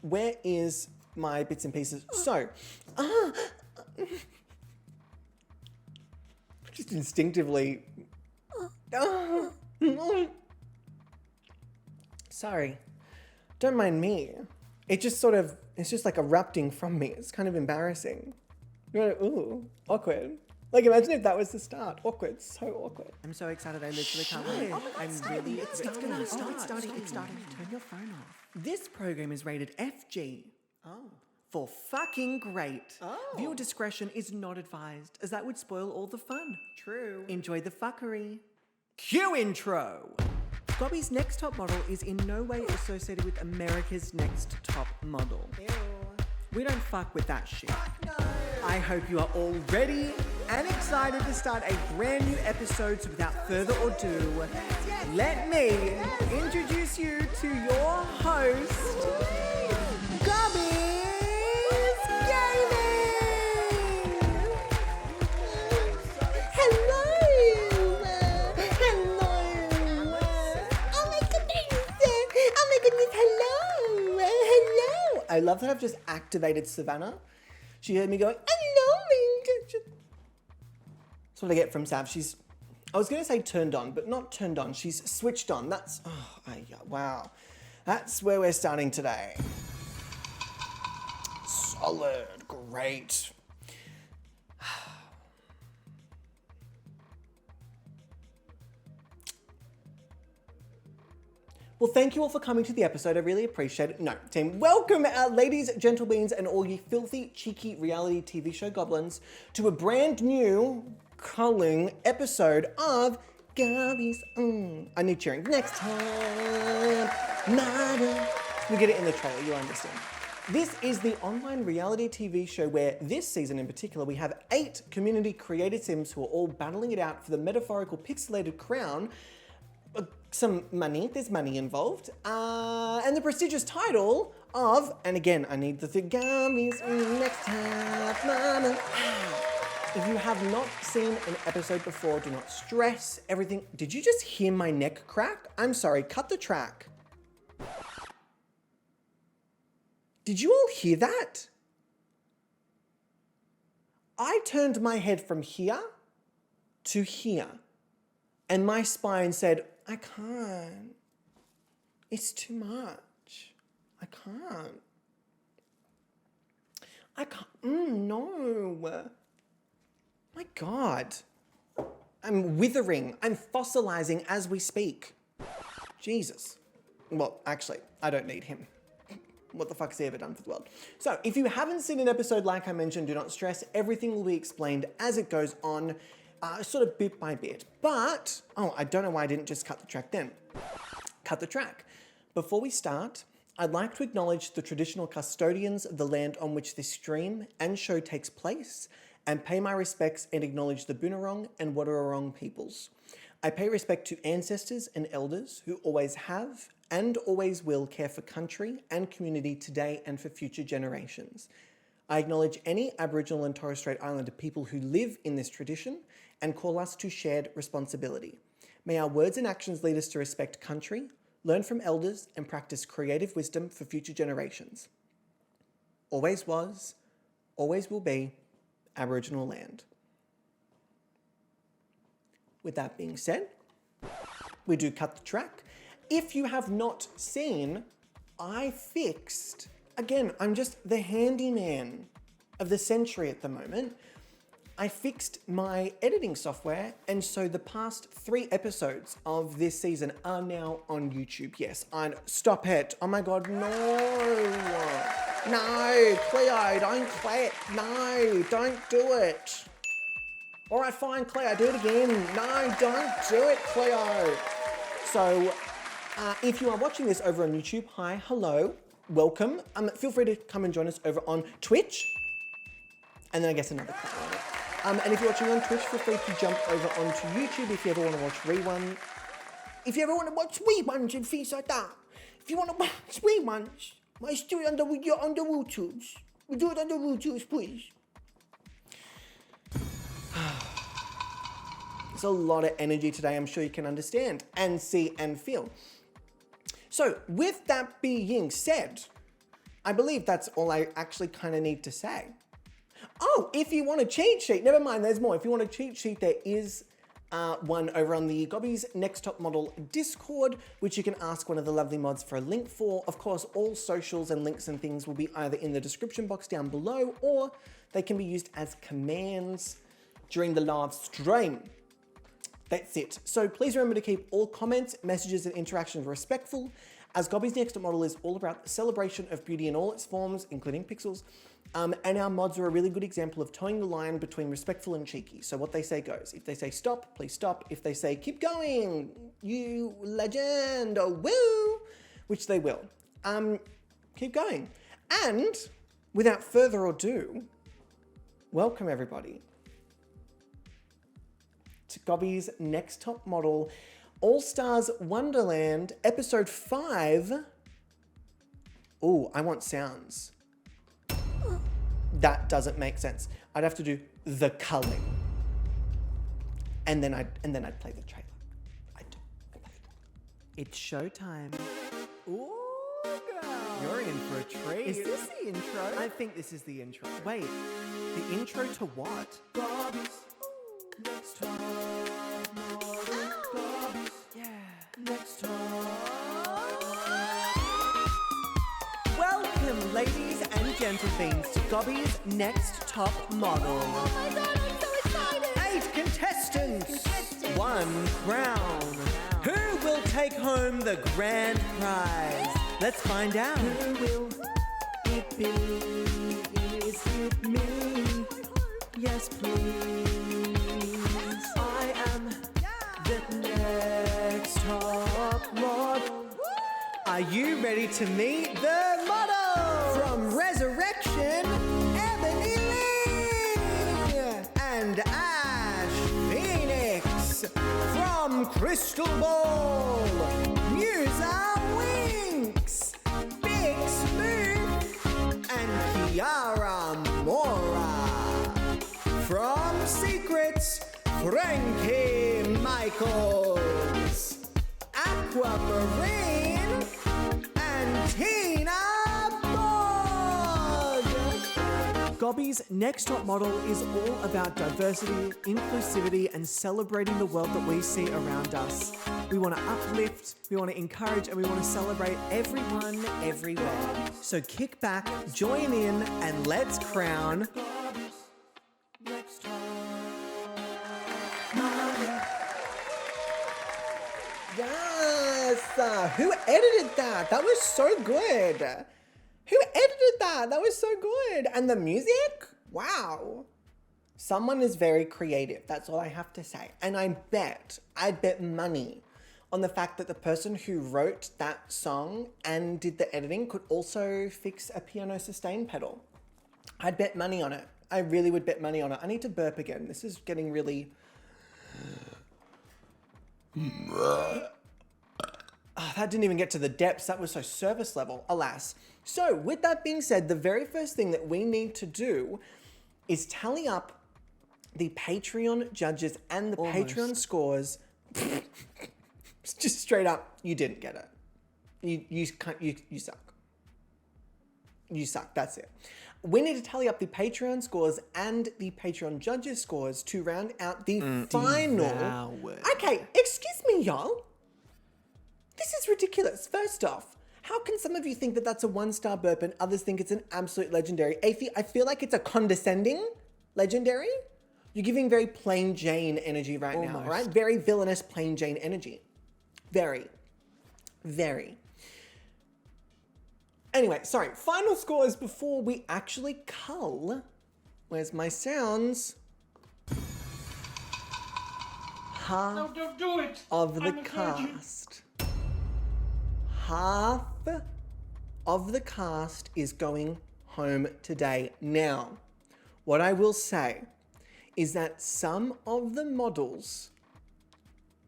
where is my bits and pieces? So, just instinctively. Sorry, don't mind me. It just sort of, it's just like erupting from me. It's kind of embarrassing. You're like, ooh, awkward. Like, imagine if that was the start. Awkward, so awkward. I'm so excited, I literally can't wait. Oh my God, I'm starting. really, It's starting. gonna Oh, start. it's starting. It's starting. Turn your phone off. This program is rated FG. Oh. For fucking great. Oh. Viewer discretion is not advised, as that would spoil all the fun. True. Enjoy the fuckery. Cue intro. Gobby's Next Top Model is in no way associated with America's Next Top Model. Ew. We don't fuck with that shit. Fuck no. I hope you are all ready and excited to start a brand new episode. So without further ado, let me introduce you to your host, GobbysGayming. Hello. Hello. Oh my goodness. Oh my goodness. Hello. Hello. I love that I've just activated Savannah. She heard me going, hello. That's what I get from Sav. She's, I was going to say turned on, but not turned on. She's switched on. That's, wow. That's where we're starting today. Solid. Great. Well, thank you all for coming to the episode. I really appreciate it. No, team, welcome, ladies, gentle beans, and all you filthy, cheeky reality TV show goblins to a brand new culling episode of Gobby's. I need cheering. Next time, Mama. You get it in the trailer, you'll understand. This is the online reality TV show where this season in particular, we have 8 community created Sims who are all battling it out for the metaphorical pixelated crown. Some money, there's money involved, and the prestigious title of, and again, I need the Gobby's next time, Mama. If you have not seen an episode before, do not stress everything. Did you just hear my neck crack? I'm sorry, cut the track. Did you all hear that? I turned my head from here to here, and my spine said, I can't. It's too much. I can't. No. My God. I'm withering. I'm fossilizing as we speak. Jesus. Well, actually, I don't need him. What the fuck has he ever done for the world? So, if you haven't seen an episode like I mentioned, do not stress. Everything will be explained as it goes on. Sort of bit by bit, but, I don't know why I didn't just cut the track then. Cut the track. Before we start, I'd like to acknowledge the traditional custodians of the land on which this stream and show takes place, and pay my respects and acknowledge the Boonwurrung and Wadawurrung peoples. I pay respect to ancestors and elders who always have and always will care for country and community today and for future generations. I acknowledge any Aboriginal and Torres Strait Islander people who live in this tradition and call us to shared responsibility. May our words and actions lead us to respect country, learn from elders, and practice creative wisdom for future generations. Always was, always will be, Aboriginal land. With that being said, we do cut the track. If you have not seen, I fixed, again, I'm just the handyman of the century at the moment. I fixed my editing software, and so the past 3 episodes of this season are now on YouTube. Yes, stop it. Oh my God, no. No, Cleo, don't clap. No, don't do it. All right, fine, Cleo, do it again. No, don't do it, Cleo. So, if you are watching this over on YouTube, hi, hello, welcome. Feel free to come and join us over on Twitch. And then I guess another clap on it. And if you're watching on Twitch, feel free to jump over onto YouTube if you ever want to watch reruns. If you ever want to watch reruns and things like that. If you want to watch reruns, let's do it under YouTube. We do it under YouTube, please. There's a lot of energy today, I'm sure you can understand and see and feel. So, with that being said, I believe that's all I actually kind of need to say. Oh, if you want a cheat sheet, never mind, there's more. If you want a cheat sheet, there is one over on the Gobby's Next Top Model Discord, which you can ask one of the lovely mods for a link for. Of course, all socials and links and things will be either in the description box down below, or they can be used as commands during the live stream. That's it. So please remember to keep all comments, messages, and interactions respectful, as Gobby's Next Top Model is all about the celebration of beauty in all its forms, including pixels, and our mods are a really good example of towing the line between respectful and cheeky. So what they say goes. If they say stop, please stop. If they say keep going, you legend, oh woo, which they will, keep going. And without further ado, welcome everybody to Gobby's Next Top Model All-Stars Wonderland, episode 5. Ooh, I want sounds. That doesn't make sense. I'd have to do the culling. And then I'd play the trailer. I'd play the trailer. It's showtime. Ooh, girl. You're in for a treat. Is this the intro? I think this is the intro. Wait, the intro to what? Gobby's Next Top Model. Gobby's, yeah, Next Top. Welcome, ladies and gentlemen, to Gobby's Next Top Model. Oh my god, I'm so excited! 8 contestants, 1 crown. Who will take home the grand prize? Let's find out. Who will it be? Is it me? Yes, please. I am the next top model. Are you ready to meet the model? From Resurrection, Ebony Lee and Ash Phoenix. From Crystal Ball, Musa Winks, Big Smooth, and Kiara Mora. From Secrets, Frankie Michaels, Aquamarine, and Tina Bog. Gobby's Next Top Model is all about diversity, inclusivity, and celebrating the world that we see around us. We want to uplift, we want to encourage, and we want to celebrate everyone, everywhere. So kick back, join in, and let's crown Next Top Model. Yes! Who edited that? That was so good. Who edited that? That was so good. And the music? Wow. Someone is very creative. That's all I have to say. And I'd bet money on the fact that the person who wrote that song and did the editing could also fix a piano sustain pedal. I'd bet money on it. I really would bet money on it. I need to burp again. This is getting really... Oh, that didn't even get to the depths. That was so service level, alas. So with that being said, the very first thing that we need to do is tally up the Patreon judges and the Patreon scores. Just straight up, you didn't get it. You suck. You suck, that's it. We need to tally up the Patreon scores and the Patreon judges scores to round out the final. Okay, excuse me, y'all. This is ridiculous. First off, how can some of you think that that's a 1-star burp and others think it's an absolute legendary? Athie, I feel like it's a condescending legendary. You're giving very plain Jane energy right now, right? Very villainous plain Jane energy. Very, very. Anyway, sorry, final scores before we actually cull. Where's my sounds? Half No, don't do it. of the I'm a virgin. cast. Half of the cast is going home today. Now, what I will say is that some of the models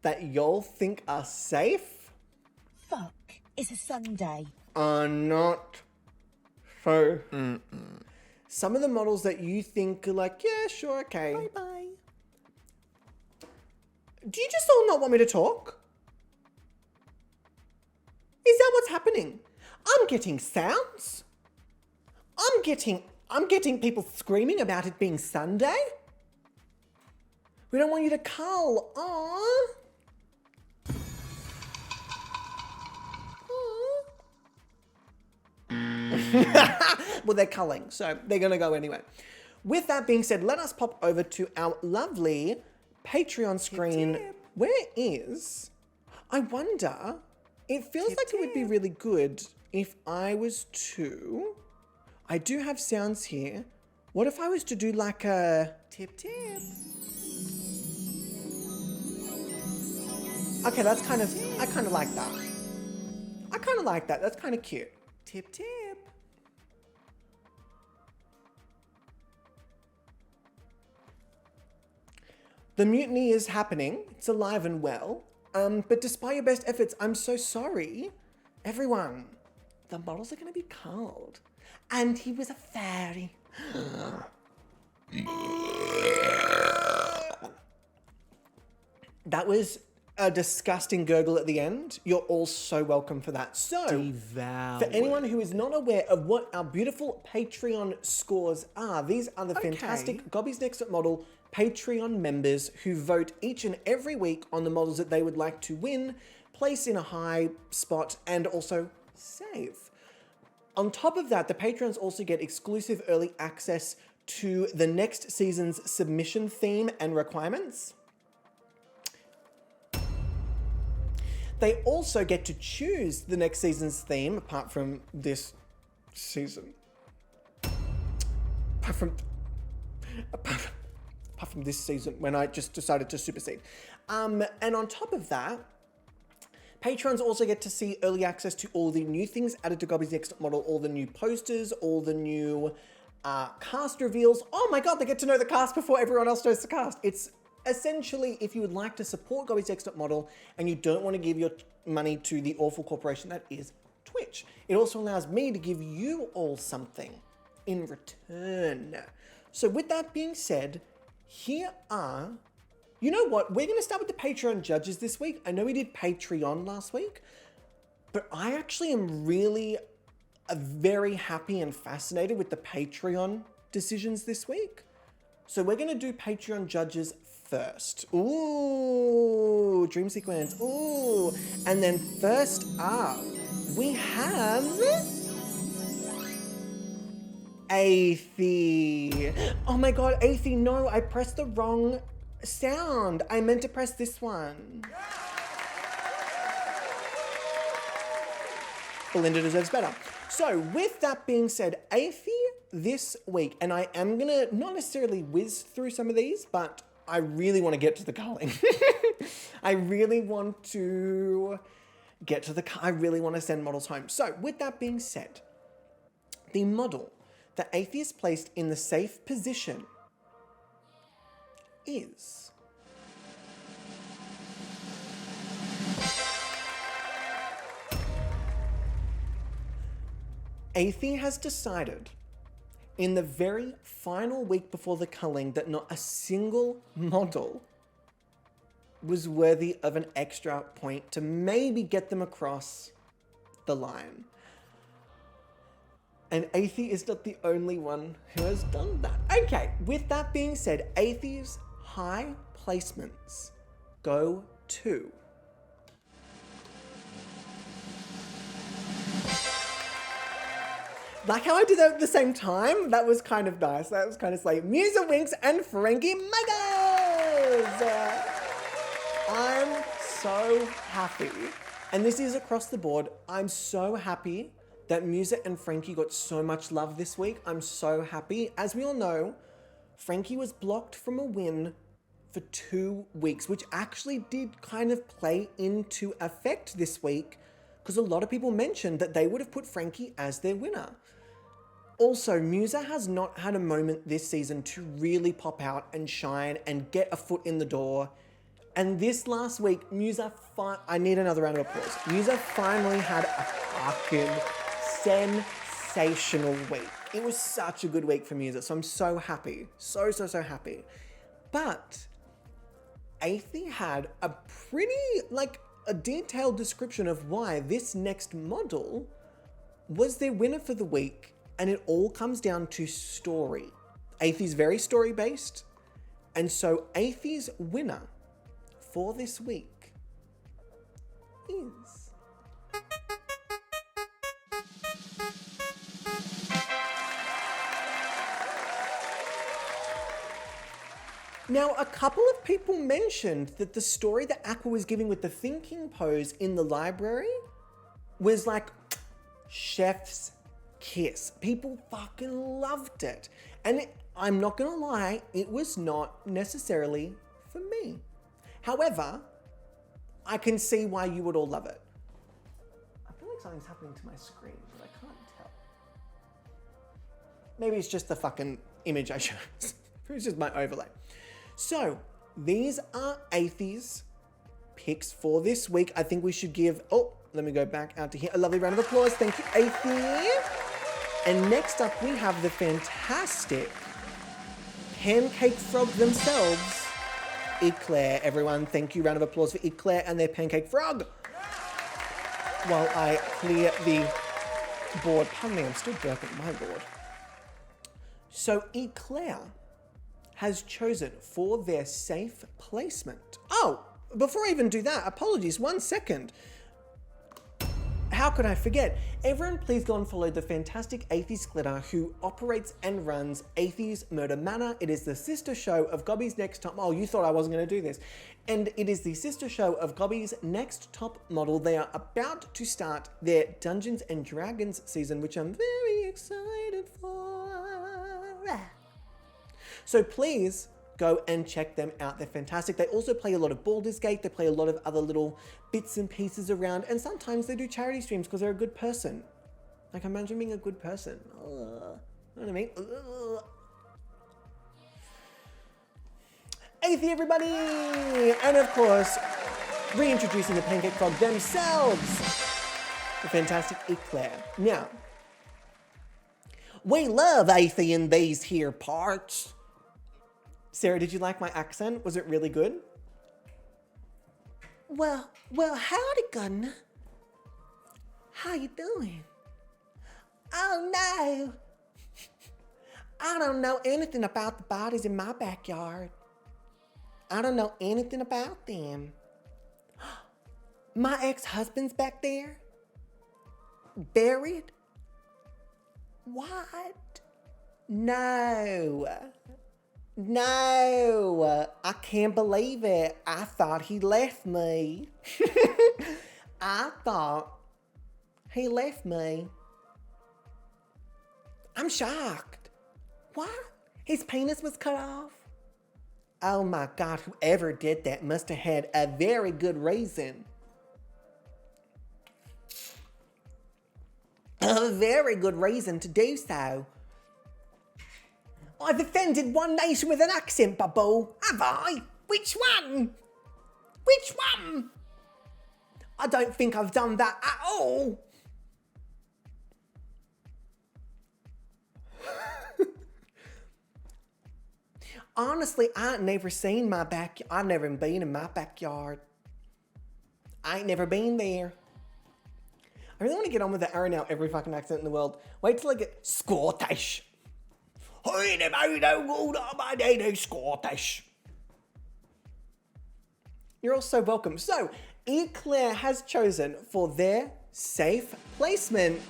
that y'all think are safe Fuck, it's a Sunday. are not so. Some of the models that you think are like, yeah, sure, okay. Bye. Do you just all not want me to talk? Is that what's happening? I'm getting sounds. I'm getting people screaming about it being Sunday. We don't want you to cull. Aww. Well, they're culling, so they're gonna go anyway. With that being said, let us pop over to our lovely Patreon screen. tip. Where is? I wonder, it feels like it would be really good if I was to, I do have sounds here. What if I was to do like a Tip. Okay, that's kind of, I kind of like that. I kind of like that. That's kind of cute. Tip. The mutiny is happening. It's alive and well. But despite your best efforts, I'm so sorry. Everyone, the models are going to be culled. And he was a fairy. That was a disgusting gurgle at the end. You're all so welcome for that. So, Devour. for anyone who is not aware of what our beautiful Patreon scores are, these are the fantastic Gobby's Next Top Model Patreon members who vote each and every week on the models that they would like to win, place in a high spot, and also save. On top of that, the Patreons also get exclusive early access to the next season's submission theme and requirements. They also get to choose the next season's theme, apart from this season. Apart from this season, when I just decided to supersede. And on top of that, Patrons also get to see early access to all the new things added to Gobby's Next Top Model, all the new posters, all the new cast reveals. Oh my God, they get to know the cast before everyone else knows the cast. It's essentially, if you would like to support Gobby's Next Top Model and you don't want to give your money to the awful corporation that is Twitch, it also allows me to give you all something in return. So with that being said, here are, you know what? We're going to start with the Patreon judges this week. I know we did Patreon last week, but I actually am really very happy and fascinated with the Patreon decisions this week. So we're going to do Patreon judges first. Ooh, dream sequence. Ooh. And then first up, we have Athie. Oh my God, Athie, no, I pressed the wrong sound. I meant to press this one. Belinda deserves better. So with that being said, Athie this week, and I am gonna not necessarily whiz through some of these, but I really want to get to the culling. I really want to get to I really want to send models home. So with that being said, the model that Athie is placed in the safe position is Athie has decided in the very final week before the culling that not a single model was worthy of an extra point to maybe get them across the line. And Athie is not the only one who has done that. Okay, with that being said, Athie's high placements go to like how I did that at the same time. That was kind of nice. That was kind of like Musa Winks and Frankie Megas. I'm so happy. And this is across the board. I'm so happy that Musa and Frankie got so much love this week. I'm so happy. As we all know, Frankie was blocked from a win for 2 weeks, which actually did kind of play into effect this week because a lot of people mentioned that they would have put Frankie as their winner. Also, Musa has not had a moment this season to really pop out and shine and get a foot in the door. And this last week, Musa, I need another round of applause. Musa finally had a fucking sensational week. It was such a good week for Musa, so I'm so happy. So happy. But Athie had a pretty, a detailed description of why this next model was their winner for the week And it all comes down to story. Athie's very story-based. And so Athie's winner for this week is... Now, a couple of people mentioned that the story that Aqua was giving with the thinking pose in the library was like chef's kiss. People fucking loved it. And I'm not gonna lie, it was not necessarily for me. However, I can see why you would all love it. I feel like something's happening to my screen, but I can't tell. Maybe it's just the fucking image I chose. It's just my overlay. So, these are Athie's picks for this week. I think we should give, let me go back out to here. A lovely round of applause. Thank you, Athie. And next up, we have the fantastic pancake frog themselves, Eclair. Everyone, thank you. Round of applause for Eclair and their pancake frog. While I clear the board. Pardon me, I'm still burping my board. So, Eclair has chosen for their safe placement. Oh, before I even do that, apologies, 1 second. How could I forget? Everyone please go and follow the fantastic Athie's Glitter who operates and runs Athie's Murder Manor. It is the sister show of Gobby's Next Top... Oh, you thought I wasn't going to do this. And it is the sister show of Gobby's Next Top Model. They are about to start their Dungeons and Dragons season, which I'm very excited for. So please go and check them out. They're fantastic. They also play a lot of Baldur's Gate. They play a lot of other little bits and pieces around. And sometimes they do charity streams because they're a good person. Like, imagine being a good person. You know what I mean? Athie, everybody! And of course, reintroducing the Pancake Frog themselves, the fantastic Eclair. Now, we love Athie in these here parts. Sarah, did you like my accent? Was it really good? Well, howdy, Gunner. How you doing? Oh, no. I don't know anything about the bodies in my backyard. I don't know anything about them. My ex-husband's back there? Buried? What? No. No, I can't believe it. I thought he left me. I thought he left me. I'm shocked. What? His penis was cut off? Oh my God, whoever did that must have had a very good reason. A very good reason to do so. I've offended one nation with an accent, Bubble. Have I? Which one? Which one? I don't think I've done that at all. Honestly, I ain't never seen my backyard. I've never been in my backyard. I ain't never been there. I really want to get on with the Aaron out every fucking accent in the world. Wait till I get Scottish. Scottish. You're all so welcome. So, Eclair has chosen for their safe placement.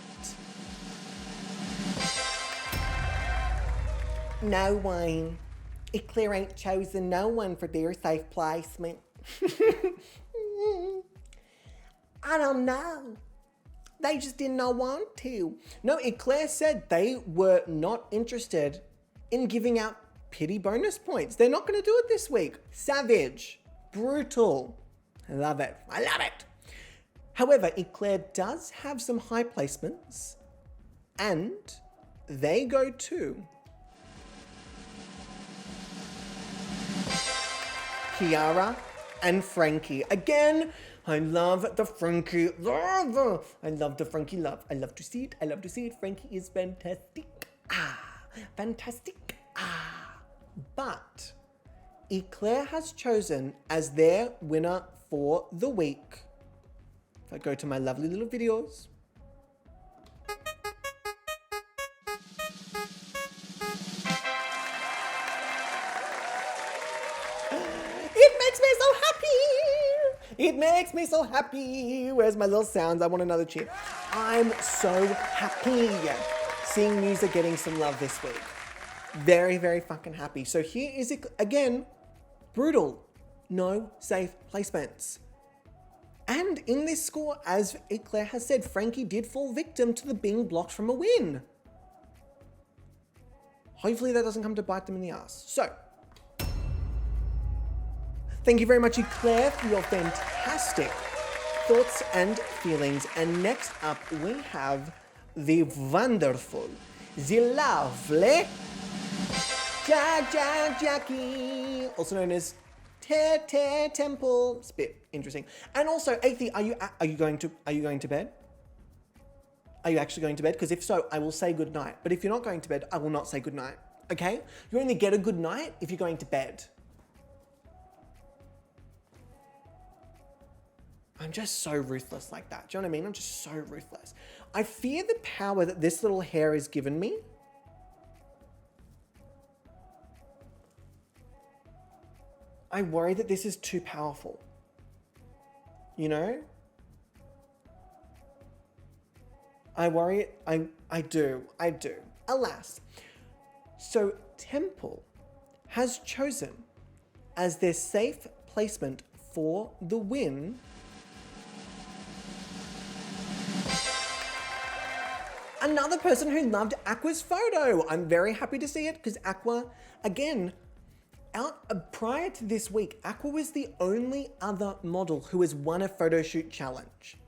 No one. Eclair ain't chosen no one for their safe placement. I don't know. They just did not want to. No, Eclair said they were not interested in giving out pity bonus points. They're not going to do it this week. Savage. Brutal. I love it. I love it. However, Eclair does have some high placements, and they go to Kiara and Frankie. Again, I love the Frankie love. I love the Frankie love. I love to see it. I love to see it. Frankie is fantastic. Fantastic. But Eclair has chosen as their winner for the week. If I go to my lovely little videos. happy. It makes me so happy. Where's my little sounds? I want another cheer. I'm so happy seeing music getting some love this week. Very, very fucking happy. So here is it again. Brutal. No safe placements. And in this score, as Eclair has said, Frankie did fall victim to the being blocked from a win. Hopefully that doesn't come to bite them in the ass. So, thank you very much, Eclair, for your fantastic thoughts and feelings. And next up, we have the wonderful, the lovely Jackie, also known as Temple. It's a bit interesting. And also, Athie, are you going to bed? Are you actually going to bed? Because if so, I will say good night. But if you're not going to bed, I will not say good night. Okay? You only get a good night if you're going to bed. I'm just so ruthless like that. Do you know what I mean? I'm just so ruthless. I fear the power that this little hair has given me. I worry that this is too powerful. You know? I worry, I do. Alas. So Temple has chosen as their safe placement for the win another person who loved Aqua's photo. I'm very happy to see it because Aqua, again, prior to this week, Aqua was the only other model who has won a photo shoot challenge.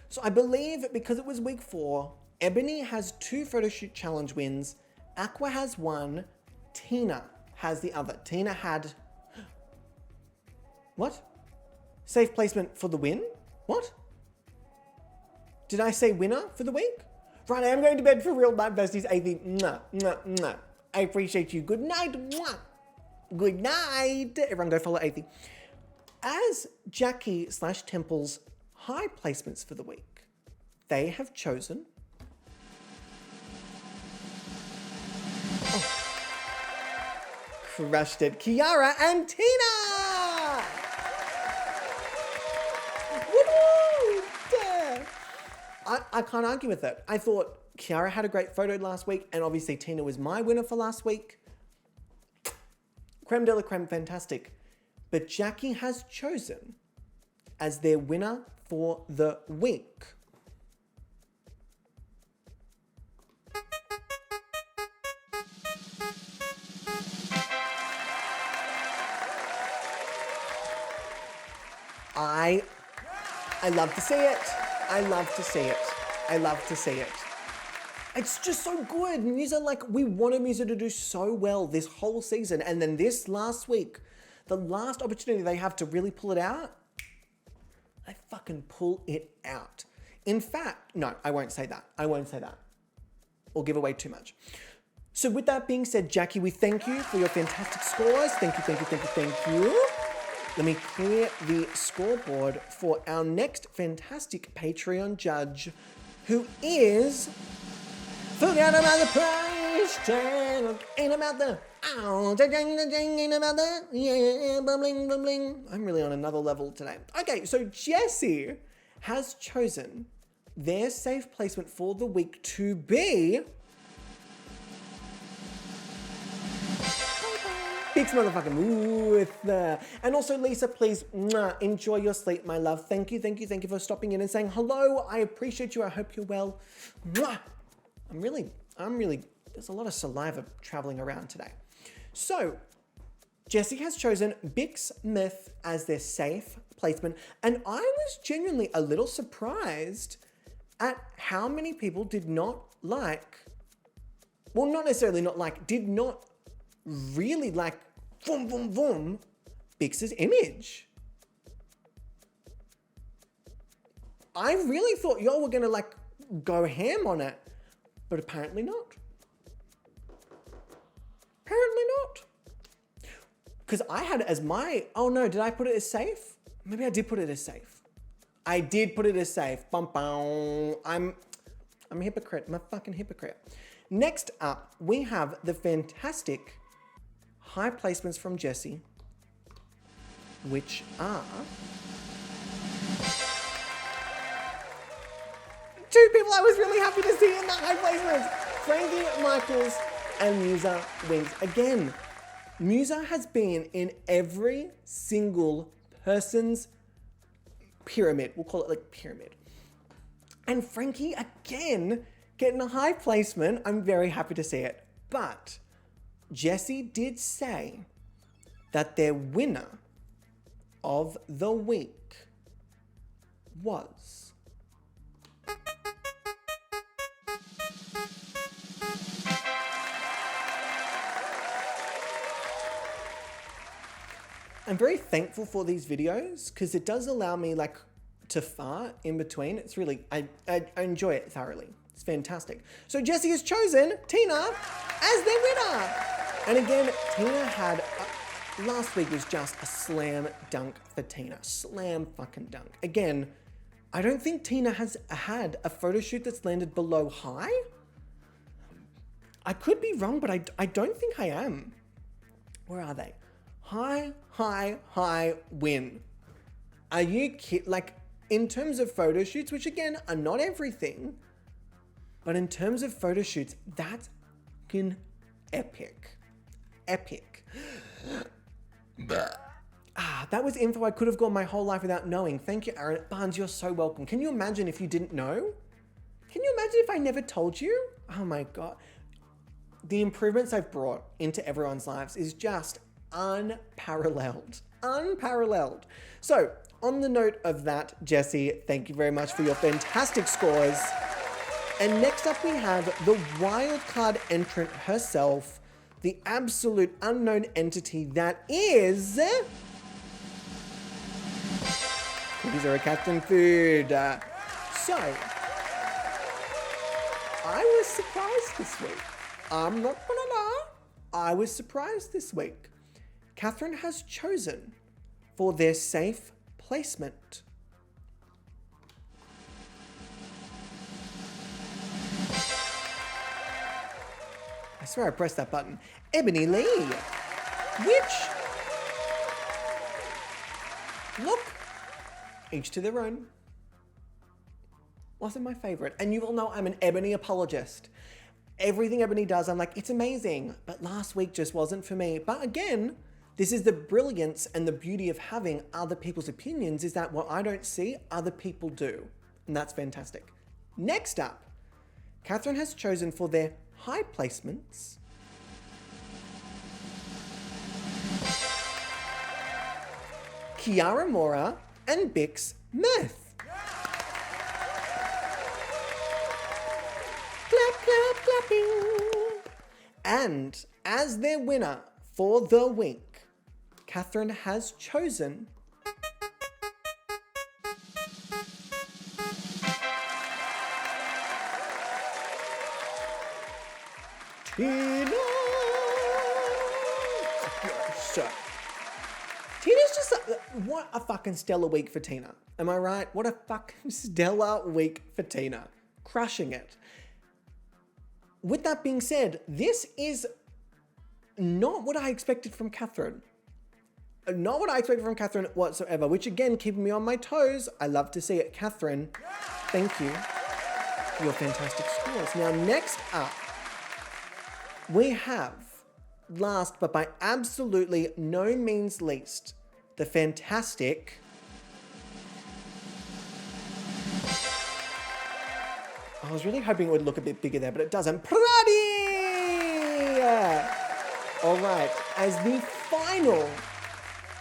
So I believe because it was week 4, Ebony has 2 photo shoot challenge wins, Aqua has 1, Tina has the other. Tina had... What? Safe placement for the win? What? Did I say winner for the week? Right, I am going to bed for real, my besties. Athie, mwah, mwah, mwah. I appreciate you. Good night. Mwah. Good night. Everyone go follow Athie. As Jackie/Temple's high placements for the week, they have chosen... Oh. Crushed it. Kiara and Tina! Woo-hoo! Yeah. I can't argue with it. I thought Kiara had a great photo last week, and obviously Tina was my winner for last week. Creme de la creme, fantastic. But Jackie has chosen as their winner for the week. I love to see it. I love to see it. I love to see it. It's just so good. Musa, like, we wanted Musa to do so well this whole season. And then this last week, the last opportunity they have to really pull it out, they fucking pull it out. In fact, no, I won't say that. I won't say that. Or give away too much. So with that being said, Jackie, we thank you for your fantastic scores. Thank you, thank you, thank you, thank you. Let me clear the scoreboard for our next fantastic Patreon judge, who is... Forget about the price tag, ain't about the... ain't about the... Yeah, bubbling, bubbling. I'm really on another level today. Okay, so Jessie has chosen their safe placement for the week to be... Bix motherfucking Ruth. And also, Lisa, please enjoy your sleep, my love. Thank you for stopping in and saying hello. I appreciate you. I hope you're well. I'm really, there's a lot of saliva traveling around today. So, Jessie has chosen Bix Myth as their safe placement. And I was genuinely a little surprised at how many people did not like, well, not necessarily not like, did not really like, boom, boom, boom, Bix's image. I really thought y'all were gonna like go ham on it, but apparently not. Apparently not. Because I had it as my, oh no, did I put it as safe? Maybe I did put it as safe. I did put it as safe. Bum, bum. I'm a hypocrite. I'm a fucking hypocrite. Next up, we have the fantastic high placements from Jessie. which are two people I was really happy to see in the high placements. Frankie Michaels and Musa Wings. Again, Musa has been in every single person's pyramid. We'll call it like pyramid. And Frankie, again, getting a high placement. I'm very happy to see it. But Jessie did say that their winner of the week was I'm very thankful for these videos because it does allow me like to fart in between. It's really, I enjoy it thoroughly. It's fantastic. So Jessie has chosen Tina as their winner. And again, Tina had, last week was just a slam dunk for Tina. Slam fucking dunk. Again, I don't think Tina has had a photo shoot that's landed below high. I could be wrong, but I don't think I am. Where are they? High, high, high win. Are you kidding? Like, in terms of photo shoots, which again are not everything, but in terms of photo shoots, that's fucking epic. Epic. That was info I could have gone my whole life without knowing. Thank you, Aaron. Barnes, you're so welcome. Can you imagine if you didn't know? Can you imagine if I never told you? Oh my God. The improvements I've brought into everyone's lives is just unparalleled. Unparalleled. So, on the note of that, Jessie, thank you very much for your fantastic scores. And next up we have the wildcard entrant herself, the absolute unknown entity that is Cookies are a Captain Food. So, I was surprised this week. I'm not gonna lie. I was surprised this week. Catherine has chosen for their safe placement I swear I pressed that button. Ebony Lee, which, look, each to their own, wasn't my favorite. And you all know I'm an Ebony apologist. Everything Ebony does, I'm like, it's amazing. But last week just wasn't for me. But again, this is the brilliance and the beauty of having other people's opinions, is that what I don't see, other people do. And that's fantastic. Next up, Catherine has chosen for their high placements Kiara Mora and Bix Meth. Clap, clap, clapping. And as their winner for the week, Catherine has chosen Tina. Yes. Tina's just what a fucking stellar week for Tina. Am I right? What a fucking stellar week for Tina. Crushing it. With that being said, this is not what I expected from Catherine. Not what I expected from Catherine whatsoever, which again, keeping me on my toes. I love to see it. Catherine, thank you for your fantastic scores. Now, next up, we have, last but by absolutely no means least, the fantastic I was really hoping it would look a bit bigger there, but it doesn't. Pradi! All right, as the final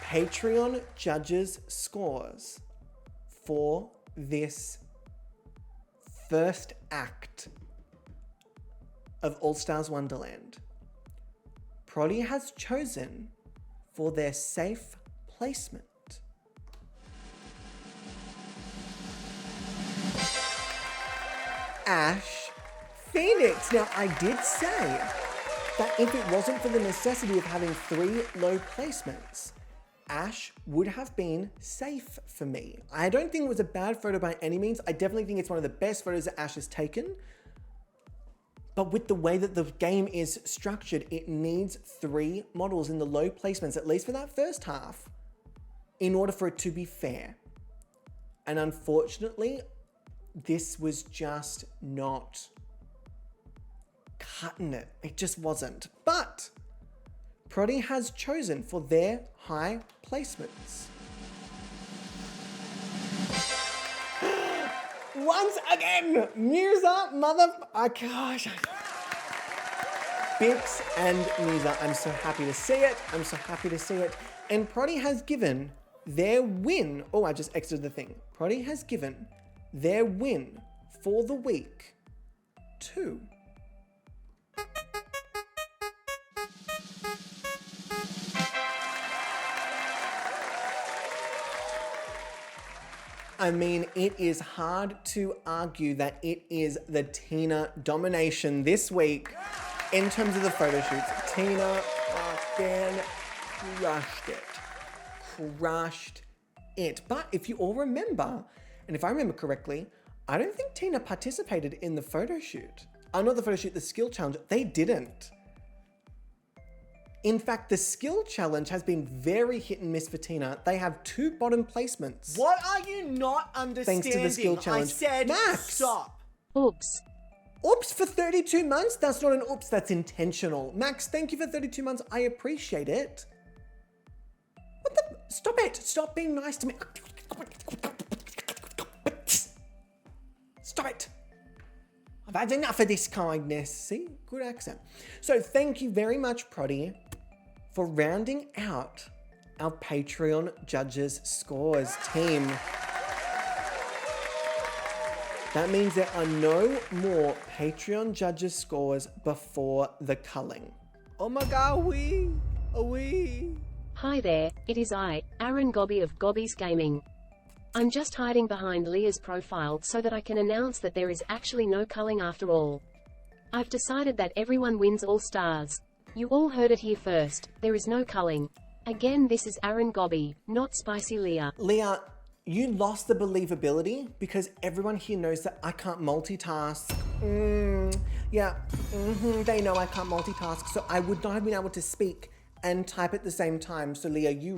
Patreon judges' scores for this first act of All Stars Wonderland, Prodi has chosen for their safe placement Ash Phoenix. Now, I did say that if it wasn't for the necessity of having 3 low placements, Ash would have been safe for me. I don't think it was a bad photo by any means. I definitely think it's one of the best photos that Ash has taken. But with the way that the game is structured, it needs 3 models in the low placements, at least for that first half, in order for it to be fair. And unfortunately, this was just not cutting it. It just wasn't. But Proddy has chosen for their high placements. Once again, Musa, gosh. Bix and Musa, I'm so happy to see it. I'm so happy to see it. And Proddy has given their win. Oh, I just exited the thing. Proddy has given their win for the week to I mean, it is hard to argue that it is the Tina domination this week in terms of the photo shoots. Tina fucking crushed it. But if you all remember, and if I remember correctly, I don't think Tina participated in the photo shoot. Not the photo shoot, the skill challenge. They didn't. In fact, the skill challenge has been very hit and miss for Tina. They have 2 bottom placements. What are you not understanding? Thanks to the skill challenge. I said Max. stop. Oops. Oops for 32 months? That's not an oops, that's intentional. Max, thank you for 32 months. I appreciate it. What the? Stop it. Stop being nice to me. Stop it. I've had enough of this kindness. See? Good accent. So thank you very much, Proddy, for rounding out our Patreon judges scores team. That means there are no more Patreon judges scores before the culling. Oh my god, we. Hi there, it is I, Aaron Gobby of GobbysGayming. I'm just hiding behind Leah's profile so that I can announce that there is actually no culling after all. I've decided that everyone wins all stars. You all heard it here first, there is no culling. Again, this is Aaron Gobby, not Spicy Leah. Leah, you lost the believability because everyone here knows that I can't multitask. They know I can't multitask, so I would not have been able to speak and type at the same time. So Leah, you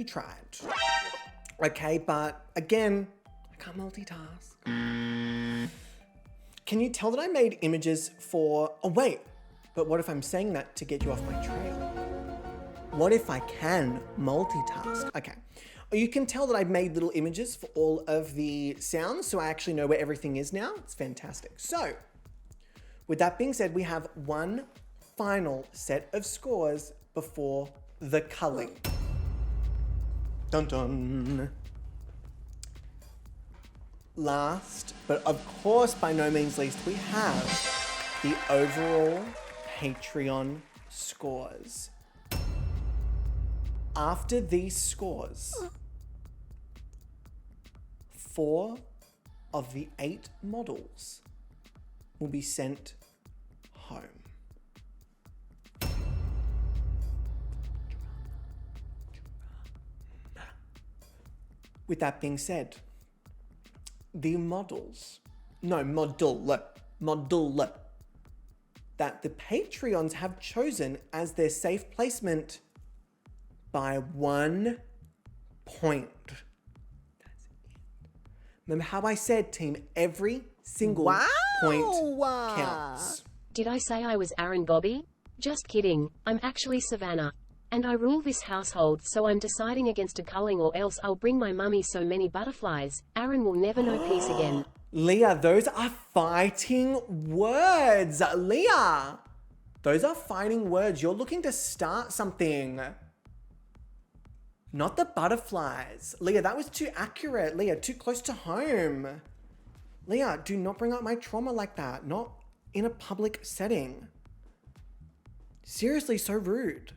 tried. Okay, but again, I can't multitask. Can you tell that I made images for, oh wait, but what if I'm saying that to get you off my trail? What if I can multitask? Okay, you can tell that I've made little images for all of the sounds, so I actually know where everything is now. It's fantastic. So, with that being said, we have one final set of scores before the culling. Dun dun. Last, but of course by no means least, we have the overall Patreon scores. After these scores, 4 of the 8 models will be sent home. With that being said, the model that the Patreons have chosen as their safe placement by 1 point. That's it. Remember how I said, team, every single point counts. Did I say I was Aaron Gobby? Just kidding, I'm actually Savannah. And I rule this household, so I'm deciding against a culling or else I'll bring my mummy so many butterflies, Aaron will never know peace again. Leah, those are fighting words. Leah, those are fighting words. You're looking to start something. Not the butterflies. Leah, that was too accurate. Leah, too close to home. Leah, do not bring up my trauma like that. Not in a public setting. Seriously, so rude.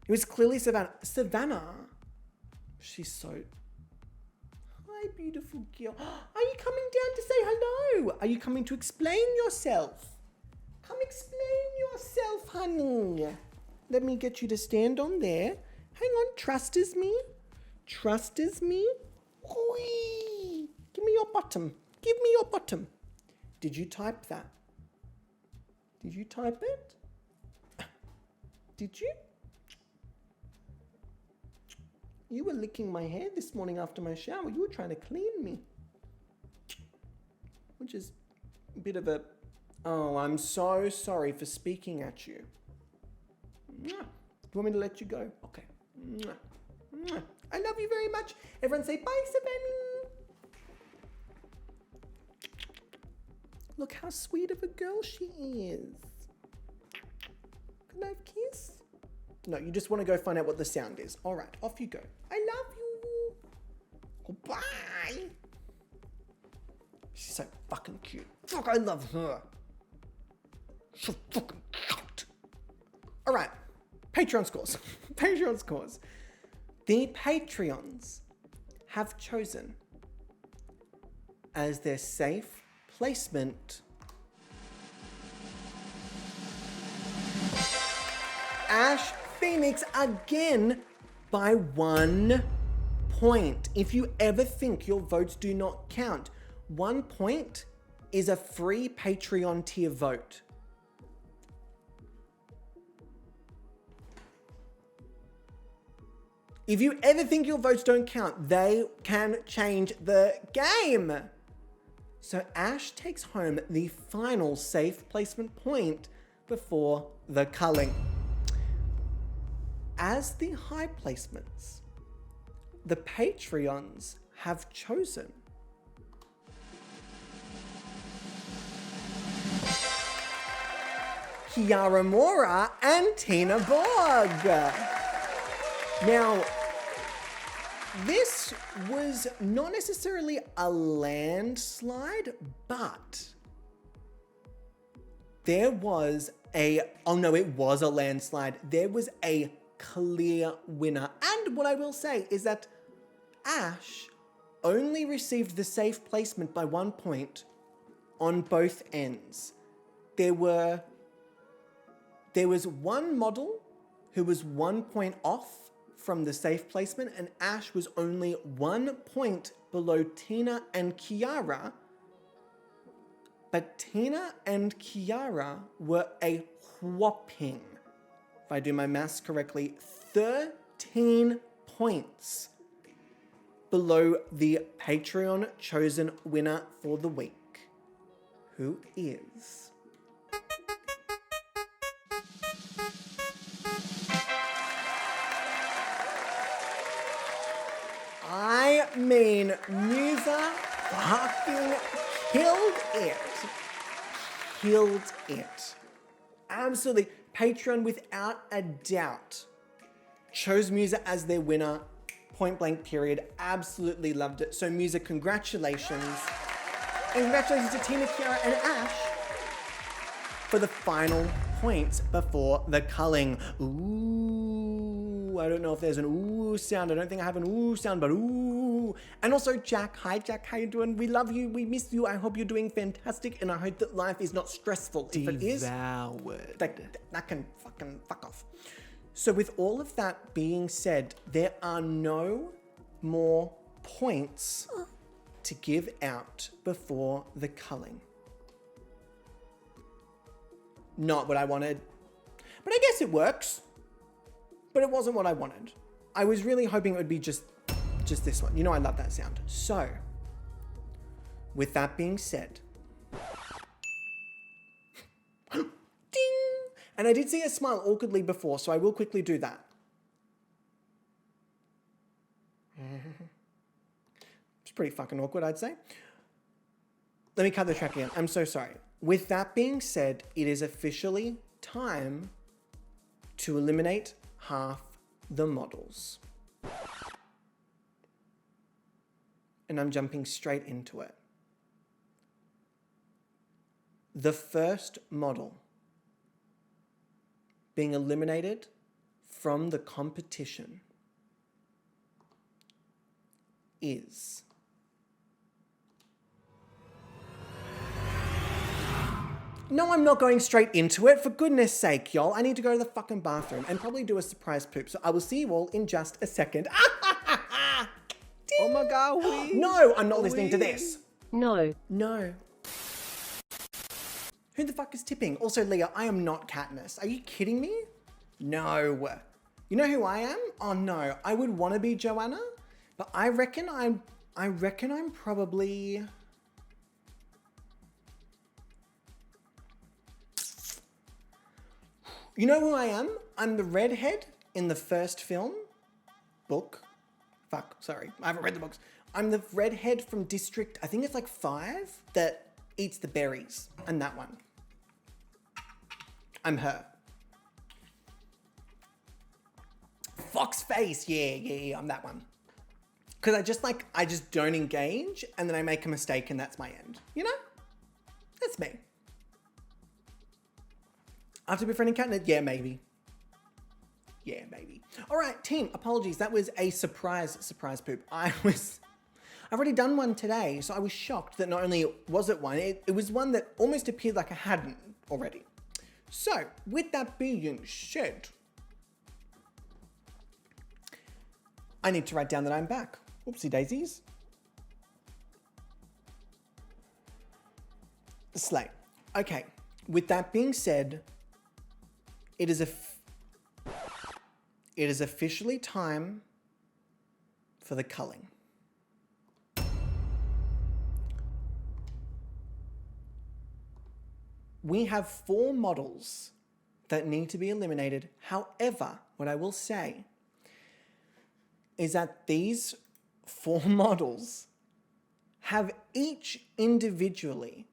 It was clearly Savannah. She's so... Hi, beautiful girl. Are you coming down to say hello? Are you coming to explain yourself? Come explain yourself, honey. Let me get you to stand on there. Hang on, trust is me. Trust is me. Whee! Give me your bottom. Give me your bottom. Did you type that? Did you type it? Did you? You were licking my hair this morning after my shower. You were trying to clean me. Which is a bit of a... Oh, I'm so sorry for speaking at you. Mwah. You want me to let you go? Okay. Mwah. Mwah. I love you very much. Everyone say bye, Savannah. Look how sweet of a girl she is. Good night, kiss. No, you just want to go find out what the sound is. All right, off you go. I love you. Goodbye. She's so fucking cute. Fuck, I love her. So fucking cute. All right, Patreon scores. Patreon scores. The Patreons have chosen as their safe placement Ash Phoenix again by 1 point. If you ever think your votes do not count, 1 point is a free Patreon tier vote. If you ever think your votes don't count, they can change the game. So Ash takes home the final safe placement point before the culling. As the high placements, the Patreons have chosen Kiara Mora and Tina Borg. Now, this was not necessarily a landslide, but there was a, oh no, it was a landslide. There was a clear winner. And what I will say is that Ash only received the safe placement by 1 point on both ends. There was one model who was 1 point off from the safe placement, and Ash was only 1 point below Tina and Kiara. But Tina and Kiara were a whopping, if I do my maths correctly, 13 points below the Patreon chosen winner for the week, who is... I mean, Musa fucking killed it. Killed it. Absolutely. Patreon, without a doubt, chose Musa as their winner. Point blank period. Absolutely loved it. So Musa, congratulations. And congratulations to Tina, Kiara, and Ash for the final points before the culling. Ooh, I don't know if there's an ooh sound. I don't think I have an ooh sound, but ooh. And also Jack. Hi Jack, how you doing? We love you. We miss you. I hope you're doing fantastic, and I hope that life is not stressful. If it is, that can fucking fuck off. So with all of that being said, there are no more points to give out before the culling. Not what I wanted, but I guess it works. But it wasn't what I wanted. I was really hoping it would be just this one. You know I love that sound. So, with that being said, ding! And I did see a smile awkwardly before, so I will quickly do that. It's pretty fucking awkward, I'd say. Let me cut the track again. I'm so sorry. With that being said, it is officially time to eliminate half the models. And I'm jumping straight into it. The first model being eliminated from the competition is... No, I'm not going straight into it. For goodness sake, y'all. I need to go to the fucking bathroom and probably do a surprise poop. So I will see you all in just a second. Oh my god, No, I'm not listening to this. No. No. Who the fuck is tipping? Also, Leah, I am not Katniss. Are you kidding me? No. You know who I am? Oh no, I would want to be Joanna, but I reckon I'm probably... You know who I am? I'm the redhead in the first film. Book. Fuck, sorry. I haven't read the books. I'm the redhead from District, I think it's like 5, that eats the berries. I'm that one. I'm her. Fox face, yeah, I'm that one. Because I just don't engage and then I make a mistake and that's my end. You know? That's me. After befriending Catnip? Yeah, maybe. Yeah, maybe. All right, team, apologies. That was a surprise poop. I've already done one today, so I was shocked that not only was it one, it was one that almost appeared like I hadn't already. So, with that being said, I need to write down that I'm back. Oopsie daisies. Slay. Okay, with that being said, it is officially time for the culling. We have 4 models that need to be eliminated. However, what I will say is that these 4 models have each individually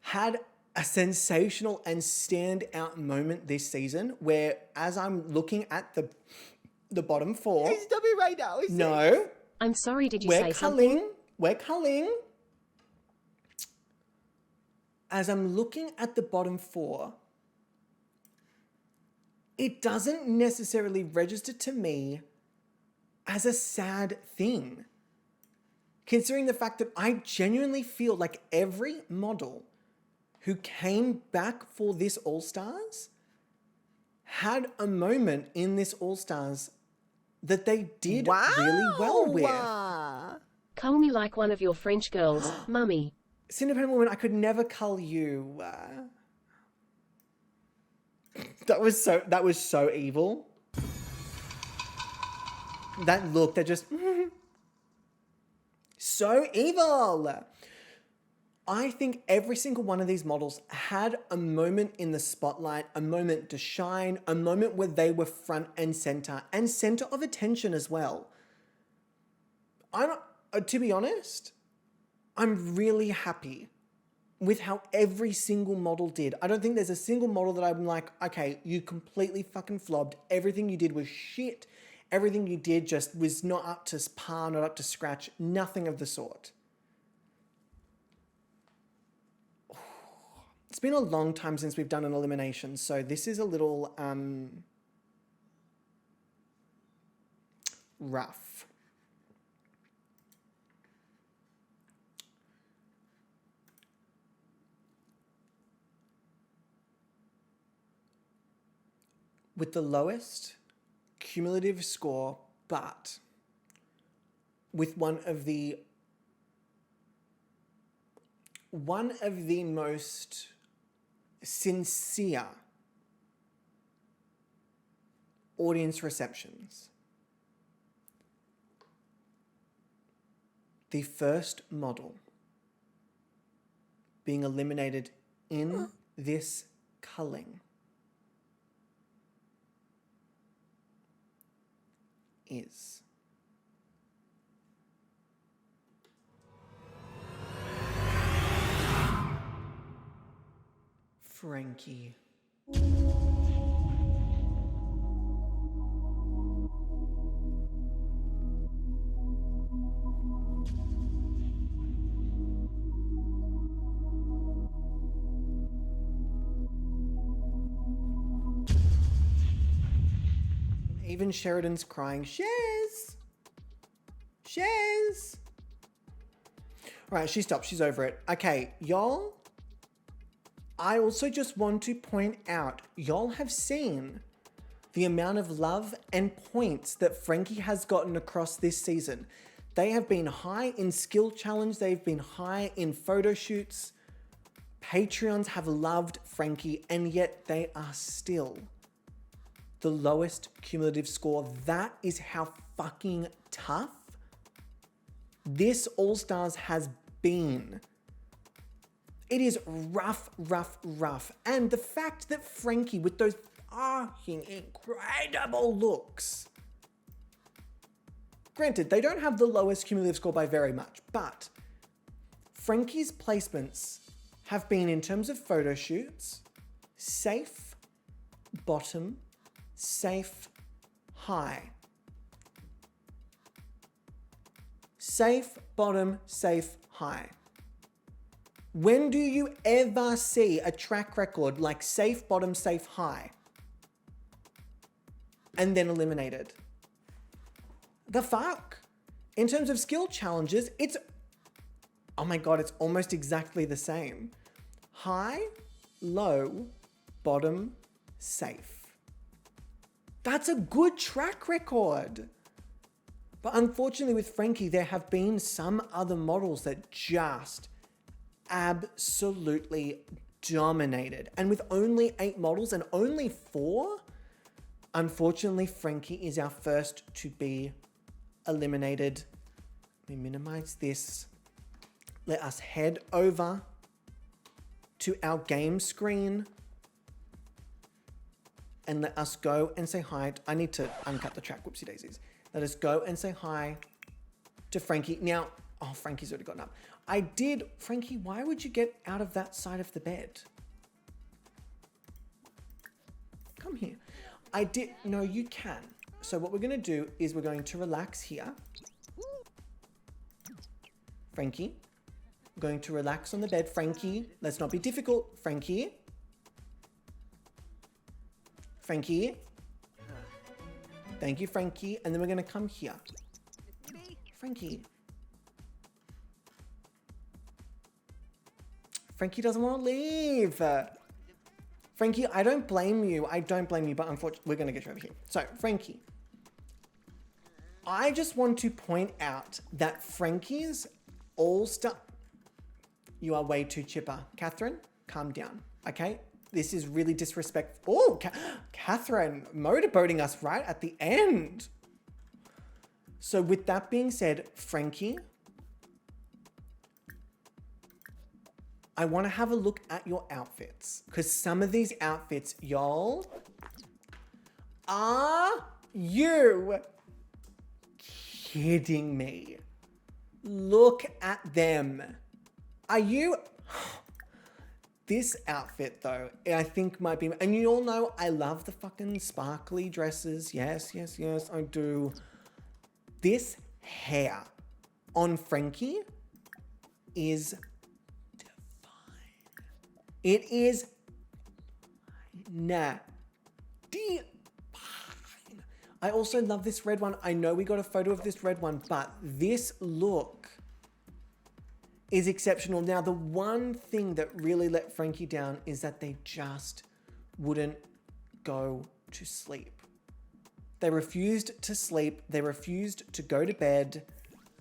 had a sensational and standout moment this season where, as I'm looking at the bottom 4... It's Dobby right now, is it? No. I'm sorry, did you say something? We're culling. As I'm looking at the bottom 4, it doesn't necessarily register to me as a sad thing. Considering the fact that I genuinely feel like every model who came back for this All-Stars had a moment in this All-Stars that they did really well with. Cull me like one of your French girls, mummy. Independent woman, I could never cull you. That was so evil. That look, that just... so evil. I think every single one of these models had a moment in the spotlight, a moment to shine, a moment where they were front and center of attention as well. To be honest, I'm really happy with how every single model did. I don't think there's a single model that I'm like, okay, you completely fucking flopped. Everything you did was shit. Everything you did just was not up to par, not up to scratch. Nothing of the sort. It's been a long time since we've done an elimination, so this is a little rough. With the lowest cumulative score, but with one of the most sincere audience receptions. The first model being eliminated in this culling is Frankie. Even Sheridan's crying, Shez! Shez! Alright, she stopped. She's over it. Okay, y'all. I also just want to point out, y'all have seen the amount of love and points that Frankie has gotten across this season. They have been high in skill challenge. They've been high in photo shoots. Patreons have loved Frankie, and yet they are still the lowest cumulative score. That is how fucking tough this All-Stars has been. It is rough, rough, rough. And the fact that Frankie, with those fucking incredible looks, granted, they don't have the lowest cumulative score by very much, but Frankie's placements have been, in terms of photo shoots, safe, bottom, safe, high. Safe, bottom, safe, high. When do you ever see a track record like safe, bottom, safe, high, and then eliminated? The fuck? In terms of skill challenges, it's, oh my God, it's almost exactly the same. High, low, bottom, safe. That's a good track record. But unfortunately with Frankie, there have been some other models that just absolutely dominated. And with only 8 models and only 4, unfortunately, Frankie is our first to be eliminated. Let me minimize this. Let us head over to our game screen and let us go and say hi. I need to uncut the track, whoopsie daisies. Let us go and say hi to Frankie. Now, oh, Frankie's already gotten up. Frankie, why would you get out of that side of the bed? Come here. No, you can. So what we're gonna do is we're going to relax here. Frankie, I'm going to relax on the bed. Frankie, let's not be difficult. Frankie. Frankie. Thank you, Frankie. And then we're gonna come here. Frankie. Frankie doesn't want to leave. Frankie, I don't blame you. I don't blame you, but unfortunately, we're going to get you over here. So, Frankie, I just want to point out that Frankie's All-Star... You are way too chipper. Catherine, calm down, okay? This is really disrespectful. Oh, Catherine, motorboating us right at the end. So with that being said, Frankie, I want to have a look at your outfits, because some of these outfits, y'all, are you kidding me? Look at them. Are you... This outfit, though, I think might be... And you all know I love the fucking sparkly dresses. Yes, yes, yes, I do. This hair on Frankie is... It is divine. I also love this red one. I know we got a photo of this red one, but this look is exceptional. Now, the one thing that really let Frankie down is that they just wouldn't go to sleep. They refused to sleep. They refused to go to bed.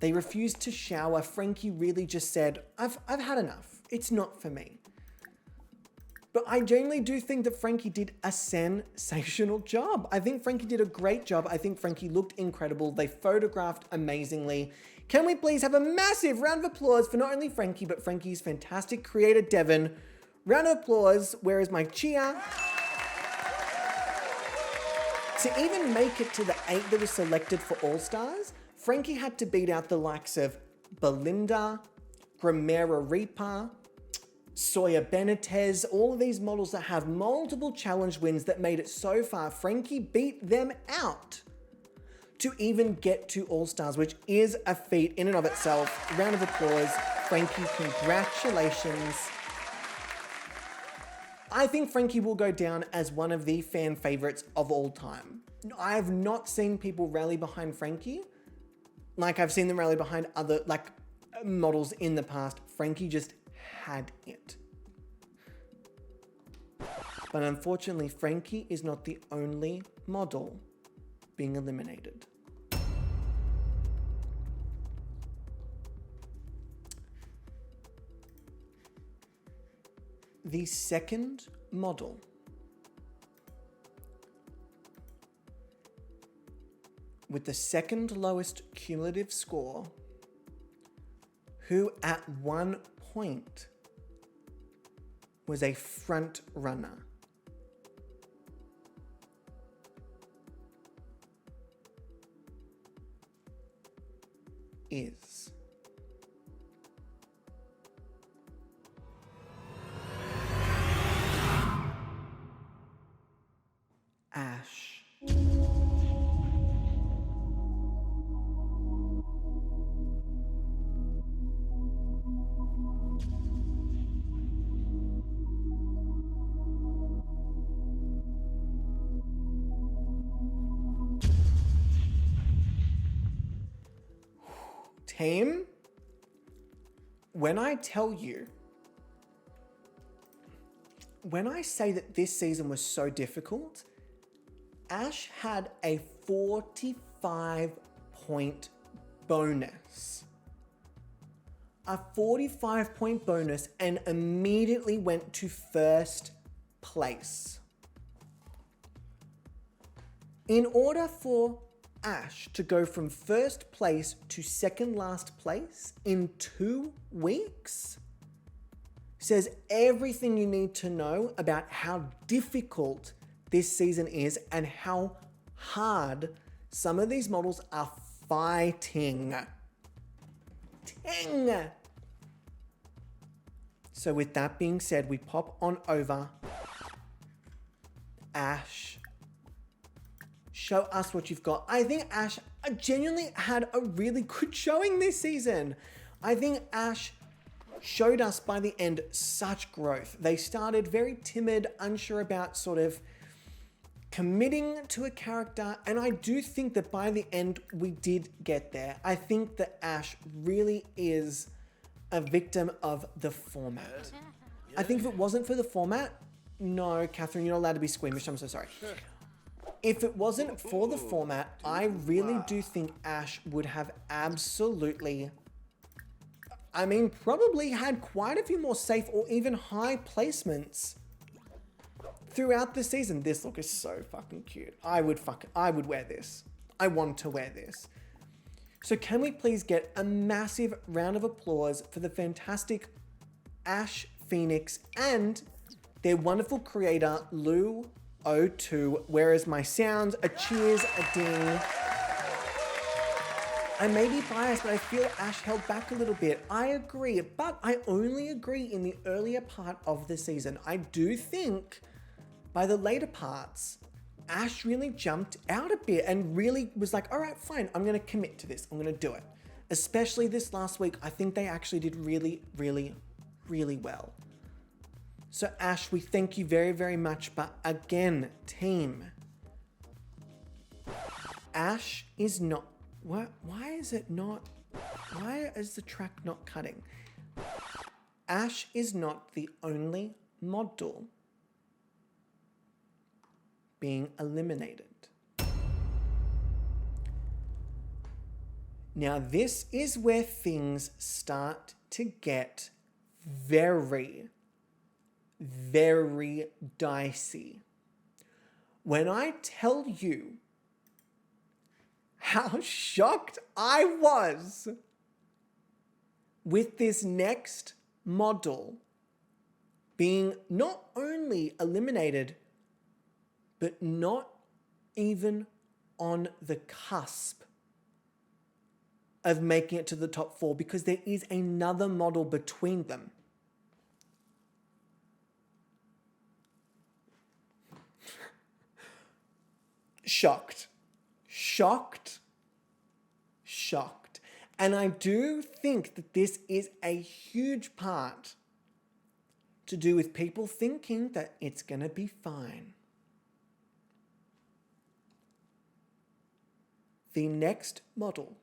They refused to shower. Frankie really just said, I've had enough. It's not for me. But I genuinely do think that Frankie did a sensational job. I think Frankie did a great job. I think Frankie looked incredible. They photographed amazingly. Can we please have a massive round of applause for not only Frankie, but Frankie's fantastic creator, Devon. Round of applause. Where is my cheer? To even make it to the 8 that was selected for All-Stars, Frankie had to beat out the likes of Belinda, Gramera Reaper, Sawyer Benitez, all of these models that have multiple challenge wins that made it so far. Frankie beat them out to even get to All-Stars, which is a feat in and of itself. Round of applause. Frankie, congratulations. I think Frankie will go down as one of the fan favorites of all time. I have not seen people rally behind Frankie like I've seen them rally behind other models in the past. Frankie just had it. But unfortunately, Frankie is not the only model being eliminated. The second model with the second lowest cumulative score, who at one point was a front runner, is Ash. Team, when I tell you, when I say that this season was so difficult, Ash had a 45-point bonus. A 45-point bonus and immediately went to first place. In order for Ash to go from first place to second last place in 2 weeks says everything you need to know about how difficult this season is and how hard some of these models are fighting. So with that being said, we pop on over. Ash, show us what you've got. I think Ash genuinely had a really good showing this season. I think Ash showed us by the end such growth. They started very timid, unsure about sort of committing to a character, and I do think that by the end we did get there. I think that Ash really is a victim of the format. I think if it wasn't for the format, no, Catherine, you're not allowed to be squeamish, I'm so sorry. If it wasn't for the format, I really do think Ash would have absolutely, I mean, probably had quite a few more safe or even high placements throughout the season. This look is so fucking cute. I would wear this. I want to wear this. So can we please get a massive round of applause for the fantastic Ash Phoenix and their wonderful creator, Lou02, whereas my sounds, a cheers, a ding. I may be biased, but I feel Ash held back a little bit. I agree, but I only agree in the earlier part of the season. I do think by the later parts, Ash really jumped out a bit and really was like, all right, fine, I'm going to commit to this. I'm going to do it. Especially this last week, I think they actually did really, really, really well. So Ash, we thank you very, very much. But again, team, Ash is not, why is the track not cutting? Ash is not the only model being eliminated. Now this is where things start to get very, very dicey. When I tell you how shocked I was with this next model being not only eliminated, but not even on the cusp of making it to the top 4 because there is another model between them. Shocked. And I do think that this is a huge part to do with people thinking that it's going to be fine. The next model.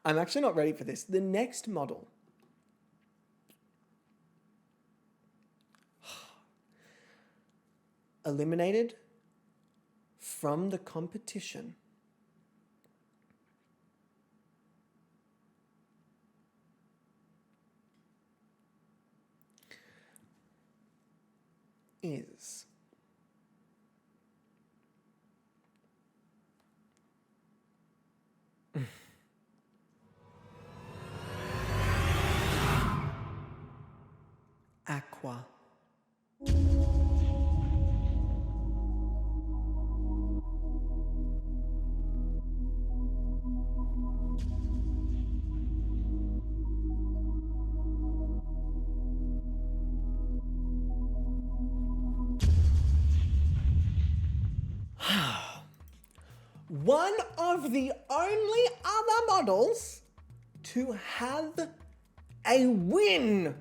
I'm actually not ready for this. The next model. Eliminated from the competition is Aqua. One of the only other models to have a win.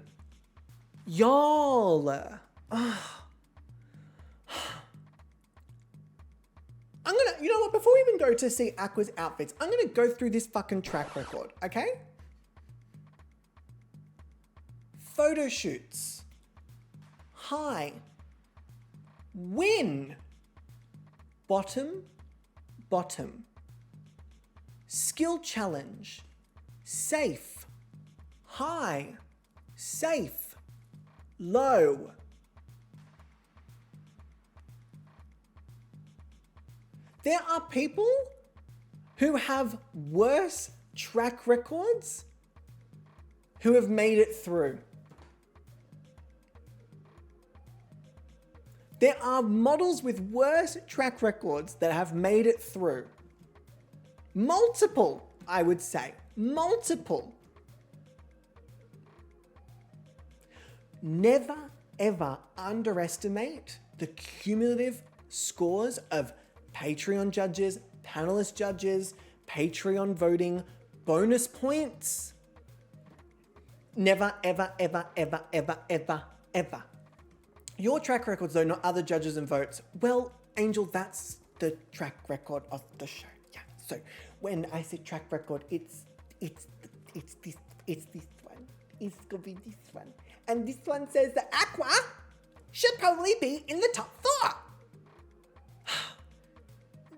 Y'all. You know what, before we even go to see Aqua's outfits, I'm gonna go through this fucking track record, okay? Photo shoots. High. Win. Bottom. Bottom. Skill challenge. Safe. High. Safe. Low. There are people who have worse track records who have made it through. There are models with worse track records that have made it through. Multiple, I would say. Multiple. Never, ever underestimate the cumulative scores of Patreon judges, panelist judges, Patreon voting, bonus points. Never, ever, ever, ever, ever, ever, ever. Your track records, though, not other judges and votes. Well, Angel, that's the track record of the show. Yeah. So when I say track record, it's this one. It's gonna be this one. And this one says that Aqua should probably be in the top 4.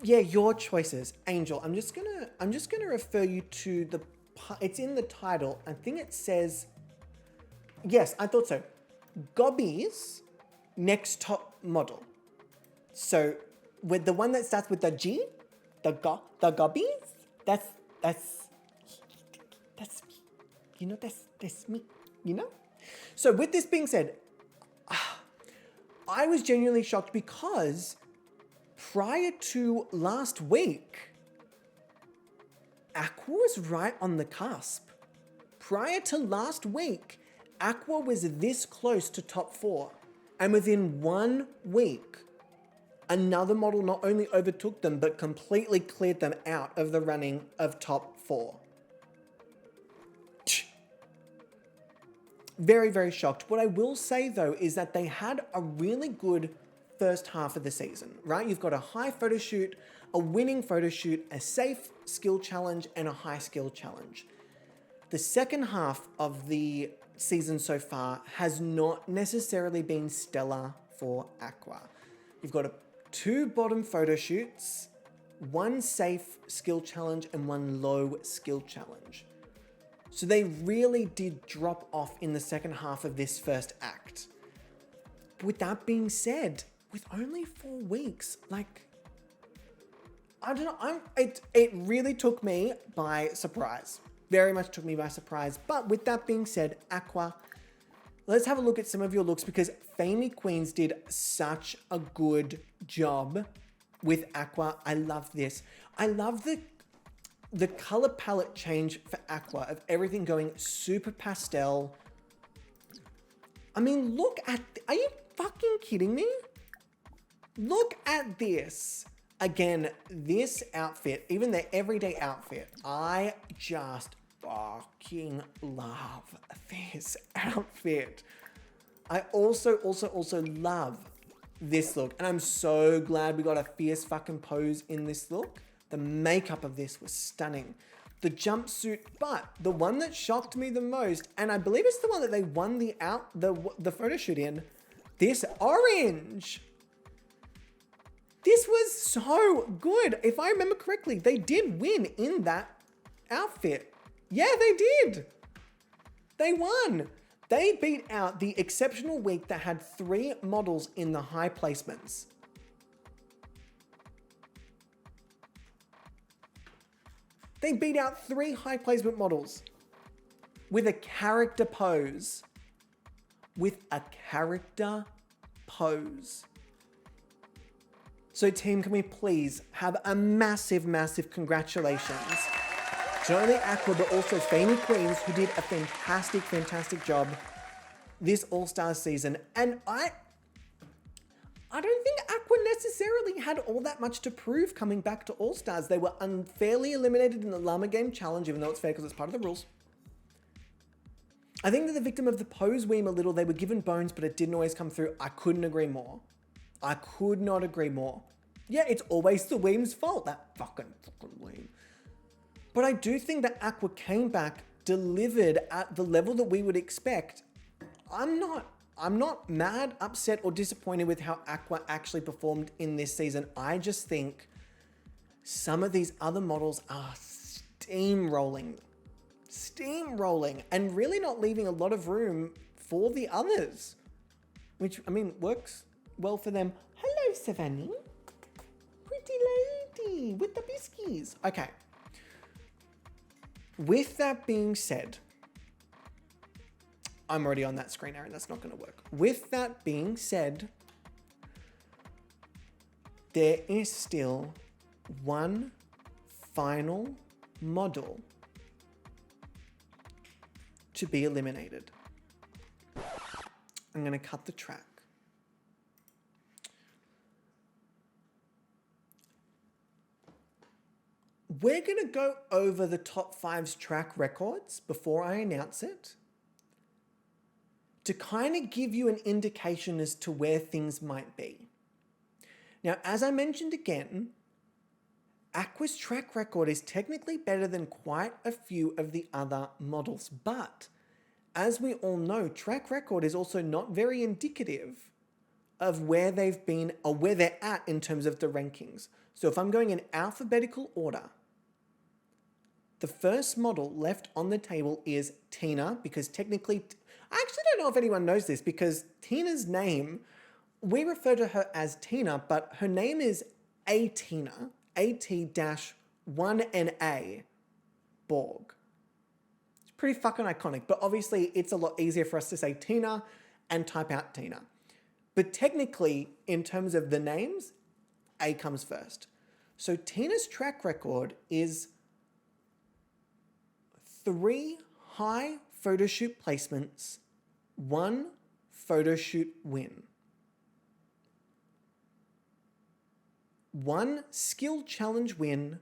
Yeah, your choices, Angel. I'm just gonna refer you to it's in the title. I think it says, yes, I thought so. Gobby's next top model. So with the one that starts with the G, the Gobby's, that's me. You know, that's me, you know? So with this being said, I was genuinely shocked because prior to last week, Aqua was right on the cusp. Prior to last week, Aqua was this close to top 4. And within 1 week, another model not only overtook them, but completely cleared them out of the running of top 4. Very, very shocked. What I will say though is that they had a really good first half of the season, right? You've got a high photo shoot, a winning photo shoot, a safe skill challenge, and a high skill challenge. The second half of the season so far has not necessarily been stellar for Aqua. You've got 2 bottom photo shoots, 1 safe skill challenge, and 1 low skill challenge. So they really did drop off in the second half of this first act. With that being said, with only 4 weeks, like, I don't know, it really took me by surprise. Very much took me by surprise. But with that being said, Aqua, let's have a look at some of your looks because Famey Queens did such a good job with Aqua. I love this. I love the color palette change for Aqua of everything going super pastel. I mean, look at, are you fucking kidding me? Look at this. Again, this outfit, even the everyday outfit, I just fucking love this outfit. I also love this look, and I'm so glad we got a fierce fucking pose in this look. The makeup of this was stunning. The jumpsuit, but the one that shocked me the most, and I believe it's the one that they won the photo shoot in, this orange. This was so good. If I remember correctly, they did win in that outfit. Yeah, they did. They won. They beat out the exceptional week that had 3 models in the high placements. They beat out 3 high placement models with a character pose. with a character pose. So team, can we please have a massive, massive congratulations to not only Aqua, but also Faney Queens, who did a fantastic, fantastic job this All-Stars season. And I don't think Aqua necessarily had all that much to prove coming back to All-Stars. They were unfairly eliminated in the Llama Game Challenge, even though it's fair because it's part of the rules. I think they're the victim of the pose weem a little. They were given bones, but it didn't always come through. I couldn't agree more. I could not agree more. Yeah, it's always the weem's fault. That fucking weem. But I do think that Aqua came back, delivered at the level that we would expect. I'm not mad, upset, or disappointed with how Aqua actually performed in this season. I just think some of these other models are steamrolling, and really not leaving a lot of room for the others, which, I mean, works well for them. Hello, Savannah. Pretty lady with the biscuits. Okay. With that being said, I'm already on that screen, Aaron. That's not going to work. With that being said, there is still one final model to be eliminated. I'm going to cut the track. We're going to go over the top 5's track records before I announce it, to kind of give you an indication as to where things might be. Now, as I mentioned again, Aqua's track record is technically better than quite a few of the other models, but as we all know, track record is also not very indicative of where they've been or where they're at in terms of the rankings. So if I'm going in alphabetical order, the first model left on the table is Tina, because technically, I actually don't know if anyone knows this, because Tina's name, we refer to her as Tina, but her name is Atina, AT-1NA Borg. It's pretty fucking iconic, but obviously it's a lot easier for us to say Tina and type out Tina. But technically, in terms of the names, A comes first. So Tina's track record is 3 high photoshoot placements, 1 photoshoot win, 1 skill challenge win,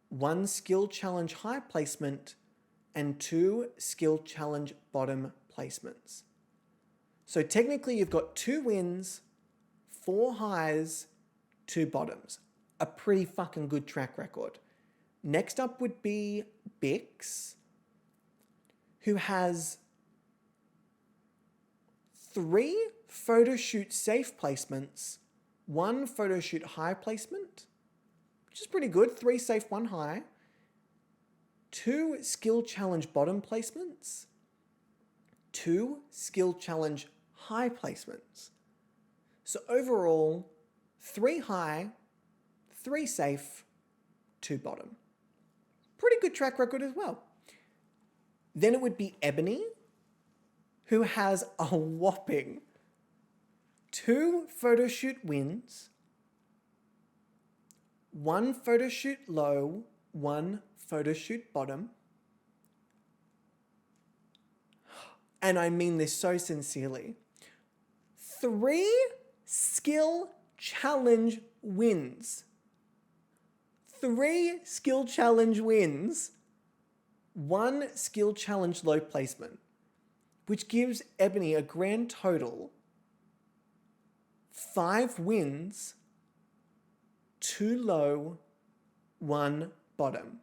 1 skill challenge high placement, and 2 skill challenge bottom placements. So technically you've got 2 wins, 4 highs, 2 bottoms. A pretty fucking good track record. Next up would be Bix, who has 3 photoshoot safe placements, 1 photoshoot high placement, which is pretty good, 3 safe, 1 high, 2 skill challenge bottom placements, 2 skill challenge high placements. So overall, 3 high, 3 safe, 2 bottom. Pretty good track record as well. Then it would be Ebony, who has a whopping 2 photoshoot wins, 1 photoshoot low, 1 photoshoot bottom. And I mean this so sincerely. 3 skill challenge wins. 3 skill challenge wins. 1 skill challenge low placement, which gives Ebony a grand total 5 wins, 2 low, 1 bottom.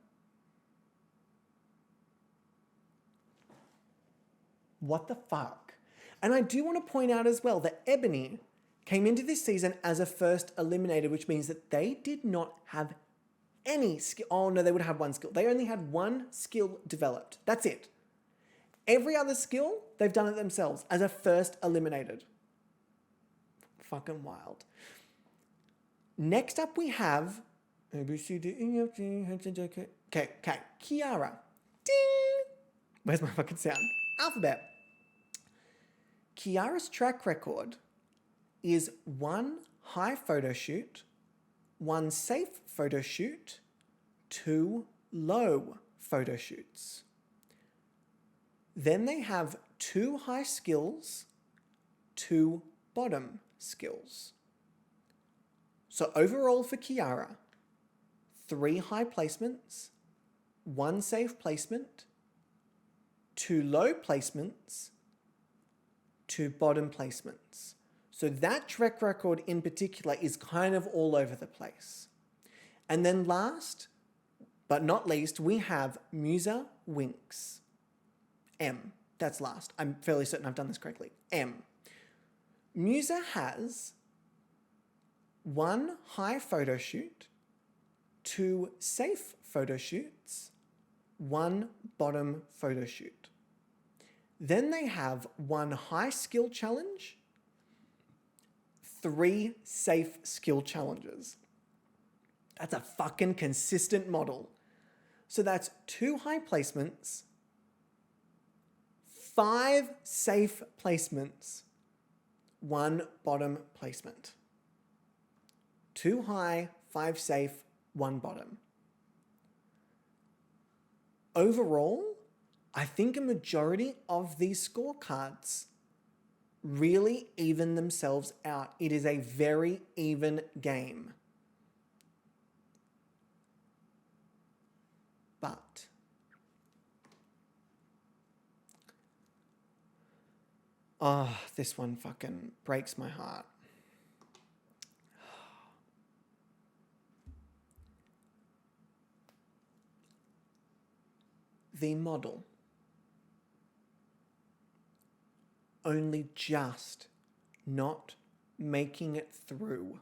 What the fuck? And I do want to point out as well that Ebony came into this season as a first eliminated, which means that they did not have any skill. Oh no, they would have 1 skill. They only had 1 skill developed. That's it. Every other skill, they've done it themselves as a first eliminated. Fucking wild. Next up we have Kiara. Ding! Where's my fucking sound? Alphabet. Kiara's track record is 1 high photo shoot, 1 safe photo shoot, 2 low photo shoots. Then they have 2 high skills, 2 bottom skills. So overall for Kiara, 3 high placements, 1 safe placement, 2 low placements, 2 bottom placements. So that track record in particular is kind of all over the place. And then last but not least, we have Musa Winks. M. That's last. I'm fairly certain I've done this correctly. M. Musa has 1 high photo shoot, 2 safe photo shoots, 1 bottom photo shoot. Then they have 1 high skill challenge, 3 safe skill challenges. That's a fucking consistent model. So that's 2 high placements, 5 safe placements, 1 bottom placement. 2 high, 5 safe, 1 bottom. Overall, I think a majority of these scorecards really even themselves out. It is a very even game. But this one fucking breaks my heart. The model only just not making it through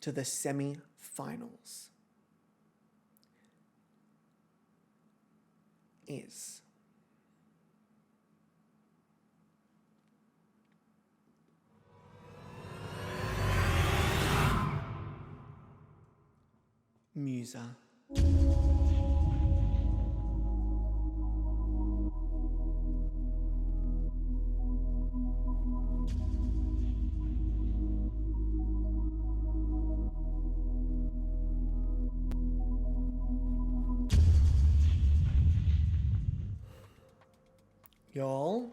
to the semi-finals is Musa. Y'all,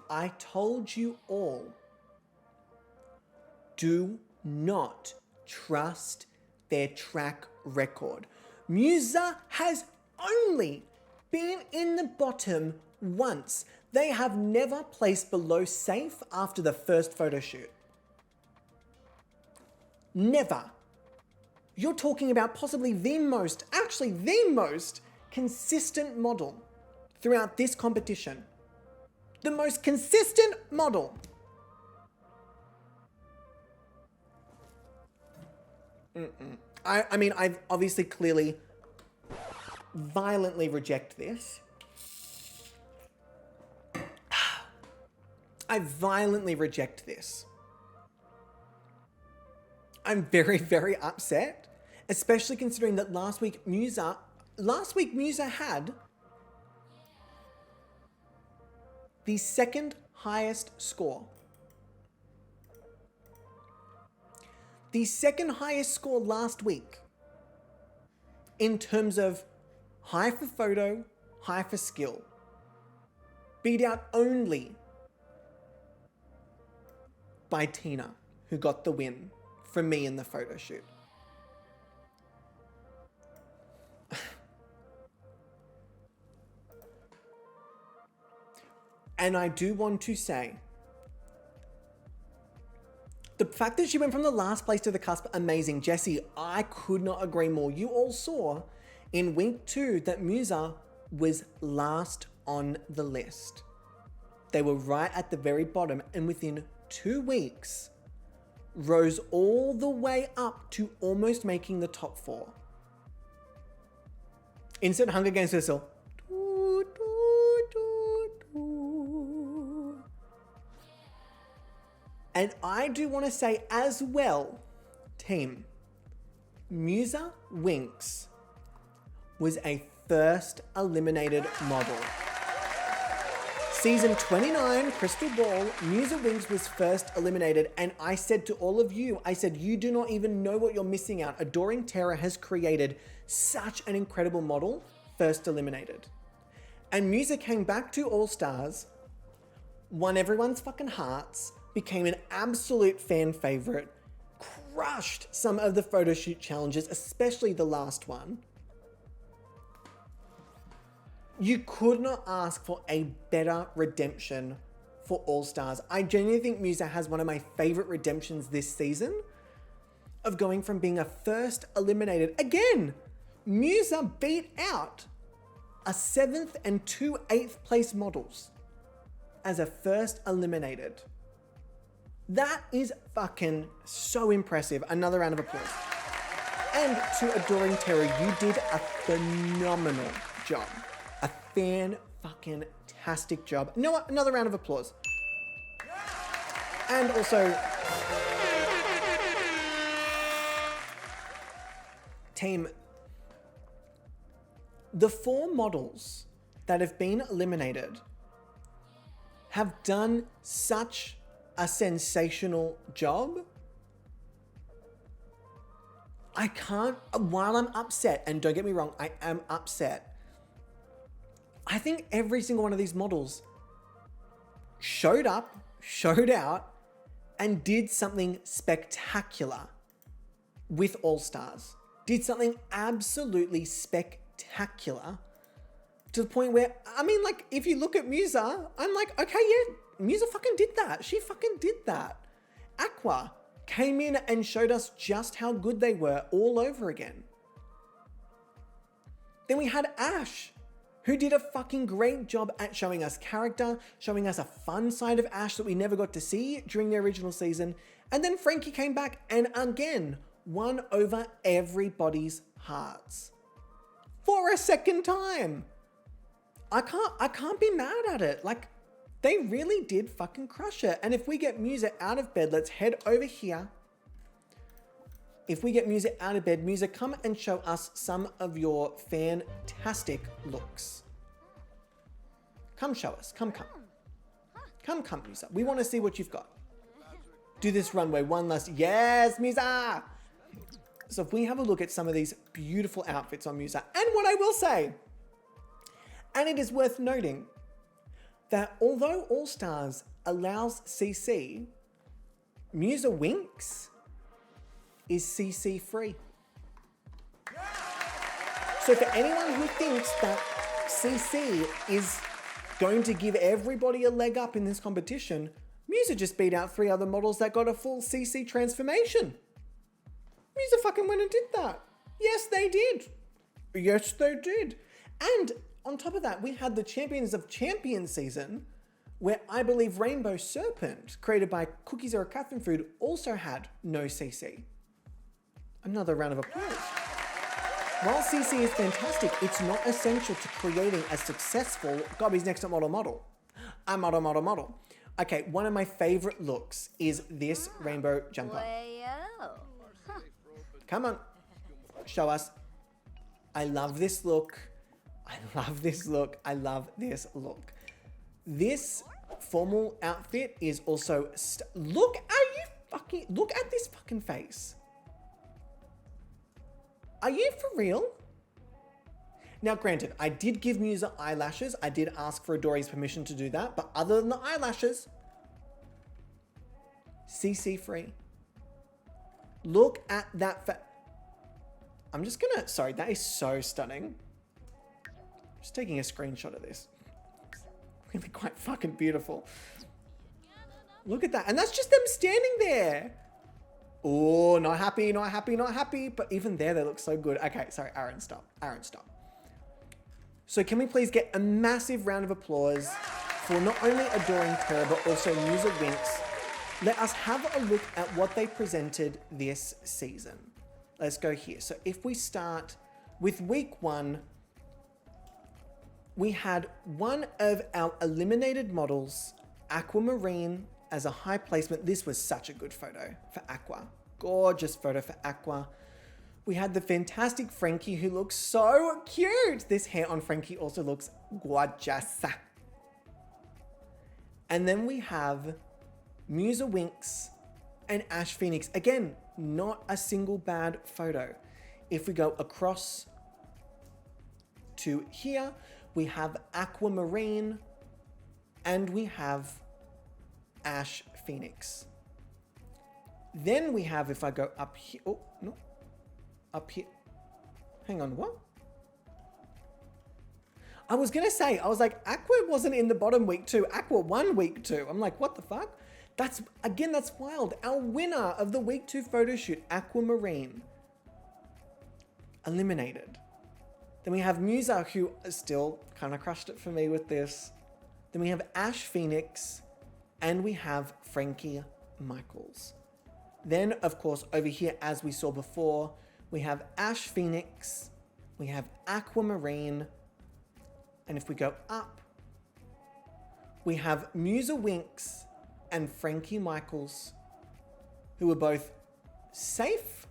I told you all, do not trust their track record. Musa has only been in the bottom once. They have never placed below safe after the first photo shoot. Never. You're talking about possibly the most consistent model throughout this competition. The most consistent model. I mean, I've obviously clearly violently reject this. I violently reject this. I'm very, very upset, especially considering that last week Musa had the 2nd highest score. The 2nd highest score last week in terms of high for photo, high for skill. Beat out only by Tina, who got the win from me in the photo shoot. And I do want to say, the fact that she went from the last place to the cusp, amazing. Jessie, I could not agree more. You all saw in week 2 that Musa was last on the list. They were right at the very bottom, and within 2 weeks, rose all the way up to almost making the top 4. Instant Hunger Games whistle. And I do want to say as well, team, Musa Winx was a first eliminated model. Season 29, Crystal Ball, Musa Winx was first eliminated, and I said to all of you, I said, you do not even know what you're missing out. Adoring Terror has created such an incredible model, first eliminated. And Musa came back to All Stars, won everyone's fucking hearts, became an absolute fan favorite, crushed some of the photo shoot challenges, especially the last one. You could not ask for a better redemption for All Stars. I genuinely think Musa has one of my favorite redemptions this season of going from being a first eliminated. Again, Musa beat out a 7th and 2 8th place models as a first eliminated. That is fucking so impressive. Another round of applause. And to Adoring Terror, you did a phenomenal job. A fan-fucking-tastic job. You know what? Another round of applause. And also, team, the 4 models that have been eliminated have done such a sensational job. I can't, while I'm upset, and don't get me wrong, I am upset, I think every single one of these models showed up, showed out, and did something spectacular with All Stars. Did something absolutely spectacular to the point where, I mean, like, if you look at Musa, I'm like, okay, yeah, Musa fucking did that. She fucking did that. Aqua came in and showed us just how good they were all over again. Then we had Ash, who did a fucking great job at showing us character, showing us a fun side of Ash that we never got to see during the original season. And then Frankie came back and again won over everybody's hearts for a second time. I can't be mad at it. Like, they really did fucking crush it. And if we get Musa out of bed, let's head over here. If we get Musa out of bed, Musa, come and show us some of your fantastic looks. Come show us. Come. Come, Musa. We want to see what you've got. Do this runway one last. Yes, Musa! So if we have a look at some of these beautiful outfits on Musa, and what I will say, and it is worth noting, that although All Stars allows CC, Musa Winx is CC free. So for anyone who thinks that CC is going to give everybody a leg up in this competition, Musa just beat out 3 other models that got a full CC transformation. Musa fucking went and did that. Yes, they did. Yes, they did. And on top of that, we had the Champions of Champions season, where I believe Rainbow Serpent, created by Cookies or a Catherine Food, also had no CC. Another round of applause. While CC is fantastic, it's not essential to creating a successful Gobby's Next Top Model. A model. Okay, one of my favorite looks is this rainbow jumper. Come on, show us. I love this look. I love this look. This formal outfit is also, look at this fucking face. Are you for real? Now, granted, I did give Musa eyelashes. I did ask for Adori's permission to do that, but other than the eyelashes, CC free. Look at that I'm just gonna, sorry, that is so stunning. Just taking a screenshot of this. Really quite fucking beautiful. Look at that. And that's just them standing there. Oh, not happy. But even there, they look so good. Okay, sorry, Aaron, stop. So can we please get a massive round of applause for not only Adoring Terror, but also Musa Winx. Let us have a look at what they presented this season. Let's go here. So if we start with week 1, we had one of our eliminated models, Aquamarine, as a high placement. This was such a good photo for Aqua. Gorgeous photo for Aqua. We had the fantastic Frankie who looks so cute. This hair on Frankie also looks gorgeous. And then we have Musa Winx and Ash Phoenix. Again, not a single bad photo. If we go across to here, we have Aquamarine and we have Ash Phoenix. Then we have, if I go up here, oh, no, up here. Hang on, what? I was gonna say, I was like, Aqua wasn't in the bottom week 2. Aqua won week 2. I'm like, what the fuck? That's wild. Our winner of the week 2 photo shoot, Aquamarine, eliminated. Then we have Musa, who still kind of crushed it for me with this. Then we have Ash Phoenix, and we have Frankie Michaels. Then, of course, over here, as we saw before, we have Ash Phoenix, we have Aquamarine, and if we go up, we have Musa Winx and Frankie Michaels, who are both safe.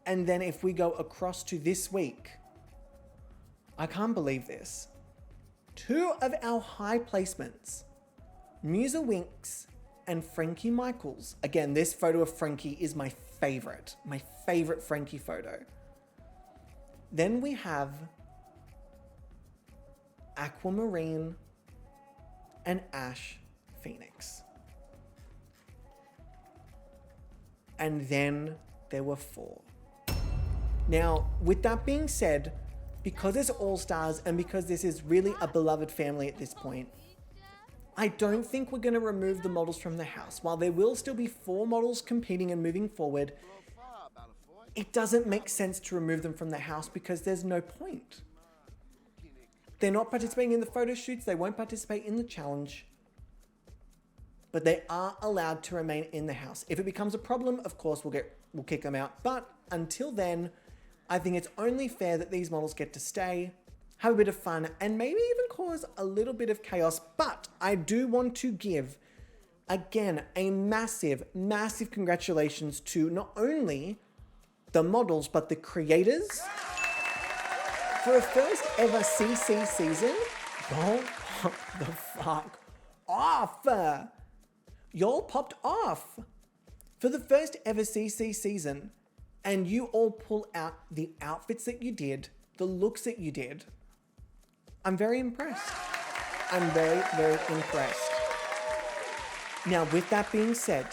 And then if we go across to this week, I can't believe this. 2 of our high placements, Musa Winx and Frankie Michaels. Again, this photo of Frankie is my favorite Frankie photo. Then we have Aquamarine and Ash Phoenix. And then there were 4. Now, with that being said, because it's All-Stars and because this is really a beloved family at this point, I don't think we're going to remove the models from the house. While there will still be 4 models competing and moving forward, it doesn't make sense to remove them from the house because there's no point. They're not participating in the photo shoots. They won't participate in the challenge. But they are allowed to remain in the house. If it becomes a problem, of course, we'll kick them out. But until then, I think it's only fair that these models get to stay, have a bit of fun, and maybe even cause a little bit of chaos. But I do want to give, again, a massive, massive congratulations to not only the models, but the creators. For a first ever CC season, y'all popped the fuck off. Y'all popped off. For the first ever CC season, and you all pull out the outfits that you did, the looks that you did, I'm very impressed. I'm very, very impressed. Now, with that being said,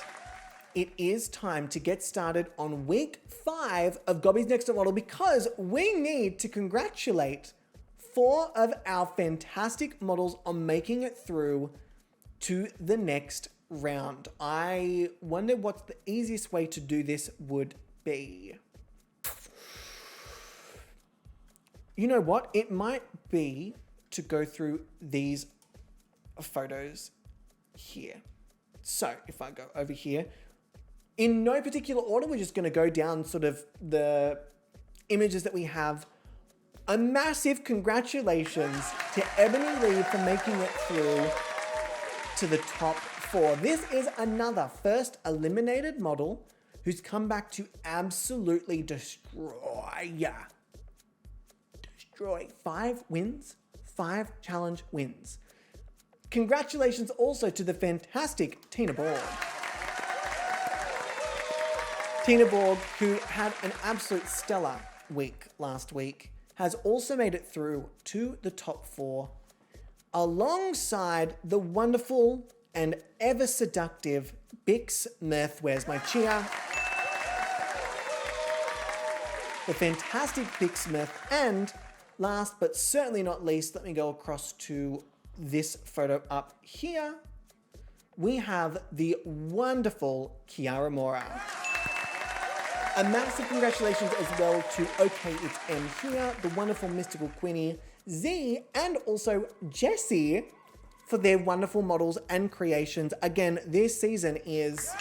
it is time to get started on week 5 of Gobby's Next Top Model because we need to congratulate 4 of our fantastic models on making it through to the next round. I wonder what the easiest way to do this would be. You know what? It might be to go through these photos here. So if I go over here, in no particular order, we're just going to go down sort of the images that we have. A massive congratulations to Ebony Lee for making it through to the top 4. This is another first eliminated model who's come back to absolutely destroy. 5 wins, 5 challenge wins. Congratulations also to the fantastic Tina Borg. Tina Borg, who had an absolute stellar week last week, has also made it through to the top 4 alongside the wonderful and ever seductive Bix Mirth. Where's my cheer? The fantastic Bix Mirth. And last but certainly not least, let me go across to this photo up here. We have the wonderful Kiara Mora. A massive congratulations as well to OK It's M here, the wonderful Mystical Queenie, Z, and also Jessie for their wonderful models and creations. Again, this season is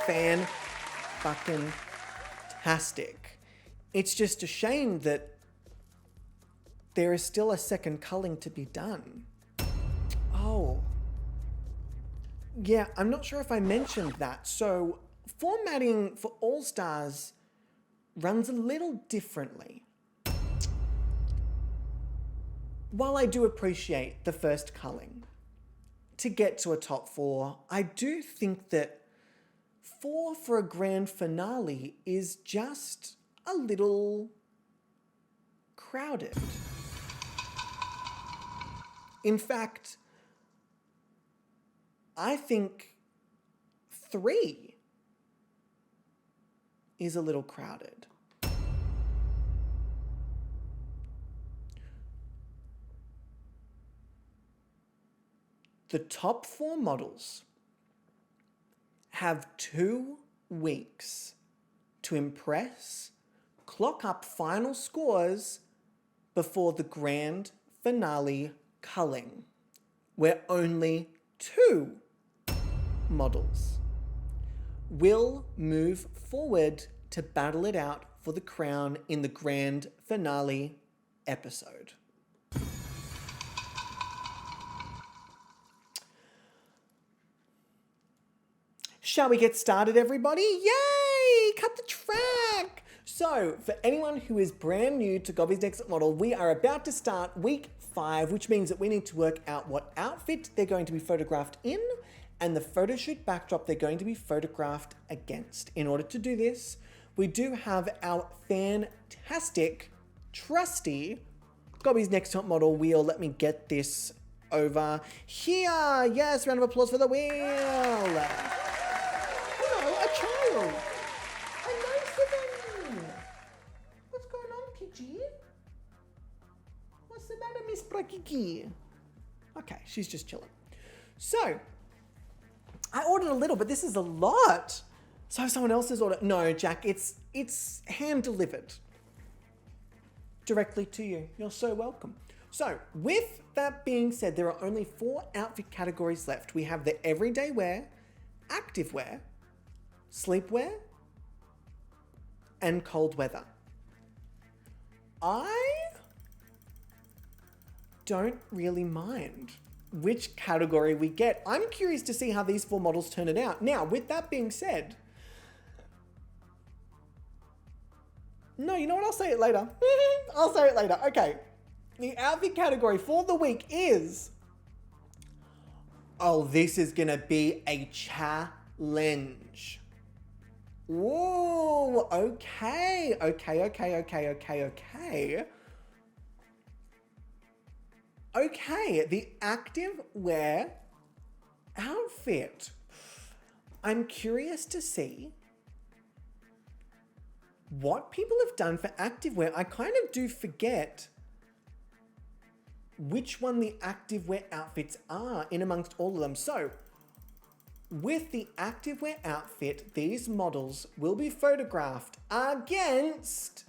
fan-fucking-tastic. It's just a shame that there is still a second culling to be done. Oh. Yeah, I'm not sure if I mentioned that. So formatting for All Stars runs a little differently. While I do appreciate the first culling, to get to a top 4, I do think that 4 for a grand finale is just a little crowded. In fact, I think 3 is a little crowded. The top 4 models have 2 weeks to impress, clock up final scores before the grand finale culling, where only 2 models will move forward to battle it out for the crown in the grand finale episode. Shall we get started, everybody? Yay! Cut the track! So, for anyone who is brand new to Gobby's Next Model, we are about to start week 5, which means that we need to work out what outfit they're going to be photographed in and the photo shoot backdrop they're going to be photographed against. In order to do this, we do have our fantastic, trusty Gobby's Next Top Model wheel. Let me get this over here. Yes, round of applause for the wheel. A child. Hello, Savannah. What's going on, Pidgey? What's the matter, Miss Brakiki? Okay, she's just chilling. So, I ordered a little, but this is a lot. So someone else has ordered. No, Jack, it's hand delivered directly to you. You're so welcome. So, with that being said, there are only 4 outfit categories left. We have the everyday wear, active wear, sleepwear, and cold weather. I don't really mind which category we get. I'm curious to see how these 4 models turn it out. Now, with that being said, no, you know what? I'll say it later. I'll say it later. Okay. The outfit category for the week is... Oh, this is going to be a challenge. Whoa, okay. Okay, the active wear outfit. I'm curious to see what people have done for activewear. I kind of do forget which one the activewear outfits are in amongst all of them. So, with the activewear outfit, these models will be photographed against...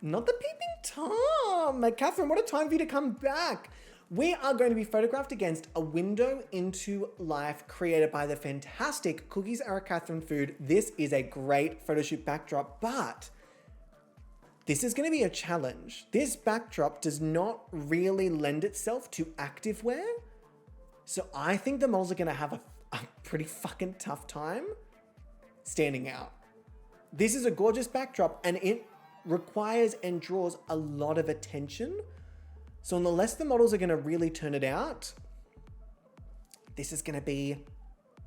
Not the peeping Tom! Catherine, what a time for you to come back! We are going to be photographed against a window into life created by the fantastic Cookies Are a Catherine Food. This is a great photo shoot backdrop, but this is going to be a challenge. This backdrop does not really lend itself to activewear, so I think the models are going to have a pretty fucking tough time standing out. This is a gorgeous backdrop, and it requires and draws a lot of attention. So unless the models are going to really turn it out, this is going to be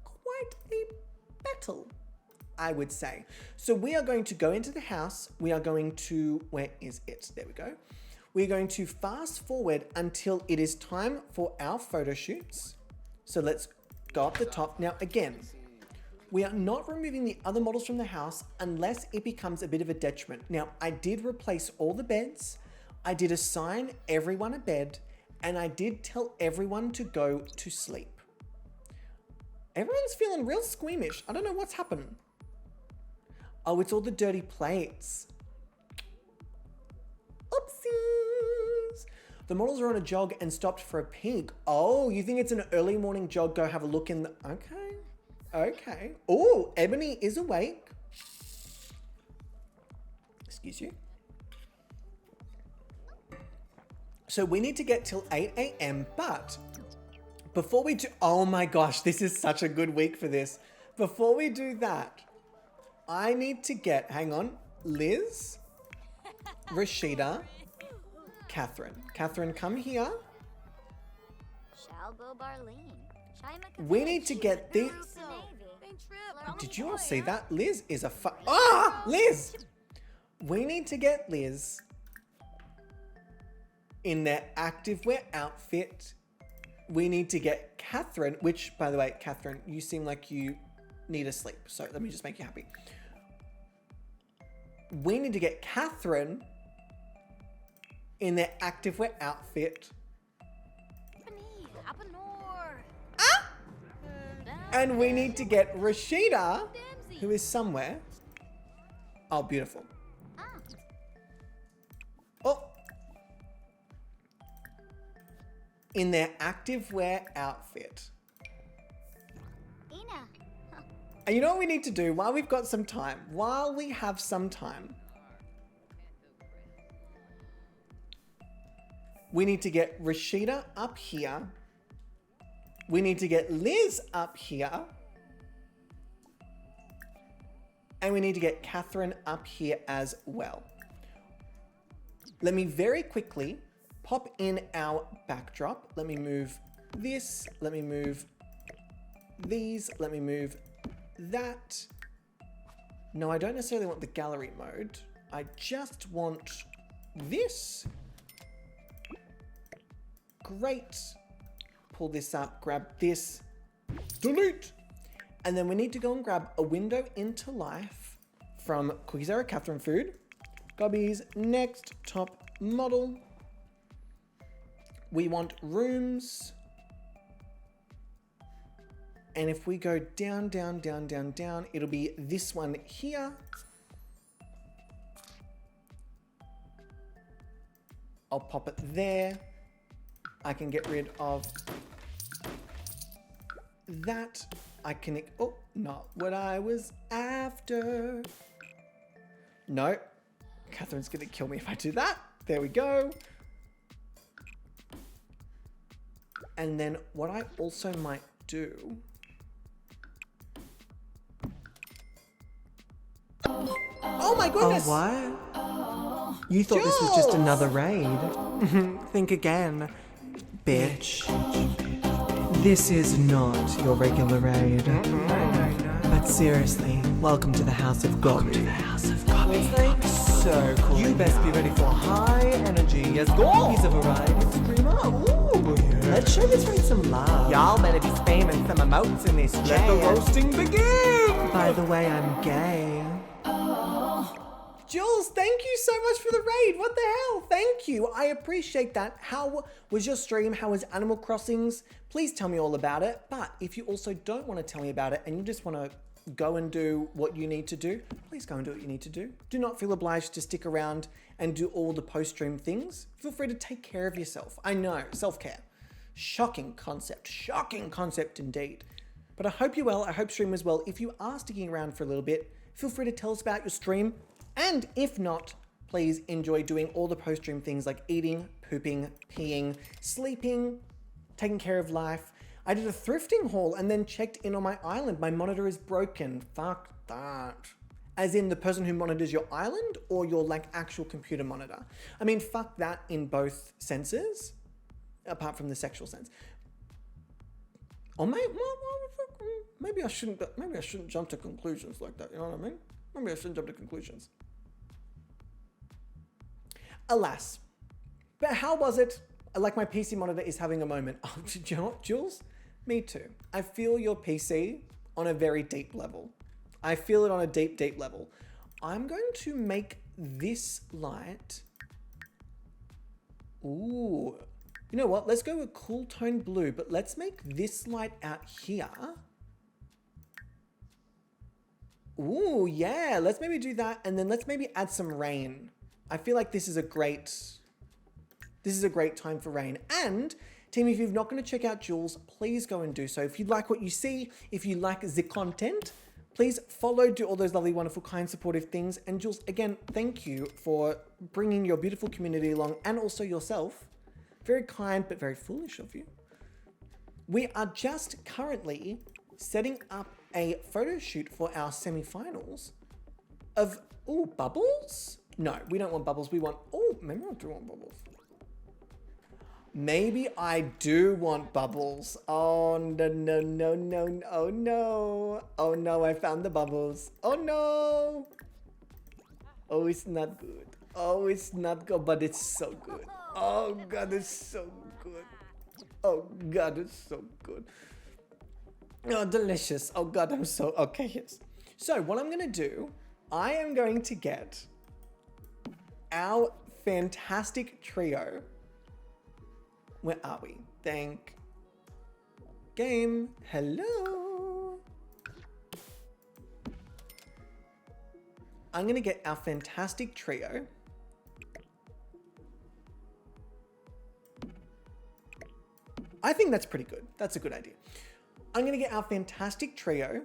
quite a battle, I would say. So we are going to go into the house. We are going to, where is it? There we go. We're going to fast forward until it is time for our photo shoots. So let's go up the top. Now again, we are not removing the other models from the house unless it becomes a bit of a detriment. Now, I did replace all the beds. I did assign everyone a bed, and I did tell everyone to go to sleep. Everyone's feeling real squeamish. I don't know what's happening. Oh, it's all the dirty plates. Oopsies. The models are on a jog and stopped for a pee. Oh, you think it's an early morning jog? Go have a look in the... Okay. Oh, Ebony is awake. Excuse you. So we need to get till 8 a.m. But before we do, oh my gosh, this is such a good week for this. Before we do that, I need to get, hang on, Liz, Rashida, Catherine. Catherine, come here. We need to get this. Did you all see that? Liz is a Liz! We need to get Liz in their activewear outfit. We need to get Catherine, which, by the way, Catherine, you seem like you need a sleep. So let me just make you happy. We need to get Catherine in their activewear outfit. And we need to get Rashida, who is somewhere. Oh, beautiful. Oh. In their activewear outfit. And you know what we need to do while we've got some time? While we have some time, we need to get Rashida up here. We need to get Liz up here. And we need to get Catherine up here as well. Let me very quickly pop in our backdrop. Let me move this. Let me move these. Let me move that. No, I don't necessarily want the gallery mode. I just want this. Great. Pull this up, grab this, delete. And then we need to go and grab a window into life from Cookies Era Catherine Food, Gobby's next top model. We want rooms. And if we go down, down, down, down, down, it'll be this one here. I'll pop it there. I can get rid of that. I can, oh, not what I was after. No, Catherine's gonna kill me if I do that. There we go. And then what I also might do. Oh my goodness! Oh, what? You thought this was just another raid? Think again, bitch. This is not your regular raid. But seriously, welcome to the House of Gobby. It's like so cool. You best be ready for high energy as Gobby's a variety streamer. Ooh, yeah. Let's show this raid some love. Y'all better be spamming some emotes in this chat. Let the roasting begin! By the way, I'm gay. Jules, thank you so much for the raid. What the hell? Thank you. I appreciate that. How was your stream? How was Animal Crossings? Please tell me all about it. But if you also don't want to tell me about it and you just want to go and do what you need to do, please go and do what you need to do. Do not feel obliged to stick around and do all the post-stream things. Feel free to take care of yourself. I know, self-care. Shocking concept indeed. But I hope you're well. I hope stream was well. If you are sticking around for a little bit, feel free to tell us about your stream. And if not, please enjoy doing all the post-stream things like eating, pooping, peeing, sleeping, taking care of life. I did a thrifting haul and then checked in on my island. My monitor is broken. Fuck that. As in the person who monitors your island or your like actual computer monitor. I mean, fuck that in both senses, apart from the sexual sense. Or maybe I shouldn't jump to conclusions like that. You know what I mean? Maybe I shouldn't jump to conclusions. Alas. But how was it? Like my PC monitor is having a moment. Oh, do you know what, Jules? Me too. I feel your PC on a very deep level. I feel it on a deep, deep level. I'm going to make this light. Ooh. You know what? Let's go with cool tone blue, but let's make this light out here. Ooh, yeah. Let's maybe do that. And then let's maybe add some rain. I feel like this is a great time for rain. And team, if you're not going to check out Jules, please go and do so. If you like what you see, if you like the content, please follow, do all those lovely, wonderful, kind, supportive things. And Jules, again, thank you for bringing your beautiful community along and also yourself Very kind, but very foolish of you. We are just currently setting up a photo shoot for our semi-finals of, ooh, bubbles? No, we don't want bubbles. We want, oh, maybe I do want bubbles. Maybe I do want bubbles. Oh, no, no, no, no, oh, no. Oh, no, I found the bubbles. Oh, no. Oh, it's not good. Oh, it's not good, but it's so good. Oh, God, it's so good. Oh, God, it's so good. Oh, delicious. Oh, God, I'm so... Okay, yes. So, what I'm going to do, I am going to get our fantastic trio. Where are we? Thank game. Hello. I'm going to get our fantastic trio. I think that's pretty good. That's a good idea. I'm going to get our fantastic trio.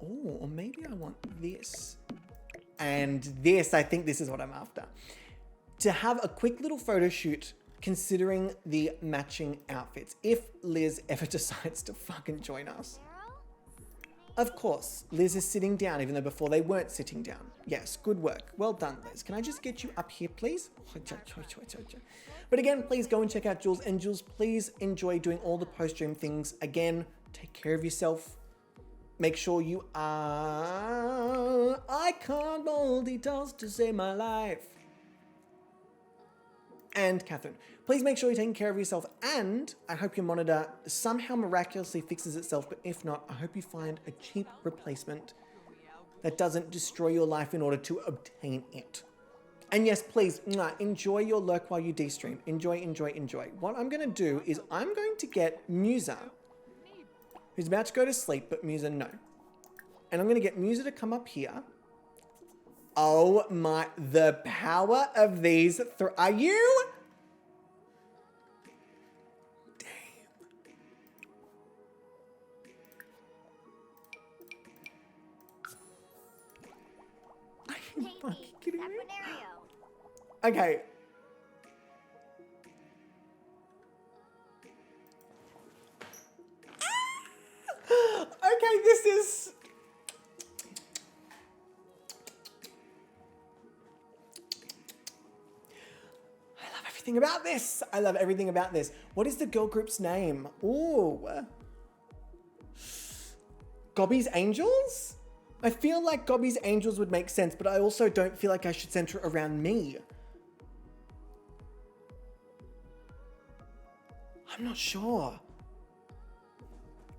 Oh, or maybe I want this. And this, I think this is what I'm after. To have a quick little photo shoot considering the matching outfits. If Liz ever decides to fucking join us. Of course, Liz is sitting down, even though before they weren't sitting down. Yes, good work. Well done, Liz. Can I just get you up here, please? But again, please go and check out Jules. And Jules, please enjoy doing all the post-stream things. Again, take care of yourself. Make sure you are... I can't multitask to save my life. And Catherine, please make sure you're taking care of yourself, and I hope your monitor somehow miraculously fixes itself, but if not, I hope you find a cheap replacement that doesn't destroy your life in order to obtain it. And yes, please, enjoy your lurk while you de-stream. Enjoy, enjoy, enjoy. What I'm going to do is I'm going to get Musa, who's about to go to sleep, but Musa, no. And I'm going to get Musa to come up here. Oh my, the power of these three. Are you? Damn. Are you fucking kidding me? Okay. Okay, this is... about this. I love everything about this. What is the girl group's name? Ooh. Gobby's Angels? I feel like Gobby's Angels would make sense, but I also don't feel like I should center around me. I'm not sure.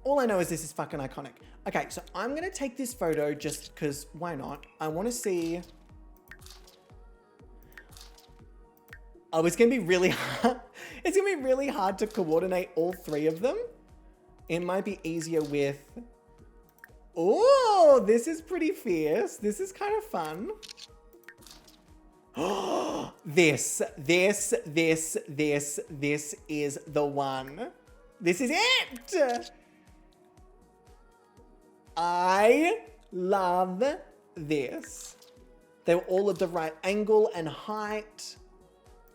All I know is this is fucking iconic. Okay, so I'm gonna take this photo just because why not? I want to see... Oh, it's going to be really hard. It's going to be really hard to coordinate all three of them. It might be easier with... Oh, this is pretty fierce. This is kind of fun. Oh, this is the one. This is it. I love this. They were all at the right angle and height.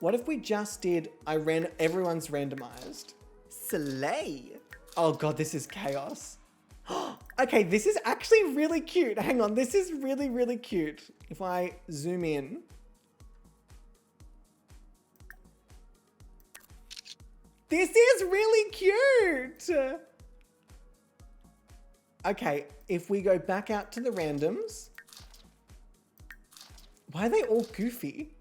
What if we just did, everyone's randomized. Slay. Oh God, this is chaos. Okay, this is actually really cute. Hang on, this is really, really cute. If I zoom in. This is really cute. Okay, if we go back out to the randoms. Why are they all goofy?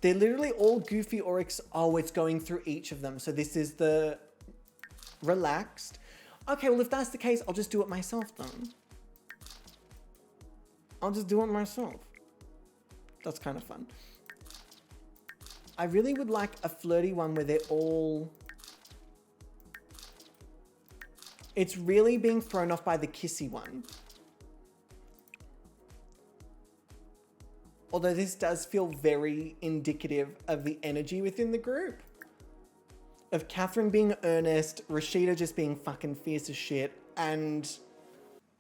They're literally all goofy or oh, it's going through each of them. So this is the relaxed. Okay, well, if that's the case, I'll just do it myself then. I'll just do it myself. That's kind of fun. I really would like a flirty one where they're all... It's really being thrown off by the kissy one. Although this does feel very indicative of the energy within the group. Of Catherine being earnest, Rashida just being fucking fierce as shit, and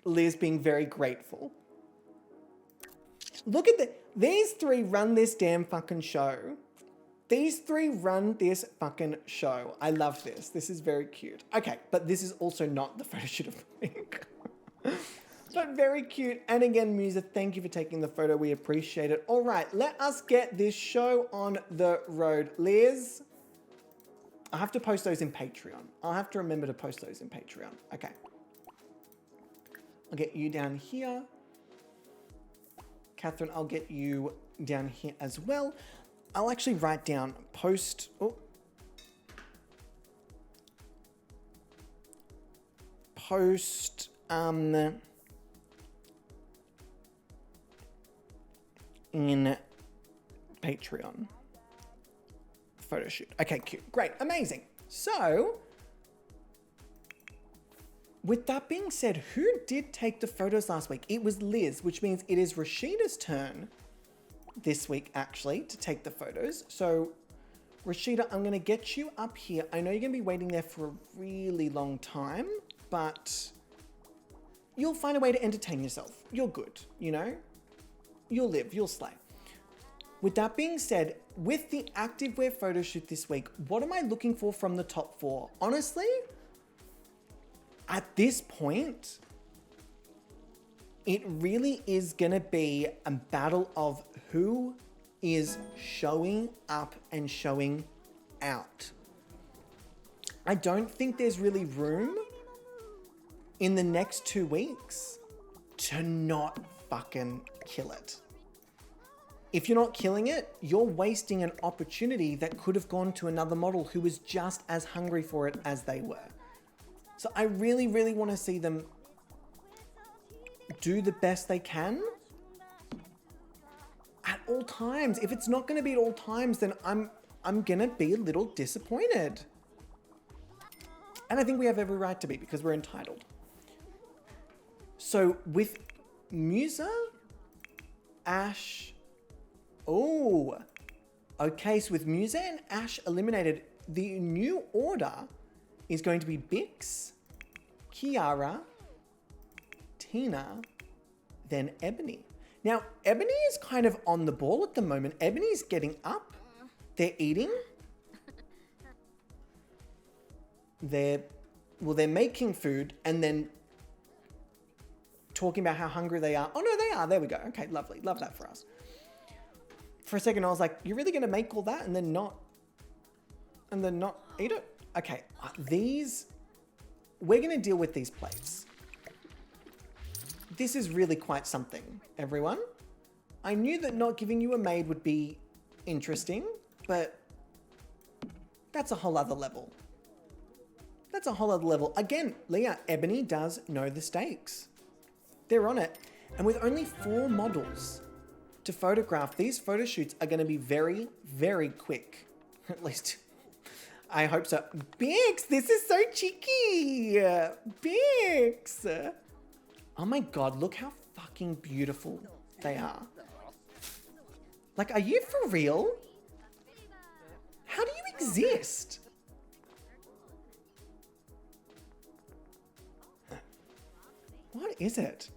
Liz being very grateful. Look at These three run this damn fucking show. These three run this fucking show. I love this. This is very cute. Okay, but this is also not the photo shoot of the week. But very cute. And again, Musa, thank you for taking the photo. We appreciate it. All right, let us get this show on the road. Liz, I have to post those in Patreon. I'll have to remember to post those in Patreon. Okay. I'll get you down here. Catherine, I'll get you down here as well. I'll actually write down post. Oh. Post. In Patreon photo shoot. Okay, cute. Great. Amazing. So, with that being said, who did take the photos last week? It was Liz, which means it is Rashida's turn this week, actually, to take the photos. So, Rashida, I'm going to get you up here. I know you're going to be waiting there for a really long time, but you'll find a way to entertain yourself. You're good, you know? You'll live, you'll slay. With that being said, with the activewear photo shoot this week, what am I looking for from the top 4? Honestly, at this point, it really is gonna be a battle of who is showing up and showing out. I don't think there's really room in the next 2 weeks to not fucking kill it. If you're not killing it, you're wasting an opportunity that could have gone to another model who was just as hungry for it as they were. So I really, really want to see them do the best they can at all times. If it's not going to be at all times, then I'm going to be a little disappointed. And I think we have every right to be because we're entitled. So with Musa, Ash, oh, okay, so with Musa and Ash eliminated, the new order is going to be Bix, Kiara, Tina, then Ebony. Now, Ebony is kind of on the ball at the moment. Ebony's getting up. They're eating. They're making food and then talking about how hungry they are. Oh no, they are. There we go. Okay, lovely. Love that for us. For a second, I was like, you're really going to make all that and then not eat it? Okay, we're going to deal with these plates. This is really quite something, everyone. I knew that not giving you a maid would be interesting, but that's a whole other level. That's a whole other level. Again, Leah, Ebony does know the stakes. They're on it. And with only 4 models to photograph, these photo shoots are going to be very, very quick. At least, I hope so. Bix, this is so cheeky. Bix. Oh my God, look how fucking beautiful they are. Like, are you for real? How do you exist? What is it?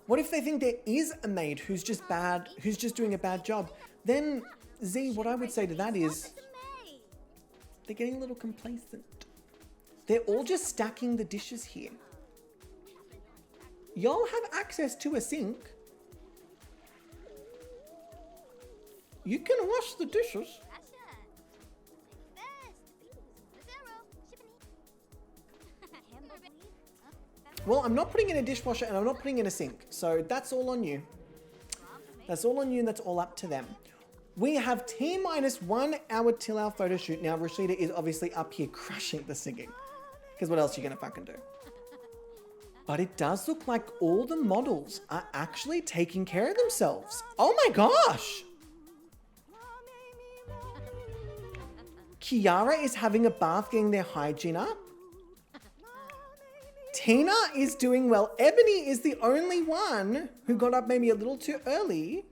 What if they think there is a maid who's just bad, who's just doing a bad job? Then, Z, what I would say to that is, they're getting a little complacent. They're all just stacking the dishes here. Y'all have access to a sink. You can wash the dishes. Well, I'm not putting in a dishwasher and I'm not putting in a sink. So that's all on you. That's all on you and that's all up to them. We have T-minus 1 hour till our photo shoot. Now, Rashida is obviously up here crushing the singing. Because what else are you going to fucking do? But it does look like all the models are actually taking care of themselves. Oh my gosh! Kiara is having a bath, getting their hygiene up. Tina is doing well. Ebony is the only one who got up maybe a little too early.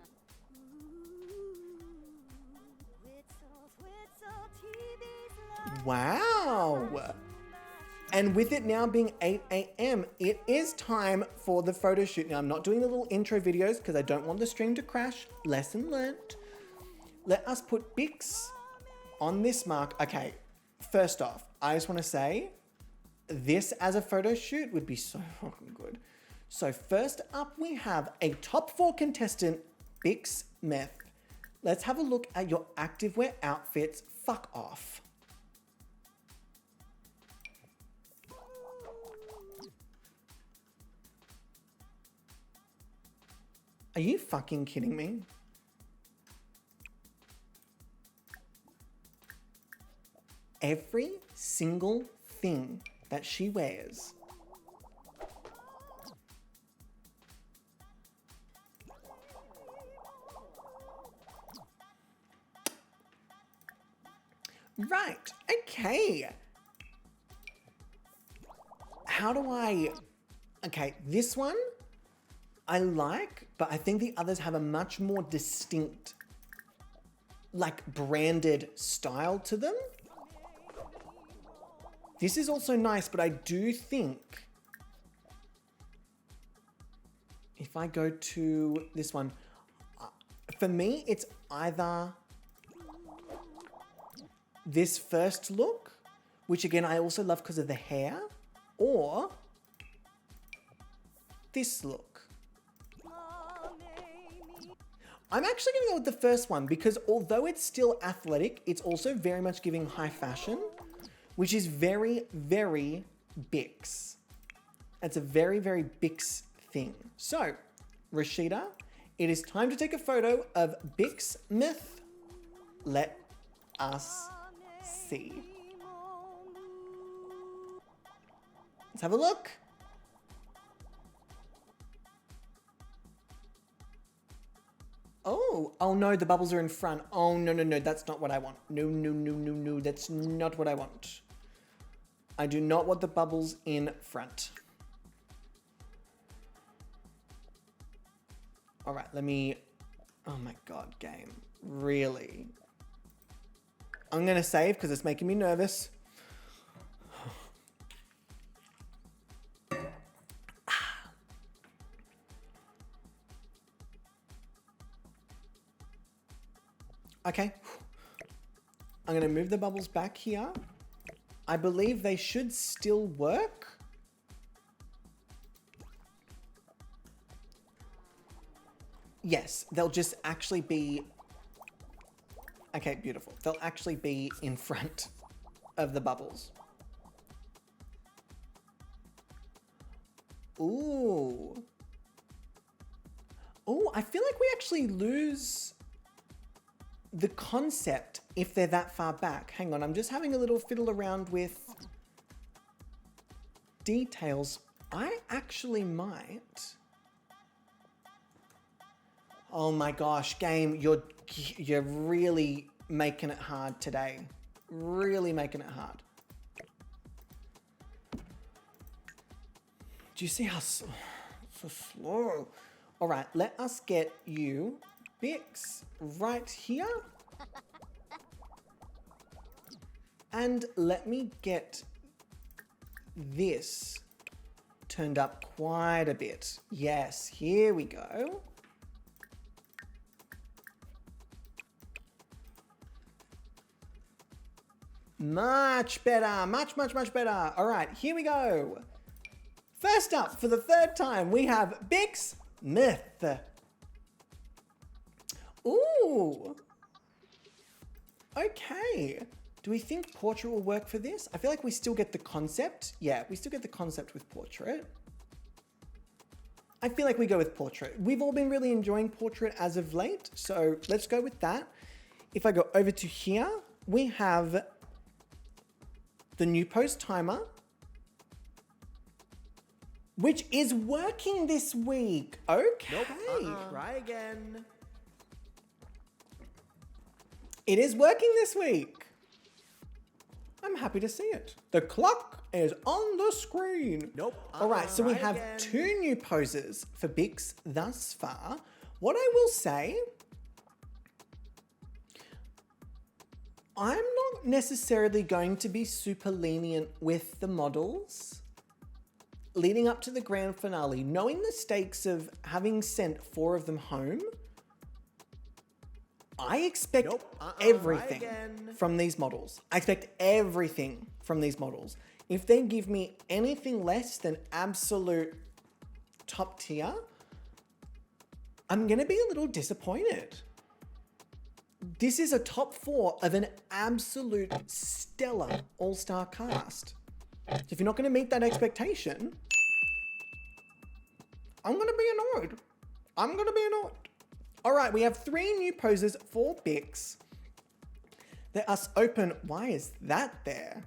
Wow. And with it now being 8 a.m., it is time for the photo shoot. Now, I'm not doing the little intro videos because I don't want the stream to crash. Lesson learnt. Let us put Bix on this mark. Okay, first off, I just want to say this as a photo shoot would be so fucking good. So first up, we have a top 4 contestant, Bix Meth. Let's have a look at your activewear outfits. Fuck off. Are you fucking kidding me? Every single thing that she wears. Right, okay. How do I... Okay, this one I like, but I think the others have a much more distinct, like, branded style to them. This is also nice, but I do think if I go to this one, for me, it's either this first look, which again, I also love because of the hair, or this look. I'm actually going to go with the first one because although it's still athletic, it's also very much giving high fashion, which is very, very Bix. It's a very, very Bix thing. So, Rashida, it is time to take a photo of Bix Myth. Let us see. Let's have a look. Oh no, the bubbles are in front. Oh, no, that's not what I want. No, that's not what I want. I do not want the bubbles in front. All right, let me, oh my God, game, really? I'm gonna save because it's making me nervous. Okay, I'm gonna move the bubbles back here. I believe they should still work. Yes, they'll just actually be, okay, beautiful. They'll actually be in front of the bubbles. Ooh. Ooh, I feel like we actually lose the concept if they're that far back. Hang on, I'm just having a little fiddle around with details. I actually might. Oh my gosh, game, you're really making it hard today. Really making it hard. Do you see how so slow? All right, let us get you Bix right here. And let me get this turned up quite a bit. Yes, here we go. Much better, much better. All right, here we go. First up, for the third time, we have Bix Myth. Ooh. Okay. Do we think portrait will work for this? I feel like we still get the concept. Yeah, we still get the concept with portrait. I feel like we go with portrait. We've all been really enjoying portrait as of late, so let's go with that. If I go over to here, we have the new post timer, which is working this week. Okay. Nope. Try again. It is working this week. I'm happy to see it. The clock is on the screen. Nope. All right, so we have again. 2 new poses for Bix thus far. What I will say, I'm not necessarily going to be super lenient with the models leading up to the grand finale. Knowing the stakes of having sent 4 of them home, I expect everything from these models. I expect everything from these models. If they give me anything less than absolute top tier, I'm going to be a little disappointed. This is a top 4 of an absolute stellar all-star cast. So if you're not going to meet that expectation, I'm going to be annoyed. I'm going to be annoyed. All right, we have 3 new poses for Bix. Let us open. Why is that there?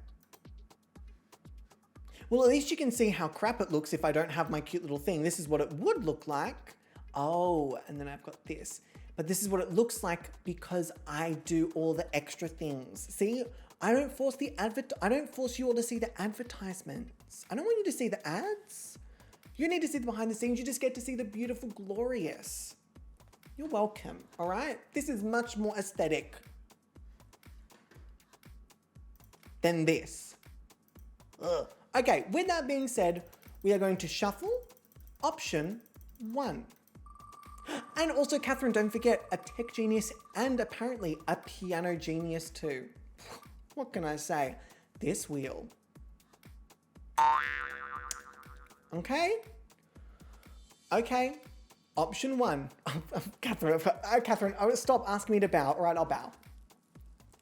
Well, at least you can see how crap it looks if I don't have my cute little thing. This is what it would look like. Oh, and then I've got this. But this is what it looks like because I do all the extra things. See, I don't force you all to see the advertisements. I don't want you to see the ads. You need to see the behind the scenes. You just get to see the beautiful, glorious. You're welcome, all right? This is much more aesthetic than this. Ugh. Okay, with that being said, we are going to shuffle option 1. And also, Catherine, don't forget, a tech genius and apparently a piano genius too. What can I say? This wheel. Okay? Okay. Option 1. Catherine, stop asking me to bow. All right, I'll bow.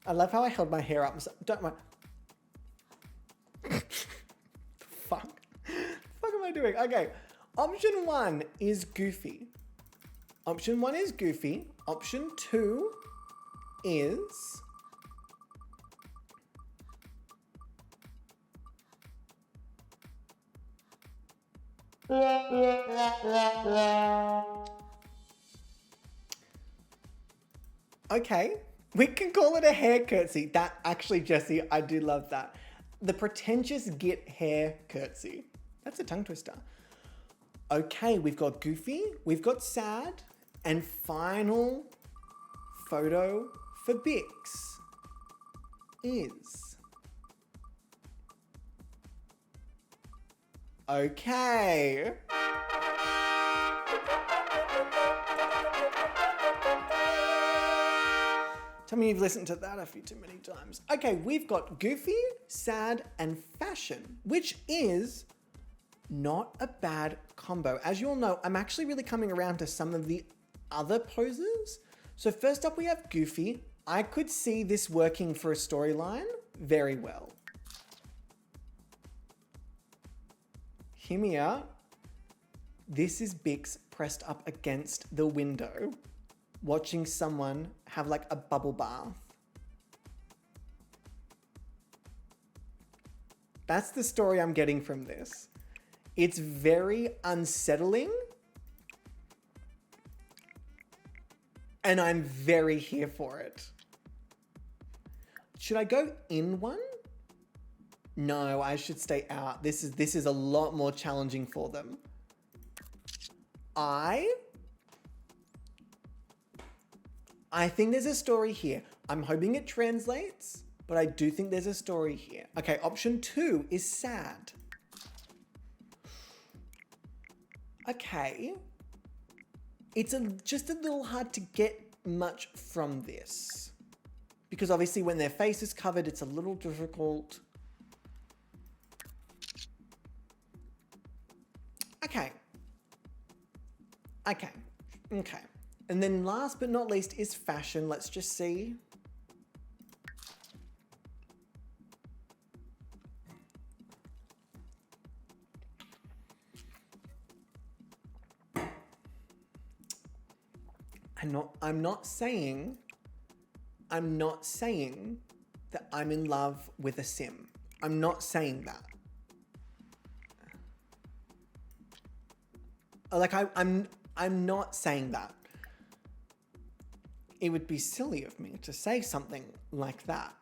I love how I held my hair up. Don't mind. Fuck. The fuck am I doing? Okay. Option 1 is Goofy. Option 1 is Goofy. Option 2 is... Okay, we can call it a hair curtsy. That actually, Jesse, I do love that. The pretentious git hair curtsy. That's a tongue twister. Okay, we've got Goofy, we've got Sad, and final photo for Bix is... Okay. Tell me you've listened to that a few too many times. Okay, we've got Goofy, Sad, and Fashion, which is not a bad combo. As you all know, I'm actually really coming around to some of the other poses. So first up we have Goofy. I could see this working for a storyline very well. Hear me out. This is Bix pressed up against the window, watching someone have like a bubble bath. That's the story I'm getting from this. It's very unsettling, and I'm very here for it. Should I go in one? No, I should stay out. This is a lot more challenging for them. I think there's a story here. I'm hoping it translates, but I do think there's a story here. Okay, option 2 is Sad. Okay. It's just a little hard to get much from this, because obviously when their face is covered, it's a little difficult. Okay. And then last but not least is Fashion. Let's just see. I'm not saying that I'm in love with a sim. I'm not saying that. Like I'm not saying that. It would be silly of me to say something like that.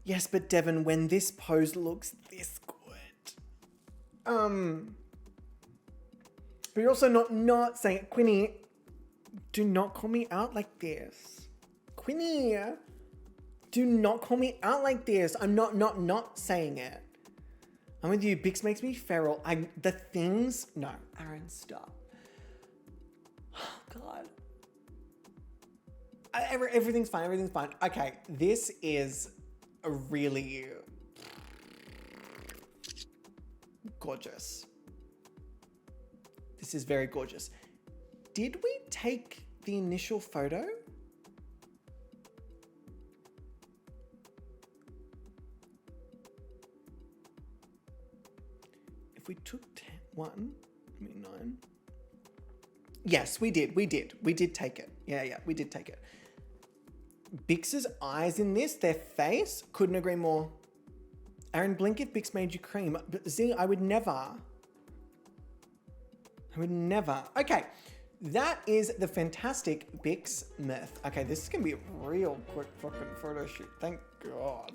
Yes, but Devon, when this pose looks this good. But you're also not saying it. Quinny, do not call me out like this. Quinny, do not call me out like this. I'm not saying it. I'm with you. Bix makes me feral. No, Aaron, stop. Oh, God. Everything's fine. Everything's fine. Okay, this is a really gorgeous. This is very gorgeous. Did we take the initial photo? If we took 9. Yes, we did take it. Yeah, we did take it. Bix's eyes in this, their face, couldn't agree more. Aaron, blink if Bix made you cream. But see, I would never. Okay, that is the fantastic Bix myth. Okay, this is gonna be a real quick fucking photo shoot. Thank God.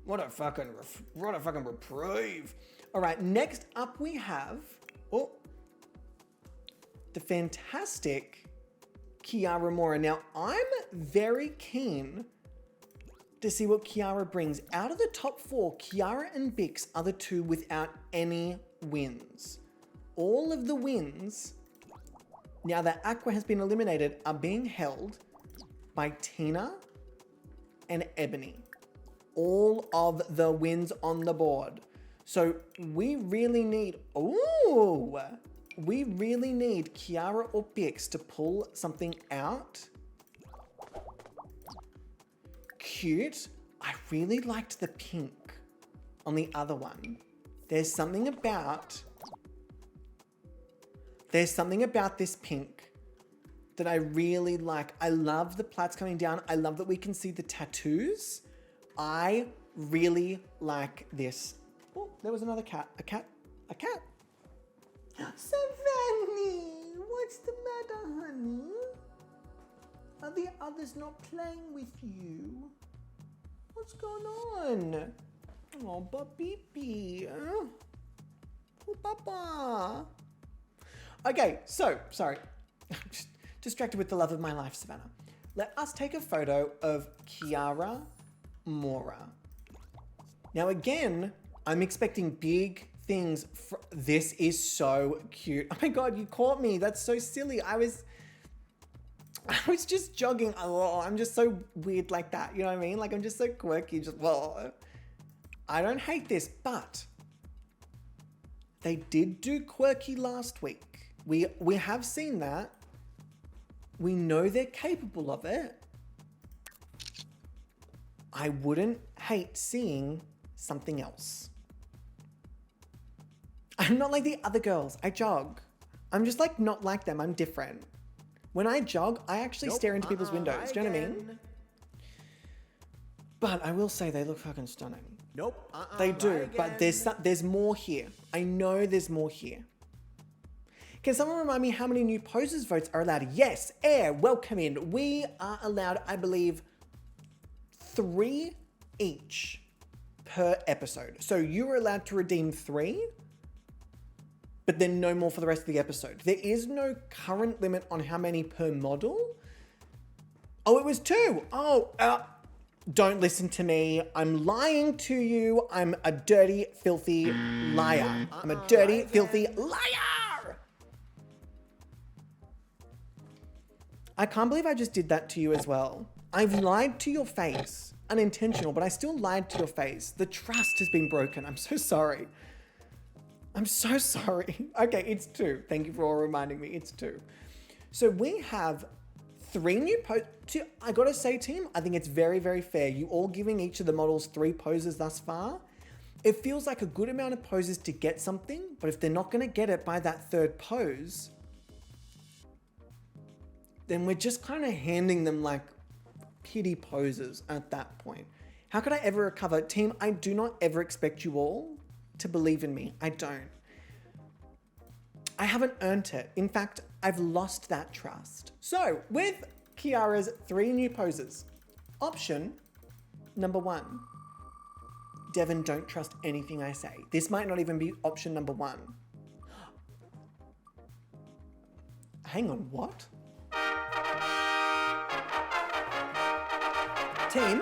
What a fucking reprieve. All right, next up we have, the fantastic Kiara Mora. Now, I'm very keen to see what Kiara brings. Out of the top 4, Kiara and Bix are the 2 without any wins. All of the wins, now that Aqua has been eliminated, are being held by Tina and Ebony. All of the wins on the board. So we really need Kiara or Bix to pull something out. Cute. I really liked the pink on the other one. There's something about this pink that I really like. I love the plaits coming down. I love that we can see the tattoos. I really like this. Oh, there was another cat. A cat. Savannah, what's the matter, honey? Are the others not playing with you? What's going on? Oh, baby. Oh, papa. Okay, so, sorry. Just distracted with the love of my life, Savannah. Let us take a photo of Kiara Mora. Now again, I'm expecting big things. This is so cute. Oh my God, you caught me. That's so silly. I was just jogging. Oh, I'm just so weird like that. You know what I mean? Like I'm just so quirky. I don't hate this, but they did do quirky last week. We have seen that. We know they're capable of it. I wouldn't hate seeing something else. I'm not like the other girls. I jog. I'm just like not like them. I'm different. When I jog, I actually stare into people's windows. Do you know what I mean? But I will say they look fucking stunning. Nope. They do, but there's more here. I know there's more here. Can someone remind me how many new poses votes are allowed? Yes, Air, welcome in. We are allowed, I believe, 3 each per episode. So you are allowed to redeem 3, but then no more for the rest of the episode. There is no current limit on how many per model. Oh, it was 2. Don't listen to me. I'm lying to you. I'm a dirty, filthy liar. I'm a dirty, filthy liar. I can't believe I just did that to you as well. I've lied to your face. Unintentional, but I still lied to your face. The trust has been broken. I'm so sorry. I'm so sorry. Okay, it's 2. Thank you for all reminding me. It's 2. So we have 3 new poses. I gotta say, team, I think it's very, very fair. You all giving each of the models 3 poses thus far. It feels like a good amount of poses to get something, but if they're not gonna get it by that 3rd pose, then we're just kind of handing them like pity poses at that point. How could I ever recover? Team, I do not ever expect you all to believe in me. I don't. I haven't earned it. In fact, I've lost that trust. So with Kiara's 3 new poses, option number 1, Devin, don't trust anything I say. This might not even be option number 1. Hang on, what? Team,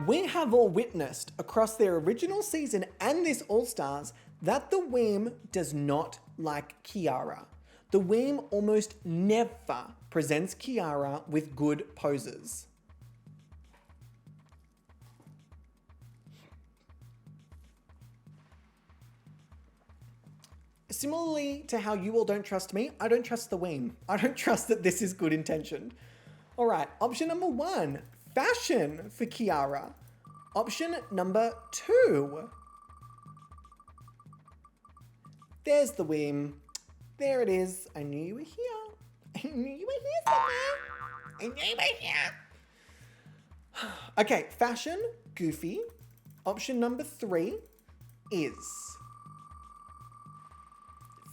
we have all witnessed across their original season and this All-Stars that the Weem does not like Kiara. The Weem almost never presents Kiara with good poses. Similarly to how you all don't trust me, I don't trust the Weem. I don't trust that this is good intentioned. All right, option number 1, fashion for Kiara. Option number 2. There's the Weem. There it is. I knew you were here. I knew you were here somewhere. I knew you were here. Okay, fashion, Goofy. Option number 3 is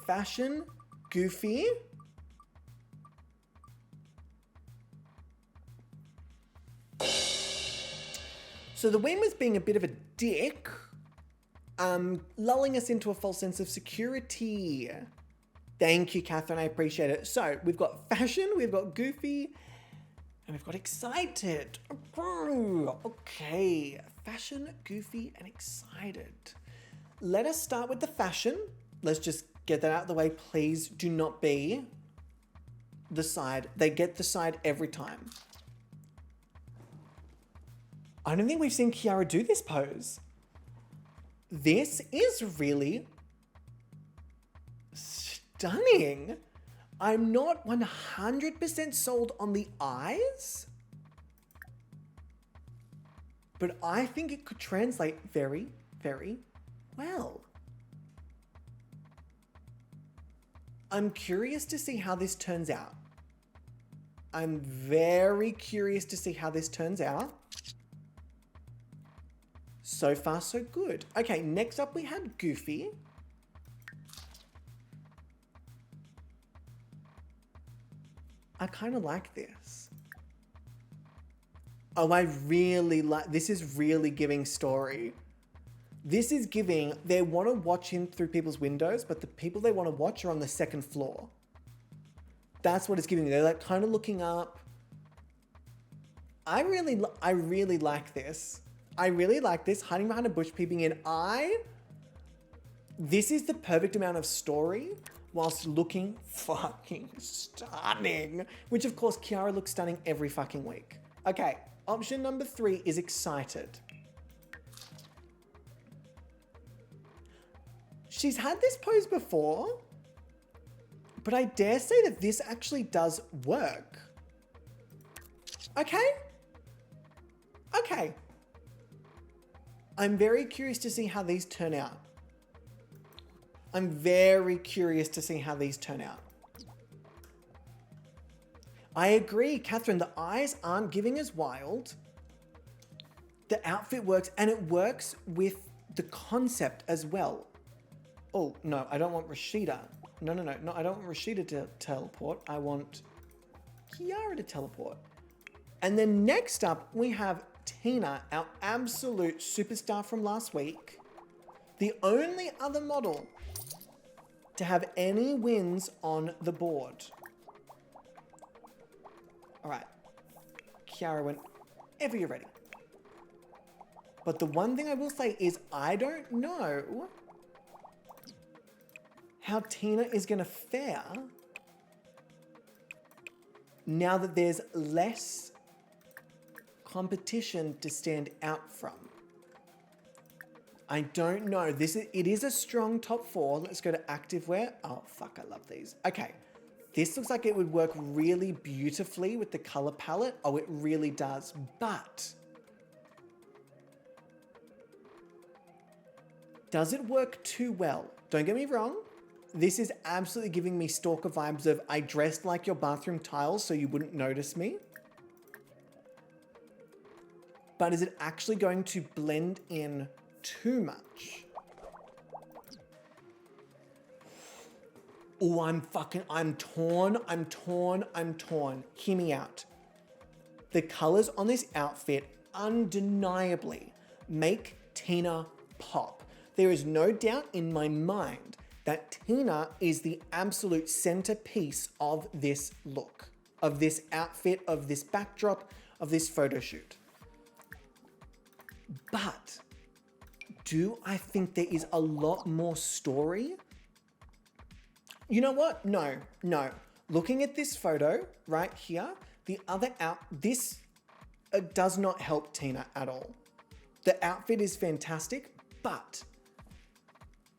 fashion, Goofy. So the Weem was being a bit of a dick, lulling us into a false sense of security. Thank you, Catherine, I appreciate it. So we've got fashion, we've got Goofy, and we've got excited. Okay, fashion, Goofy, and excited. Let us start with the fashion. Let's just get that out of the way. Please do not be the side. They get the side every time. I don't think we've seen Kiara do this pose. This is really stunning. I'm not 100% sold on the eyes, but I think it could translate very, very well. I'm curious to see how this turns out. I'm very curious to see how this turns out. So far, so good. Okay, next up we had Goofy. I kind of like this. Oh, I really like, this is really giving story. This is giving, they want to watch in through people's windows, but the people they want to watch are on the second floor. That's what it's giving me. They're like kind of looking up. I really like this. I really like this, hiding behind a bush, peeping in. This is the perfect amount of story whilst looking fucking stunning, which of course Kiara looks stunning every fucking week. Okay, option number 3 is excited. She's had this pose before, but I dare say that this actually does work. Okay. Okay. I'm very curious to see how these turn out. I'm very curious to see how these turn out. I agree, Catherine, the eyes aren't giving as wild. The outfit works, and it works with the concept as well. Oh, no, I don't want Rashida. No, I don't want Rashida to teleport. I want Kiara to teleport. And then next up, we have Tina, our absolute superstar from last week. The only other model to have any wins on the board. All right, Kiara, whenever you're ready. But the one thing I will say is I don't know how Tina is going to fare now that there's less competition to stand out from. I don't know. It is a strong top 4. Let's go to activewear. Oh, fuck, I love these. Okay. This looks like it would work really beautifully with the color palette. Oh, it really does. But does it work too well? Don't get me wrong. This is absolutely giving me stalker vibes of I dressed like your bathroom tiles so you wouldn't notice me. But is it actually going to blend in too much? Oh, I'm torn. Hear me out. The colors on this outfit undeniably make Tina pop. There is no doubt in my mind that Tina is the absolute centerpiece of this look, of this outfit, of this backdrop, of this photo shoot. But do I think there is a lot more story? You know what? No. Looking at this photo right here, this does not help Tina at all. The outfit is fantastic, but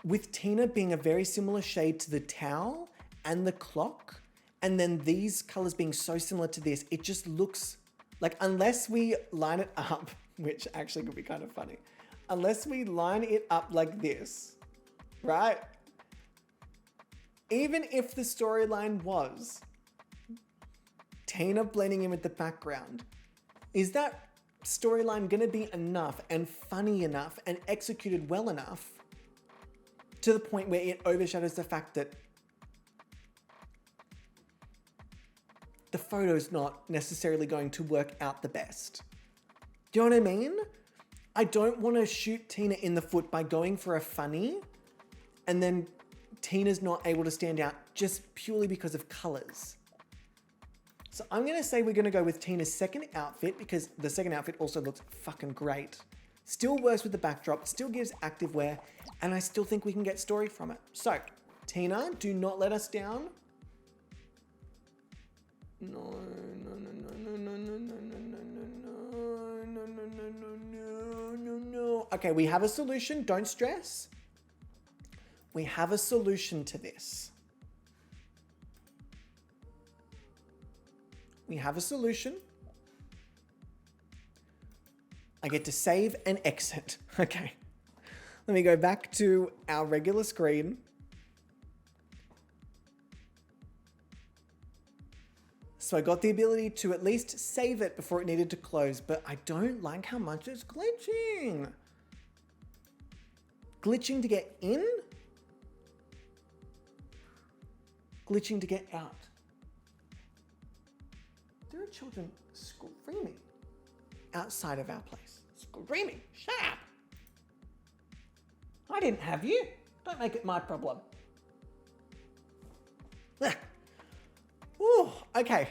with Tina being a very similar shade to the towel and the clock, and then these colors being so similar to this, it just looks like, unless we line it up, which actually could be kind of funny, unless we line it up like this, right? Even if the storyline was Tina blending in with the background, is that storyline gonna be enough and funny enough and executed well enough to the point where it overshadows the fact that the photo's not necessarily going to work out the best? Do you know what I mean? I don't want to shoot Tina in the foot by going for a funny and then Tina's not able to stand out just purely because of colors. So I'm going to say we're going to go with Tina's second outfit, because the second outfit also looks fucking great. Still works with the backdrop, still gives activewear, and I still think we can get story from it. So, Tina, do not let us down. No. Okay, we have a solution. Don't stress. We have a solution to this. We have a solution. I get to save and exit. Okay. Let me go back to our regular screen. So I got the ability to at least save it before it needed to close, but I don't like how much it's glitching. Glitching to get in? Glitching to get out. There are children screaming outside of our place. Screaming, shut up. I didn't have you. Don't make it my problem. Ooh, okay.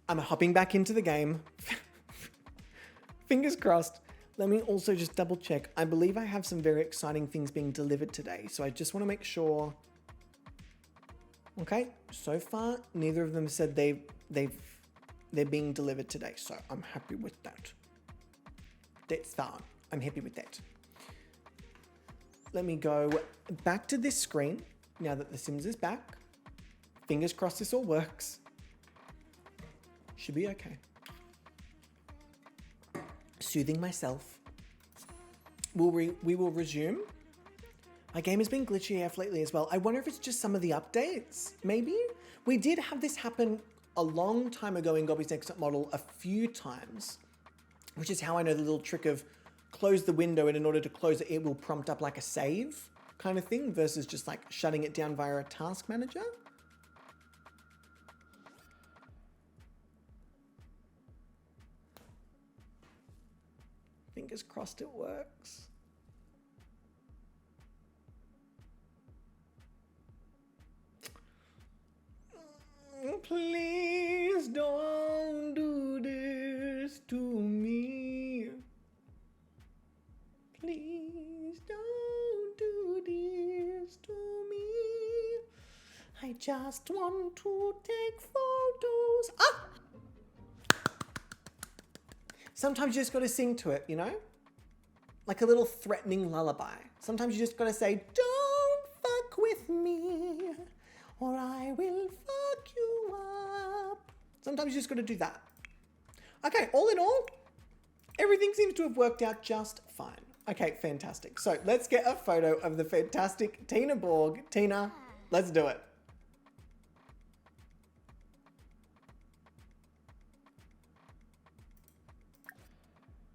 I'm hopping back into the game. Fingers crossed. Let me also just double check. I believe I have some very exciting things being delivered today, so I just want to make sure. Okay, so far neither of them said they're being delivered today, so I'm happy with that. That's fine. I'm happy with that. Let me go back to this screen now that the Sims is back. Fingers crossed this all works. Should be okay. Soothing myself. We will resume. My game has been glitchy AF lately as well. I wonder if it's just some of the updates, maybe? We did have this happen a long time ago in Gobby's Next Model a few times, which is how I know the little trick of close the window, and in order to close it, it will prompt up like a save kind of thing versus just like shutting it down via a task manager. Fingers crossed it works. Please don't do this to me. Please don't do this to me. I just want to take photos. Ah! Sometimes you just gotta sing to it, you know? Like a little threatening lullaby. Sometimes you just gotta say, don't fuck with me, or I will fuck you up. Sometimes you just gotta do that. Okay, all in all, everything seems to have worked out just fine. Okay, fantastic. So let's get a photo of the fantastic Tina Borg. Tina, let's do it.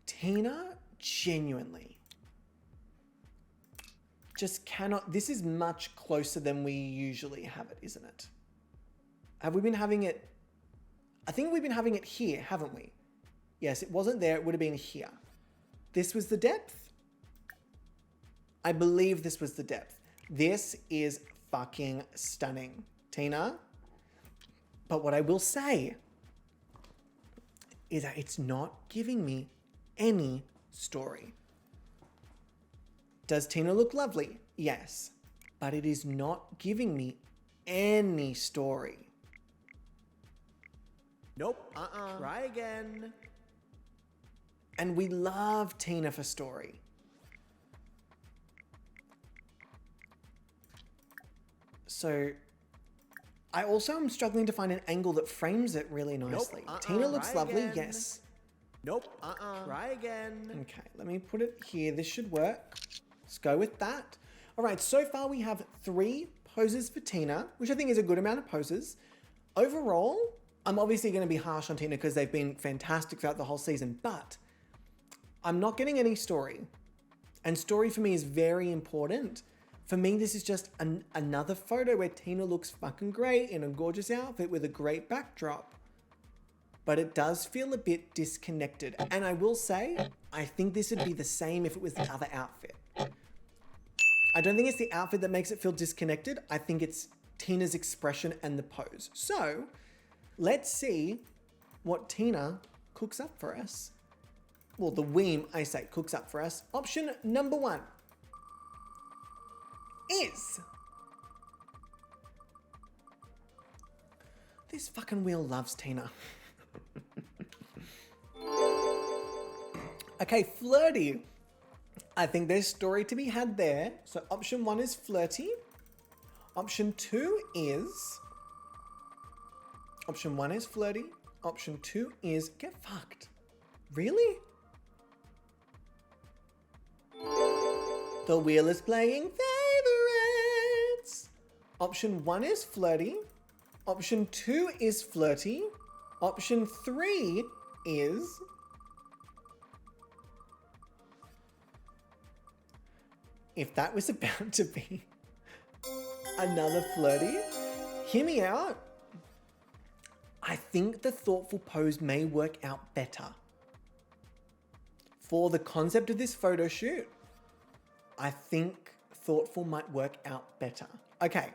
Tina genuinely just cannot. This is much closer than we usually have it, isn't it? Have we been having it? I think we've been having it here, haven't we? Yes, it wasn't there. It would have been here. This was the depth. I believe this was the depth. This is fucking stunning, Tina. But what I will say is that it's not giving me any story. Does Tina look lovely? Yes. But it is not giving me any story. Nope. Try again. And we love Tina for story. So I also am struggling to find an angle that frames it really nicely. Nope. Tina looks Try lovely, again. yes. Nope. Try again. Okay, let me put it here. This should work. Let's go with that. All right, so far we have 3 poses for Tina, which I think is a good amount of poses. Overall, I'm obviously going to be harsh on Tina because they've been fantastic throughout the whole season, but I'm not getting any story. And story for me is very important. For me, this is just another photo where Tina looks fucking great in a gorgeous outfit with a great backdrop. But it does feel a bit disconnected. And I will say, I think this would be the same if it was the other outfit. I don't think it's the outfit that makes it feel disconnected. I think it's Tina's expression and the pose. So let's see what Tina cooks up for us. Well, the Weem, I say, cooks up for us. Option number 1 is... This fucking wheel loves Tina. Okay, flirty. I think there's story to be had there. So option 1 is flirty. Option 2 is... Option 1 is flirty. Option 2 is get fucked. Really? The wheel is playing favorites. Option 1 is flirty. Option 2 is flirty. Option 3 is... If that was about to be another flirty, hear me out. I think the thoughtful pose may work out better. For the concept of this photo shoot, I think thoughtful might work out better. Okay,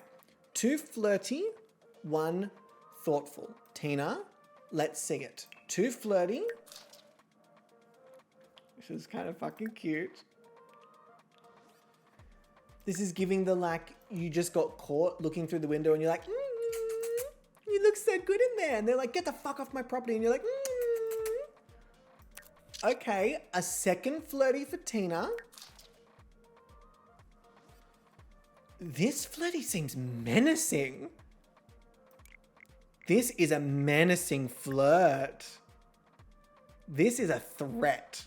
2 flirty, 1 thoughtful. Tina, let's see it. 2 flirty. This is kind of fucking cute. This is giving the like, you just got caught looking through the window and you're like, you look so good in there. And they're like, get the fuck off my property. And you're like, Okay, a second flirty for Tina. This flirty seems menacing. This is a menacing flirt. This is a threat.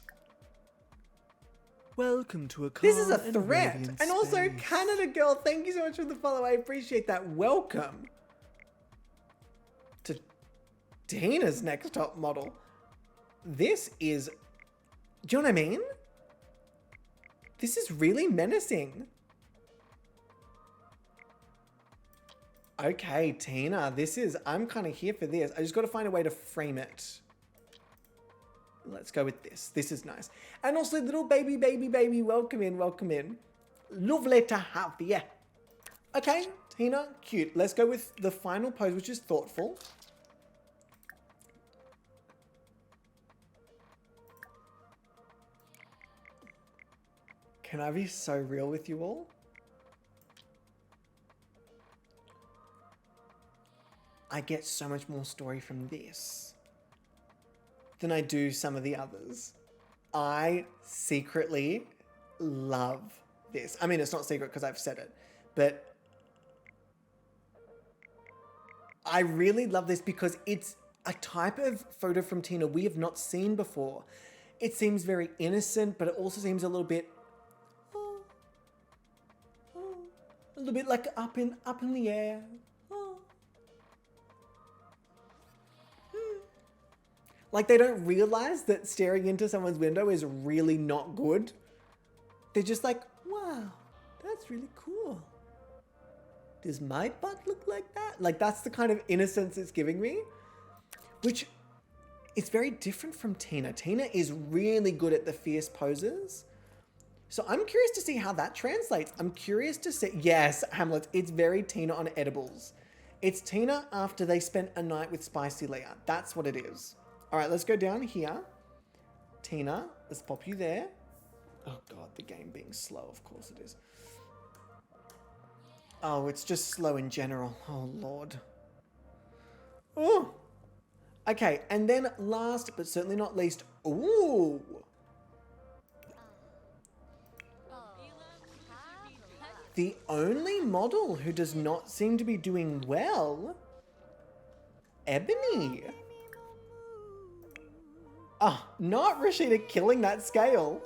Welcome to a calm This is a and threat. radiant And also, space. Canada Girl, thank you so much for the follow. I appreciate that. Welcome to Tina's next top model. This is, do you know what I mean? This is really menacing. Okay, Tina, this is, I'm kind of here for this. I just got to find a way to frame it. Let's go with this. This is nice. And also, little baby, welcome in, welcome in. Lovely to have you. Okay, Tina, cute. Let's go with the final pose, which is thoughtful. Can I be so real with you all? I get so much more story from this than I do some of the others. I secretly love this. I mean, it's not secret because I've said it, but I really love this because it's a type of photo from Tina we have not seen before. It seems very innocent, but it also seems a little bit, a little bit like up in the air. Like they don't realize that staring into someone's window is really not good. They're just like, wow, that's really cool. Does my butt look like that? Like that's the kind of innocence it's giving me, which is very different from Tina. Tina is really good at the fierce poses. So I'm curious to see how that translates. I'm curious to see, yes, Hamlet, it's very Tina on edibles. It's Tina after they spent a night with Spicy Leah. That's what it is. All right, let's go down here. Tina, let's pop you there. Oh God, the game being slow, of course it is. Oh, it's just slow in general. Oh Lord. Oh. Okay, and then last but certainly not least, ooh. The only model who does not seem to be doing well, Ebony. Ah, not Rashida killing that scale.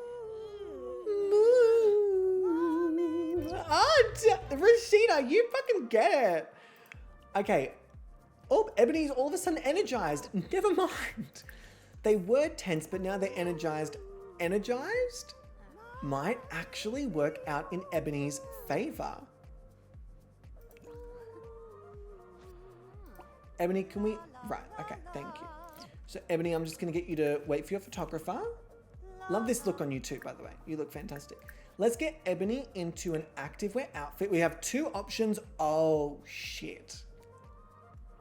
Ah, Rashida, you fucking get it. Okay. Oh, Ebony's all of a sudden energized. Never mind. They were tense, but now they're energized. Energized might actually work out in Ebony's favor. Ebony, can we... Right, okay, thank you. So, Ebony, I'm just going to get you to wait for your photographer. Love this look on you too, by the way. You look fantastic. Let's get Ebony into an activewear outfit. We have two options. Oh, shit.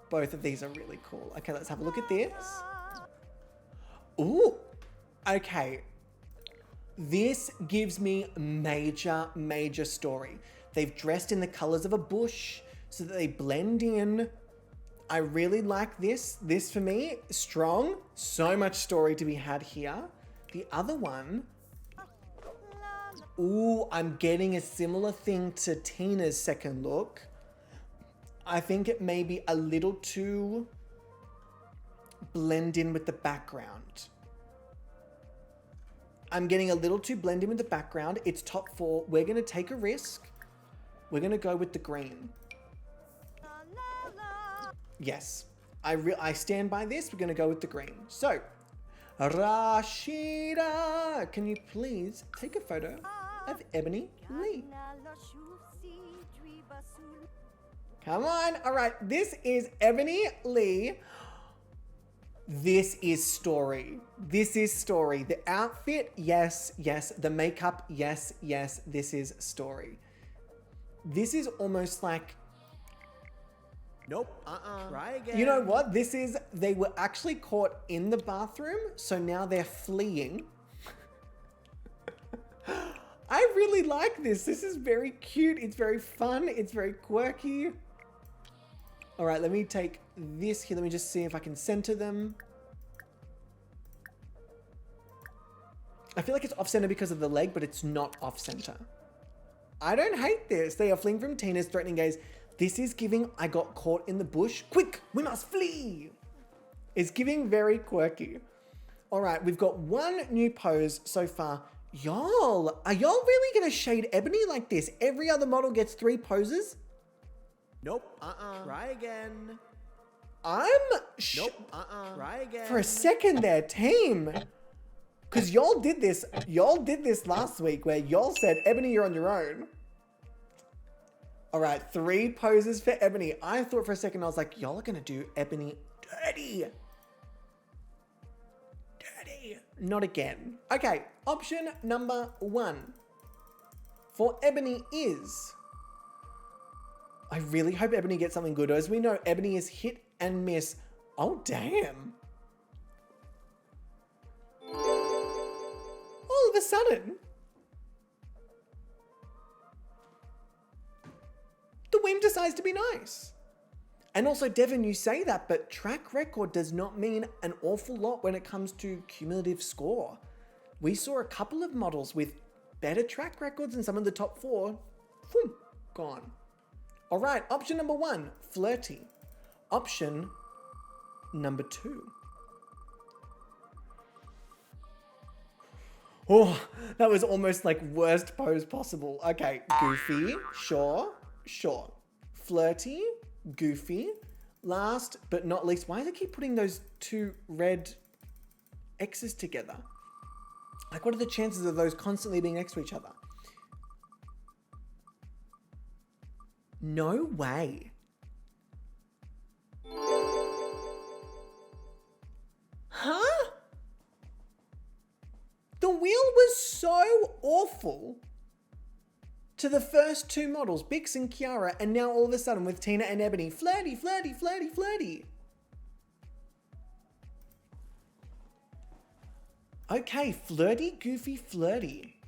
Both of these are really cool. Okay, let's have a look at this. Ooh, okay. This gives me major, major story. They've dressed in the colors of a bush so that they blend in. I really like this. This for me, strong. So much story to be had here. The other one, ooh, I'm getting a similar thing to Tina's second look. I think it may be a little too blend in with the background. I'm getting a little too blend in with the background. It's top 4. We're going to take a risk. We're going to go with the green. Yes, I stand by this. We're going to go with the green. So, Rashida, can you please take a photo of Ebony Lee? Come on. All right, this is Ebony Lee. This is story. This is story. The outfit, yes, yes. The makeup, yes, yes. This is story. This is almost like... Nope. Try again. You know what? This is... They were actually caught in the bathroom, so now they're fleeing. I really like this. This is very cute. It's very fun. It's very quirky. All right, let me take this here. Let me just see if I can center them. I feel like it's off center because of the leg, but it's not off center. I don't hate this. They are fleeing from Tina's threatening gaze. This is giving I got caught in the bush. Quick, we must flee. It's giving very quirky. All right, we've got one new pose so far. Y'all, are y'all really gonna shade Ebony like this? Every other model gets 3 poses? Nope. Try again. Nope. Try again. For a second there, team. Because y'all did this last week where y'all said, Ebony, you're on your own. All right, 3 poses for Ebony. I thought for a second, I was like, y'all are going to do Ebony dirty. Dirty. Not again. Okay, option number 1 for Ebony is... I really hope Ebony gets something good. As we know, Ebony is hit and miss. Oh, damn. All of a sudden, the whim decides to be nice. And also, Devin, you say that, but track record does not mean an awful lot when it comes to cumulative score. We saw a couple of models with better track records and some of the top 4. Boom, gone. All right, option number 1, flirty. Option number 2. Oh, that was almost like worst pose possible. Okay, goofy, sure. Flirty, goofy. Last but not least, why do they keep putting those 2 red X's together? Like, what are the chances of those constantly being next to each other? No way. Huh? The wheel was so awful to the first two models, Bix and Kiara, and now all of a sudden with Tina and Ebony, flirty, flirty, flirty, flirty. Okay, flirty, goofy, flirty.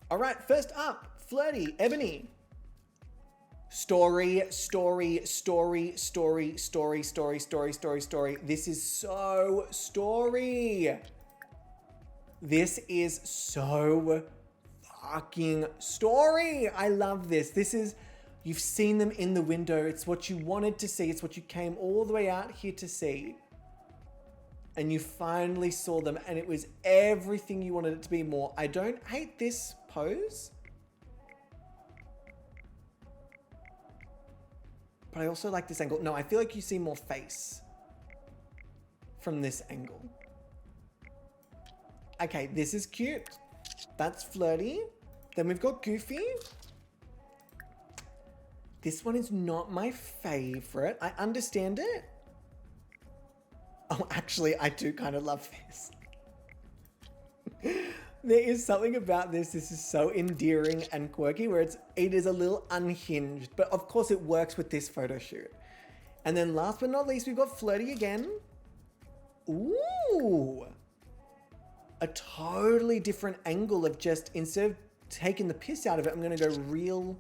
All right, first up, flirty, Ebony. Story, story, story, story, story, story, story, story, story. This is so story. This is so fucking story. I love this. This is, you've seen them in the window. It's what you wanted to see. It's what you came all the way out here to see. And you finally saw them and it was everything you wanted it to be more. I don't hate this pose. But I also like this angle. No, I feel like you see more face from this angle. Okay, this is cute. That's flirty. Then we've got Goofy. This one is not my favorite. I understand it. Oh, actually, I do kind of love this. There is something about this. This is so endearing and quirky where it is a little unhinged, but of course it works with this photo shoot. And then last but not least, we've got flirty again. Ooh. A totally different angle of just, instead of taking the piss out of it, I'm going to go real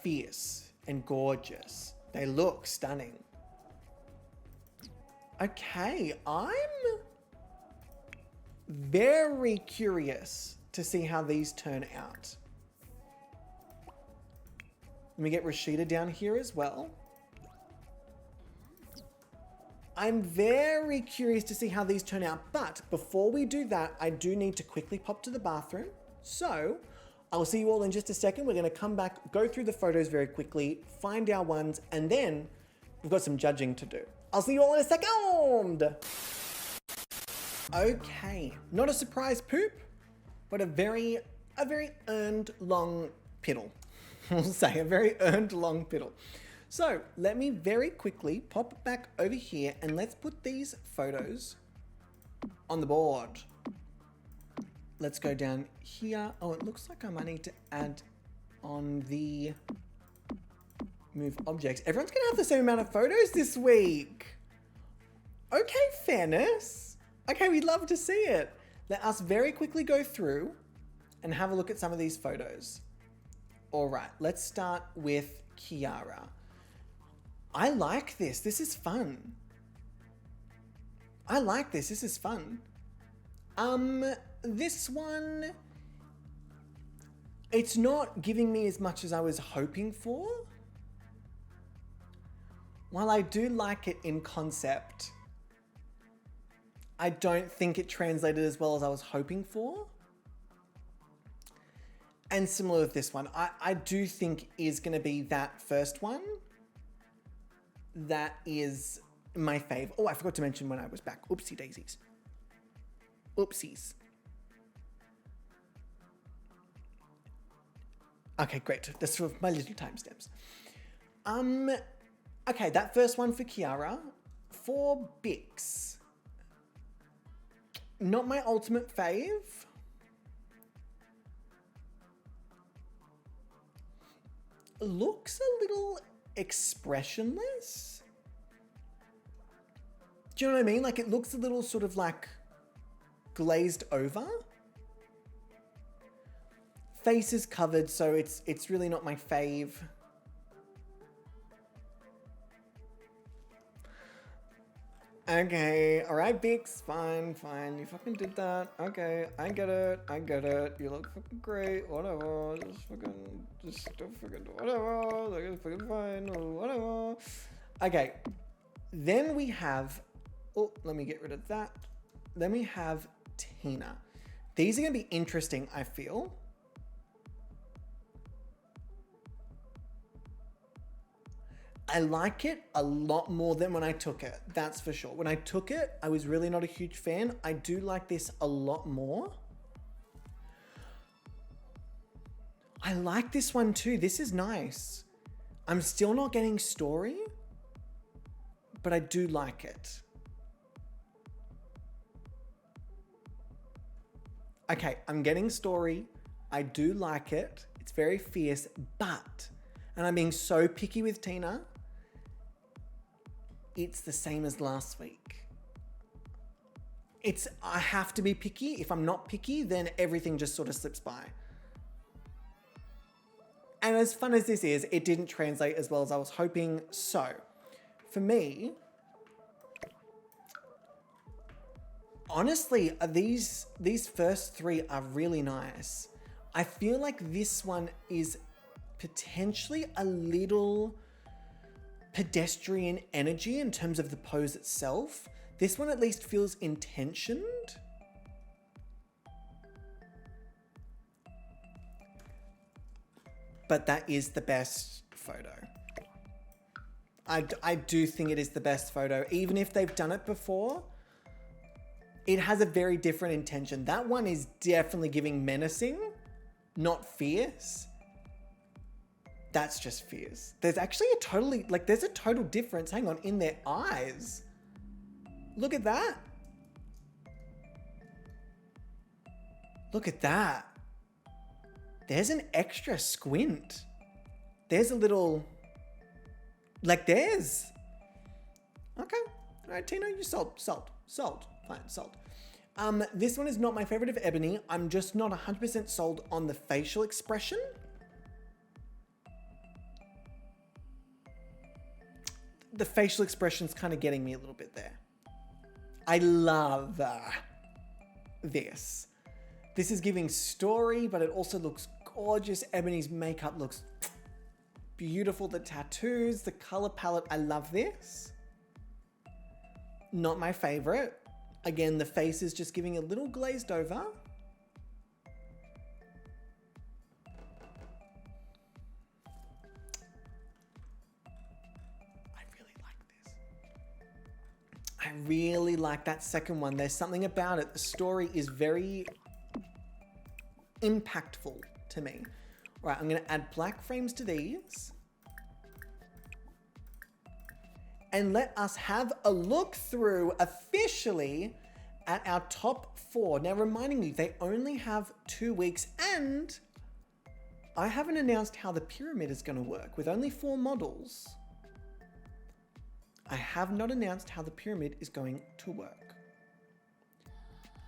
fierce and gorgeous. They look stunning. Okay, I'm very curious to see how these turn out. Let me get Rashida down here as well. I'm very curious to see how these turn out, but before we do that, I do need to quickly pop to the bathroom. So I'll see you all in just a second. We're going to come back, go through the photos very quickly, find our ones, and then we've got some judging to do. I'll see you all in a second. Okay, not a surprise poop, but a very earned long piddle. We'll say a very earned long piddle. So let me very quickly pop back over here and let's put these photos on the board. Let's go down here. Oh, it looks like I might need to add on the move objects. Everyone's gonna have the same amount of photos this week. Okay, fairness. Okay, we'd love to see it. Let us very quickly go through and have a look at some of these photos. All right, let's start with Kiara. I like this. This is fun. I like this. This is fun. This one, it's not giving me as much as I was hoping for. While I do like it in concept, I don't think it translated as well as I was hoping for. And similar with this one, I do think is going to be that first one. That is my fave. Oh, I forgot to mention when I was back. Oopsie daisies. Oopsies. Okay, great. That's for my little timestamps. Okay, that first one for Kiara. For Bix. Not my ultimate fave. Looks a little expressionless. Do you know what I mean? Like it looks a little sort of like glazed over. Face is covered, so it's really not my fave. Okay, alright Bix, fine, you fucking did that. Okay, I get it, you look fucking great, whatever, just fucking whatever, like it's fucking fine, whatever. Okay, then we have, oh, let me get rid of that. Then we have Tina. These are gonna be interesting, I feel. I like it a lot more than when I took it, that's for sure. When I took it, I was really not a huge fan. I do like this a lot more. I like this one too. This is nice. I'm still not getting story, but I do like it. Okay, I'm getting story. I do like it. It's very fierce, but, and I'm being so picky with Tina, it's the same as last week. I have to be picky. If I'm not picky, then everything just sort of slips by. And as fun as this is, it didn't translate as well as I was hoping. So, for me, honestly, these first three are really nice. I feel like this one is potentially a little pedestrian energy in terms of the pose itself. This one at least feels intentioned. But that is the best photo. I do think it is the best photo. Even if they've done it before, it has a very different intention. That one is definitely giving menacing, not fierce. That's just fierce. There's actually there's a total difference, hang on, in their eyes. Look at that. Look at that. There's an extra squint. There's a little, there's. Okay. All right, Tina, you sold. Fine, sold. This one is not my favorite of Ebony. I'm just not 100% sold on the facial expression. The facial expression's kind of getting me a little bit there. I love this. This is giving story, but it also looks gorgeous. Ebony's makeup looks beautiful. The tattoos, the color palette, I love this. Not my favorite. Again, the face is just giving a little glazed over. I really like that second one. There's something about it. The story is very impactful to me. All right, I'm going to add black frames to these. And let us have a look through officially at our top 4. Now, reminding you, they only have 2 weeks, and I haven't announced how the pyramid is going to work with only 4 models. I have not announced how the pyramid is going to work.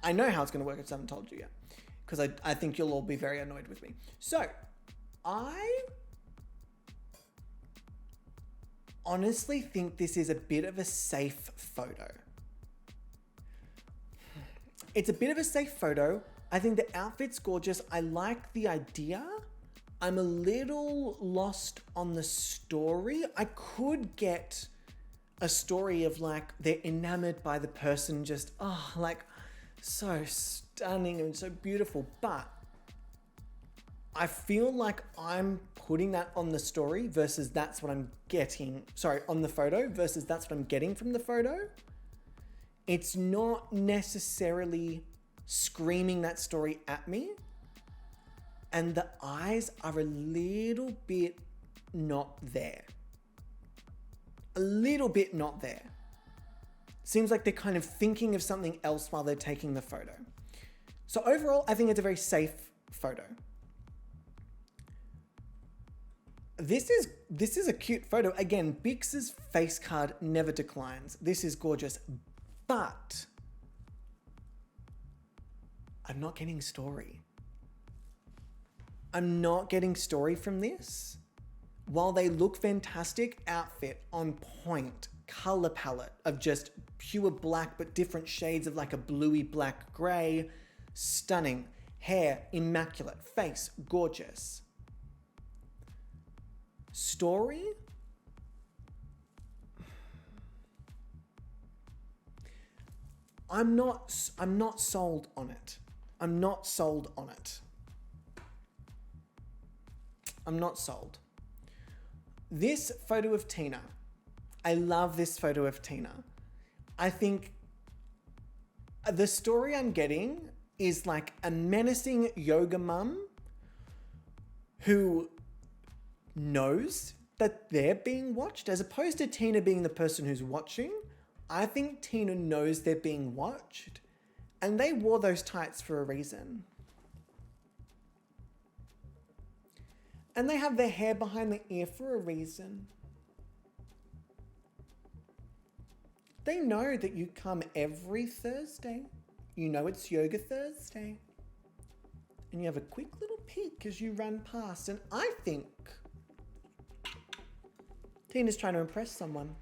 I know how it's going to work, I just haven't told you yet, because I think you'll all be very annoyed with me. So, I honestly think this is a bit of a safe photo. It's a bit of a safe photo. I think the outfit's gorgeous. I like the idea. I'm a little lost on the story. I could get a story of they're enamored by the person, just so stunning and so beautiful, but I feel like I'm putting that on the story versus that's what I'm getting, on the photo versus that's what I'm getting from the photo. It's not necessarily screaming that story at me, and the eyes are a little bit not there. A little bit not there. Seems like they're kind of thinking of something else while they're taking the photo. So overall, I think it's a very safe photo. This is a cute photo. Again, Bix's face card never declines. This is gorgeous, but I'm not getting story. I'm not getting story from this. While they look fantastic, outfit on point, color palette of just pure black but different shades of a bluey black gray, stunning. Hair, immaculate. Face, gorgeous. Story? I'm not sold on it. I'm not sold on it. I'm not sold. This photo of Tina, I love this photo of Tina. I think the story I'm getting is a menacing yoga mum who knows that they're being watched, as opposed to Tina being the person who's watching. I think Tina knows they're being watched, And they wore those tights for a reason. And they have their hair behind the ear for a reason. They know that you come every Thursday. You know it's Yoga Thursday. And you have a quick little peek as you run past. And I think Tina's trying to impress someone.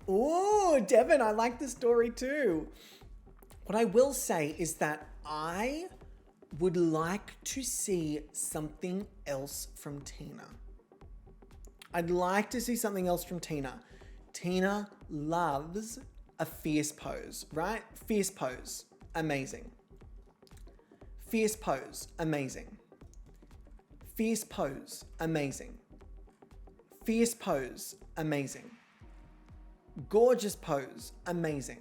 Oh, Devin, I like the story too. What I will say is that I would like to see something else from Tina. I'd like to see something else from Tina. Tina loves a fierce pose, right? Fierce pose, amazing. Fierce pose, amazing. Fierce pose, amazing. Fierce pose, amazing. Gorgeous pose, amazing.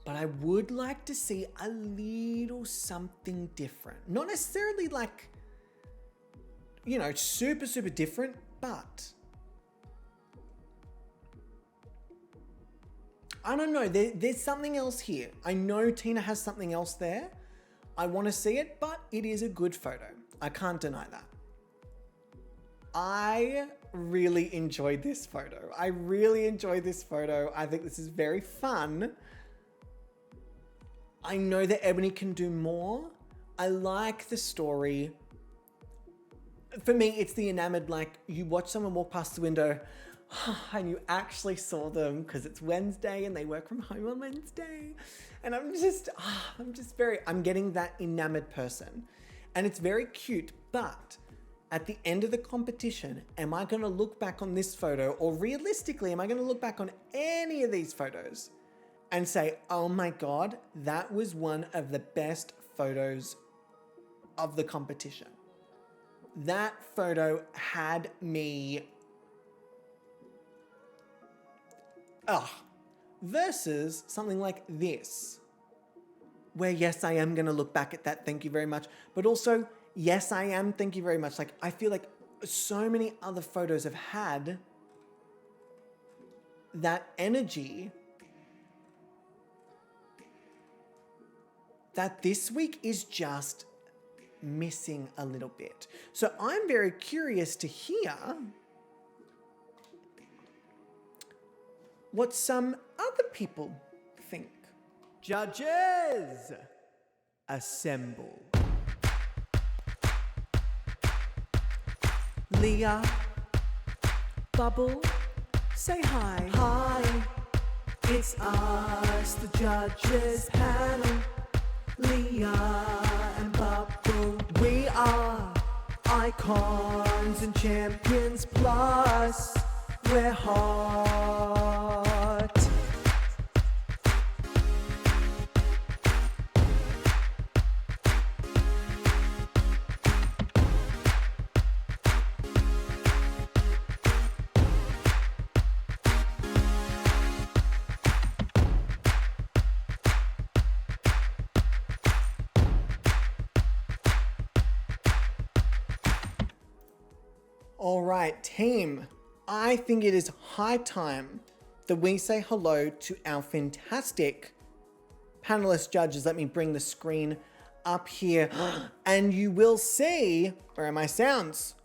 But I would like to see a little something different. Not necessarily like, you know, super different, but I don't know. There's something else here. I know Tina has something else there. I want to see it, but it is a good photo. I can't deny that. I really enjoyed this photo. I really enjoyed this photo. I think this is very fun. I know that Ebony can do more. I like the story. For me, it's the enamored, like you watch someone walk past the window and you actually saw them because it's Wednesday and they work from home on Wednesday. And I'm getting that enamored person. And it's very cute, but at the end of the competition, am I going to look back on this photo, or realistically, am I going to look back on any of these photos and say, oh my God, that was one of the best photos of the competition. That photo had me, versus something like this, where yes, I am going to look back at that, thank you very much, but also, yes, I am, thank you very much. Like, I feel like so many other photos have had that energy that this week is just missing a little bit. So I'm very curious to hear what some other people think. Judges, assemble. Leah, Bubble, say hi. Hi, it's us, the judges panel. Leah and Bubble, we are icons and champions, plus we're hot. All right, team, I think it is high time that we say hello to our fantastic panelist judges. Let me bring the screen up here and you will see, where are my sounds?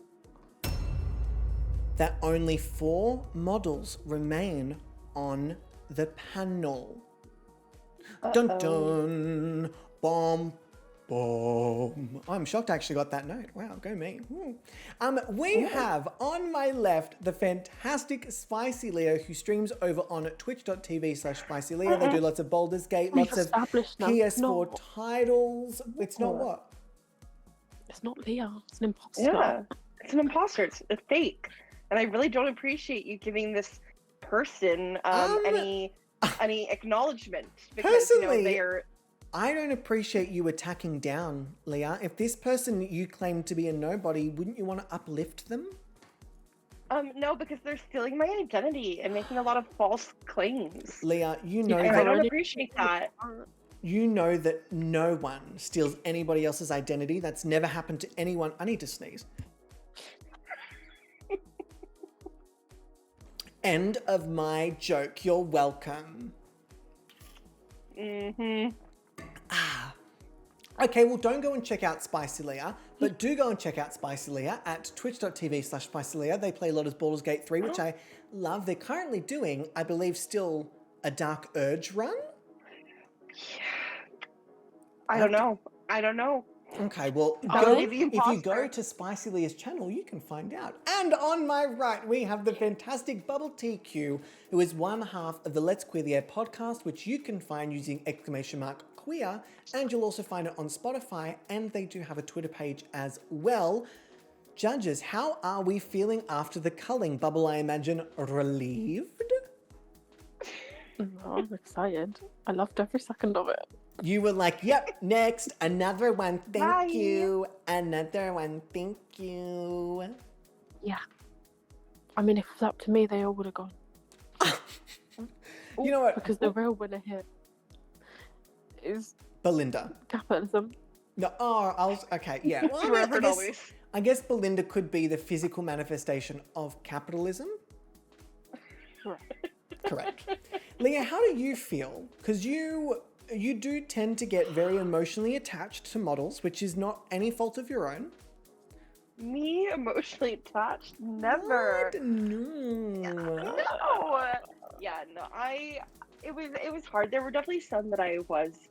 That only 4 models remain on the panel. Dun dun, bomb. I'm shocked I actually got that note. Wow, go me. We have on my left the fantastic Spicy Leo, who streams over on twitch.tv/Spicy Leo. They do lots of Baldur's Gate, lots of PS4 titles. It's not what? It's not Leah. It's an imposter. Yeah, it's an imposter. It's a fake. And I really don't appreciate you giving this person any acknowledgement, because they are. I don't appreciate you attacking down, Leah. If this person you claim to be a nobody, wouldn't you want to uplift them? No, because they're stealing my identity and making a lot of false claims. Leah, you know I don't appreciate that. You know that no one steals anybody else's identity. That's never happened to anyone. I need to sneeze. End of my joke. You're welcome. Okay, well, don't go and check out Spicy Leah, but do go and check out Spicy Leah at twitch.tv/SpicyLeah. They play a lot of Baldur's Gate 3, which I love. They're currently doing, I believe, still a Dark Urge run. I don't know. Okay, well, Be the if you go imposter. to Spicy Leah's channel, you can find out. And on my right, we have the fantastic Bubble TQ, who is one half of the Let's Queer the Air podcast, which you can find using !queer, and you'll also find it on Spotify, and they do have a Twitter page as well. Judges, how are we feeling after the culling? Bubble, I imagine, relieved? No, I'm excited. I loved every second of it. You were like, yep, next, another one, thank Bye. you. Another one, thank you. Yeah. I mean, if it was up to me, they all would have gone. You know what? Because the real winner here is Belinda. capitalism. No, okay, yeah. Well, Forever and always. I guess Belinda could be the physical manifestation of capitalism. Correct. Leah, how do you feel? Because you do tend to get very emotionally attached to models, which is not any fault of your own. Me emotionally attached? Never. What? No. No. Yeah, no. It was hard. There were definitely some that I was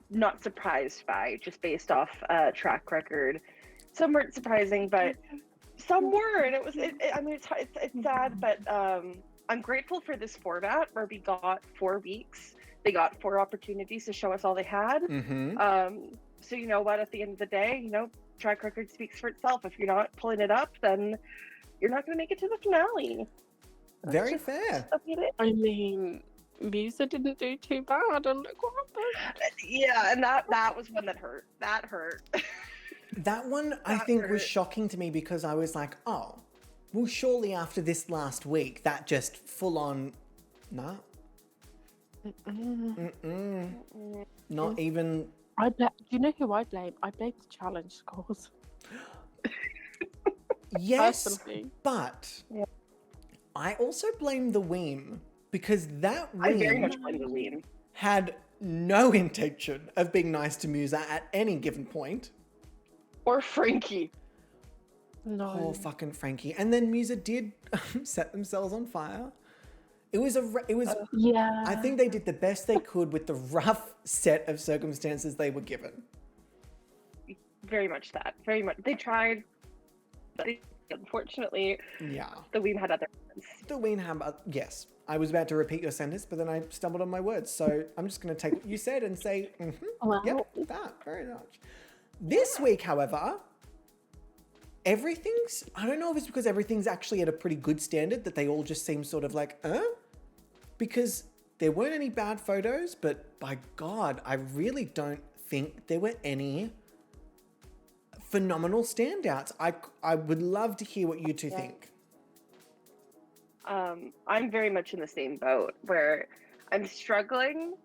not surprised by, just based off track record. Some weren't surprising, but some were, and I mean, it's sad, but I'm grateful for this format where we got 4 weeks. They got 4 opportunities to show us all they had. Mm-hmm. So you know what? At the end of the day, track record speaks for itself. If you're not pulling it up, then you're not going to make it to the finale. Very fair. I mean, Musa didn't do too bad, and look what happened. Yeah, and that was one that hurt. That hurt. That one, I think, was shocking to me because I was like, oh, well, surely after this last week, that just full on, nah. Not even. Do you know who I blame? I blame the challenge scores. Yes, Personally. but I also blame the Weem because that I very Weem much blame the Weem. had no intention of being nice to Musa at any given point. Or Frankie. No. Poor fucking Frankie. And then Musa did set themselves on fire. It was Yeah. I think they did the best they could with the rough set of circumstances they were given. Very much that. Very much. They tried, but unfortunately, Yeah. the Weem had other plans. The Ween Hammer, yes. I was about to repeat your sentence, but then I stumbled on my words. So I'm just going to take what you said and say, Well, yep, that, very much. This week, however, I don't know if it's because everything's actually at a pretty good standard that they all just seem sort of like, because there weren't any bad photos, but by God, I really don't think there were any phenomenal standouts. I would love to hear what you two think. I'm very much in the same boat where I'm struggling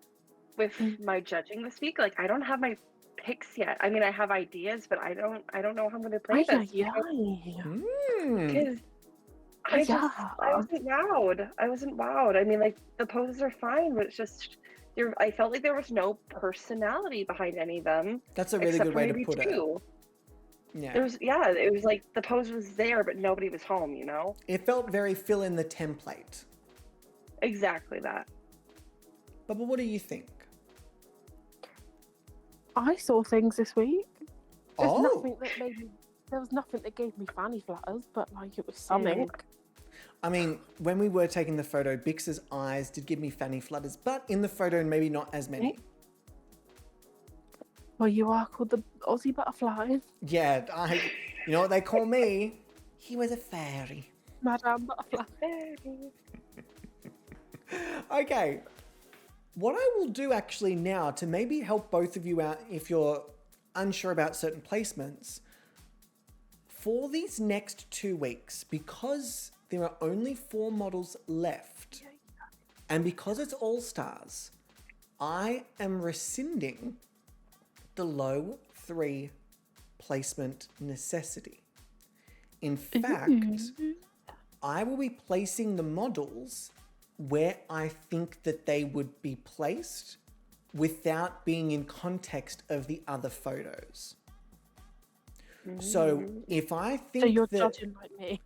with my judging this week. Like, I don't have my picks yet. I mean, I have ideas, but I don't know how I'm going to play this. Because I wasn't wowed. I mean, like, the poses are fine, but it's just I felt like there was no personality behind any of them. That's a really except good for way to maybe put it. 2. Yeah. It was like the pose was there, but nobody was home, It felt very fill in the template. Exactly that. But what do you think? I saw things this week. There was Oh, nothing that gave me fanny flutters, but like it was something. I mean, when we were taking the photo, Bix's eyes did give me fanny flutters, but in the photo, maybe not as many. Well, you are called the Aussie butterfly, Yeah, you know what they call me? He was a fairy. Madame Butterfly. Okay, what I will do actually now to maybe help both of you out if you're unsure about certain placements, for these next 2 weeks, because there are only 4 models left, and because it's All-Stars, I am rescinding the low 3 placement necessity. In fact, I will be placing the models where I think that they would be placed without being in context of the other photos. So if I think So you're that judging like me.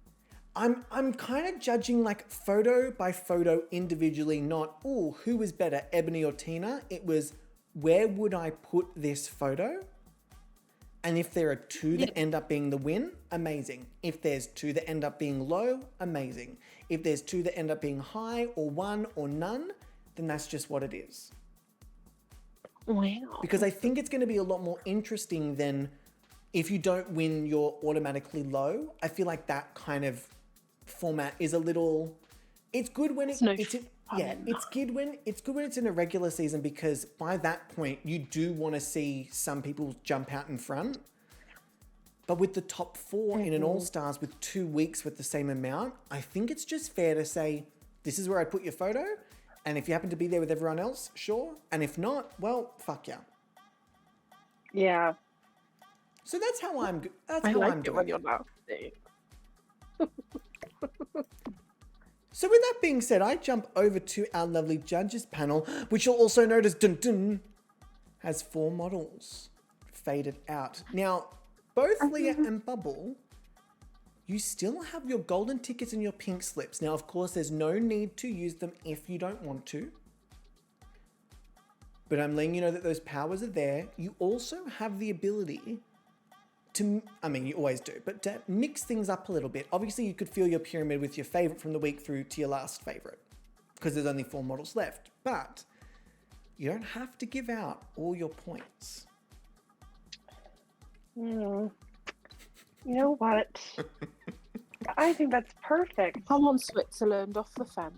I'm kind of judging like photo by photo individually, not, oh, who was better, Ebony or Tina? It was, where would I put this photo? And if there are two that end up being the win, amazing. If there's two that end up being low, amazing. If there's two that end up being high or one or none, then that's just what it is. Wow. Because I think it's going to be a lot more interesting than if you don't win, you're automatically low. I feel like that kind of format is a little. It's good when it's good when it's in a regular season, because by that point you do want to see some people jump out in front. But with the top four in an All-Stars with 2 weeks with the same amount, I think it's just fair to say, this is where I put your photo. And if you happen to be there with everyone else, sure. And if not, well, fuck yeah. Yeah. So that's how I'm. That's I how like I'm it doing when it. you're nasty. So with that being said, I jump over to our lovely judges panel, which you'll also notice dun dun has 4 models faded out. Now, both Leah and Bubble, you still have your golden tickets and your pink slips. Now, of course, there's no need to use them if you don't want to. But I'm letting you know that those powers are there. You also have the ability to, I mean, you always do, but to mix things up a little bit. Obviously, you could fill your pyramid with your favorite from the week through to your last favorite, because there's only 4 models left. But you don't have to give out all your points. You know what? I think that's perfect. Come on, Switzerland, off the fence.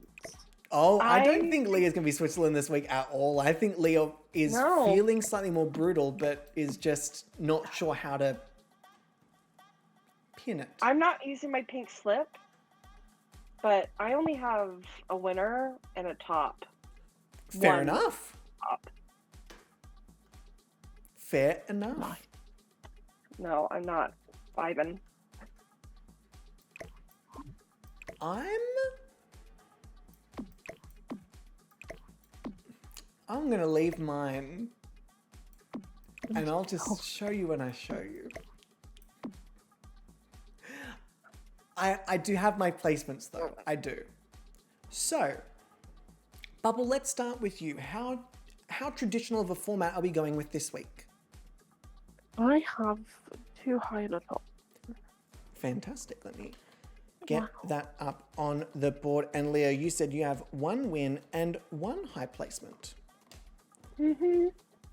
Oh, I don't think Leah's going to be Switzerland this week at all. I think Leah is feeling slightly more brutal, but is just not sure how to pin it. I'm not using my pink slip, but I only have a winner and a top. Fair enough. Top. Fair enough. No, I'm not vibing. I'm going to leave mine, and I'll just show you when I show you. I do have my placements though. I do. So, Bubble, let's start with you. How traditional of a format are we going with this week? I have 2 high and a top. Fantastic. Let me get that up on the board. And Leo, you said you have 1 win and 1 high placement.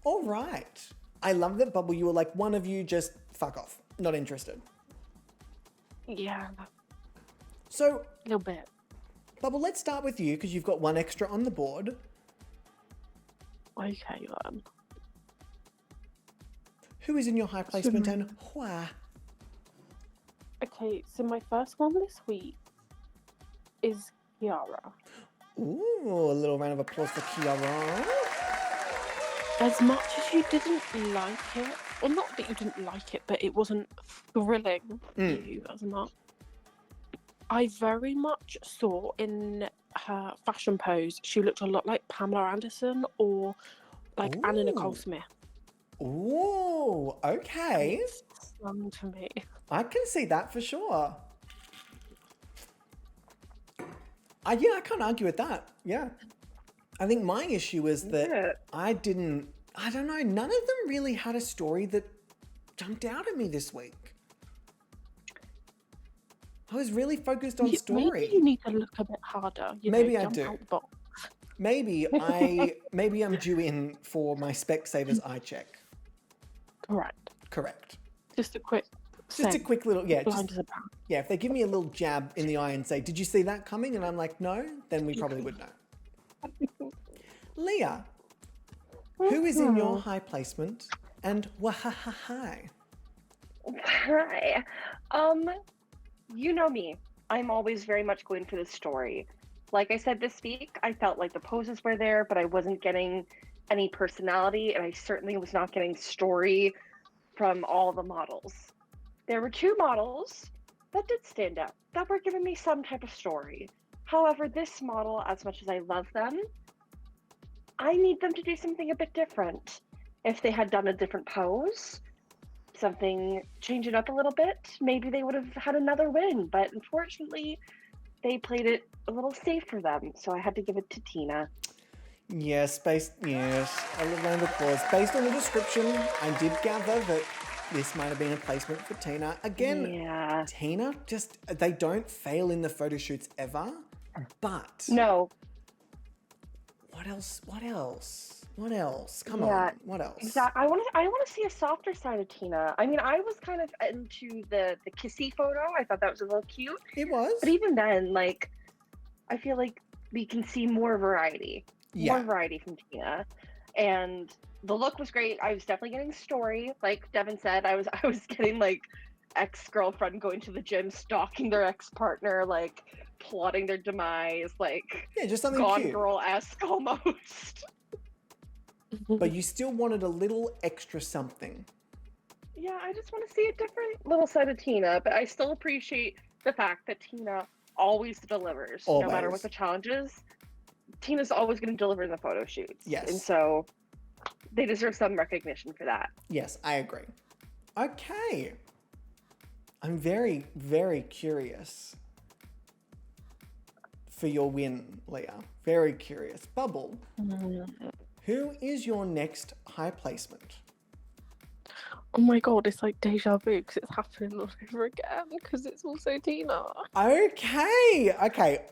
All right. I love that, Bubble. You were like, one of you just fuck off. Not interested. Yeah. So, A little bit. Bubble, let's start with you because you've got 1 extra on the board. Okay, then. Who is in your high placement and why? Okay, so my first one this week is Kiara. Ooh, a little round of applause for Kiara. As much as you didn't like it, or not that you didn't like it, but it wasn't thrilling you as much, I very much saw in her fashion pose, she looked a lot like Pamela Anderson or like Anna Nicole Smith. Ooh, okay. It's fun to me. I can see that for sure. Yeah, I can't argue with that. Yeah. I think my issue is that I don't know, none of them really had a story that jumped out at me this week. I was really focused on story. Maybe you need to look a bit harder. Maybe I jump do. out the box. Maybe I'm due in for my Specsavers eye check. Correct. Just a quick little, blind as a bat. yeah, if they give me a little jab in the eye and say, did you see that coming? And I'm like, no, then we probably would know. Leah, who is in your high placement and wahahahi? Hi. You know me. I'm always very much going for the story. Like I said this week, I felt like the poses were there, but I wasn't getting any personality, and I certainly was not getting story from all the models. There were 2 models that did stand out. That were giving me some type of story. However, this model, as much as I love them, I need them to do something a bit different. If they had done a different pose, something, change it up a little bit, maybe they would have had another win. But unfortunately, they played it a little safe for them, so I had to give it to Tina. Yes, a round of applause. Based on the description, I did gather that this might have been a placement for Tina. Again, Yeah. Tina, they don't fail in the photo shoots ever, but... No. What else? Come Yeah, on, what else? Exactly. I want to see a softer side of Tina. I mean, I was kind of into the kissy photo. I thought that was a little cute. It was. But even then, like, I feel like we can see more variety. Yeah. More variety from Tina. And the look was great. I was definitely getting story. Like Devin said, I was getting like ex-girlfriend going to the gym, stalking their ex-partner, like plotting their demise, like Yeah, just something Gone cute. Girl-esque almost. But you still wanted a little extra something. Yeah, I just want to see a different little side of Tina, but I still appreciate the fact that Tina always delivers, no matter Always. what the challenge is. Tina's always going to deliver in the photo shoots. Yes. And so they deserve some recognition for that. Yes, I agree. Okay. I'm very, very curious for your win, Leah. Very curious. Bubble, who is your next high placement? Oh my god, it's like deja vu because it's happening all over again because it's also Tina. Okay.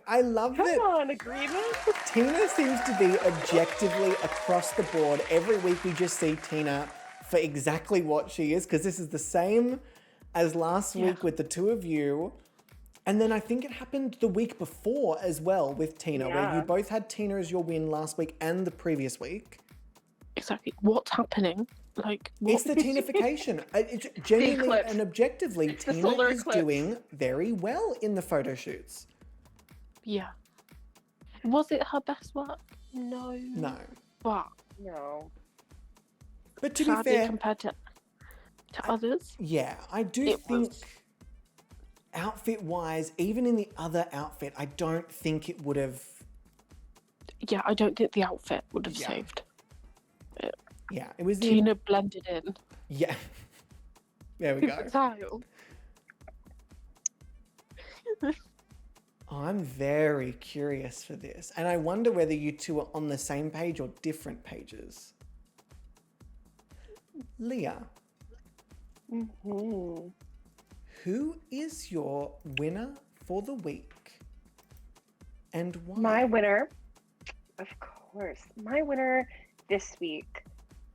I love Come that. on, agreement. Tina seems to be objectively across the board. Every week we just see Tina for exactly what she is, because this is the same as last week with the two of you. And then I think it happened the week before as well with Tina, where Yeah. you both had Tina as your win last week and the previous week. Exactly. What's happening? Like, what? It's the Tinification. It's genuinely eclipse. and objectively, It's the Tina solar is eclipse. doing very well in the photo shoots. Yeah. Was it her best work? No. No. But No. But to be sadly, fair, compared to others, yeah, I do it think was. outfit-wise, even in the other outfit, I don't think it would have... Yeah, I don't think the outfit would have Yeah. saved. Yeah, it was the... Tina blended in. Yeah. There we go. With the style. I'm very curious for this. And I wonder whether you two are on the same page or different pages. Leah, Mm-hmm. who is your winner for the week? And why? My winner, of course, my winner this week.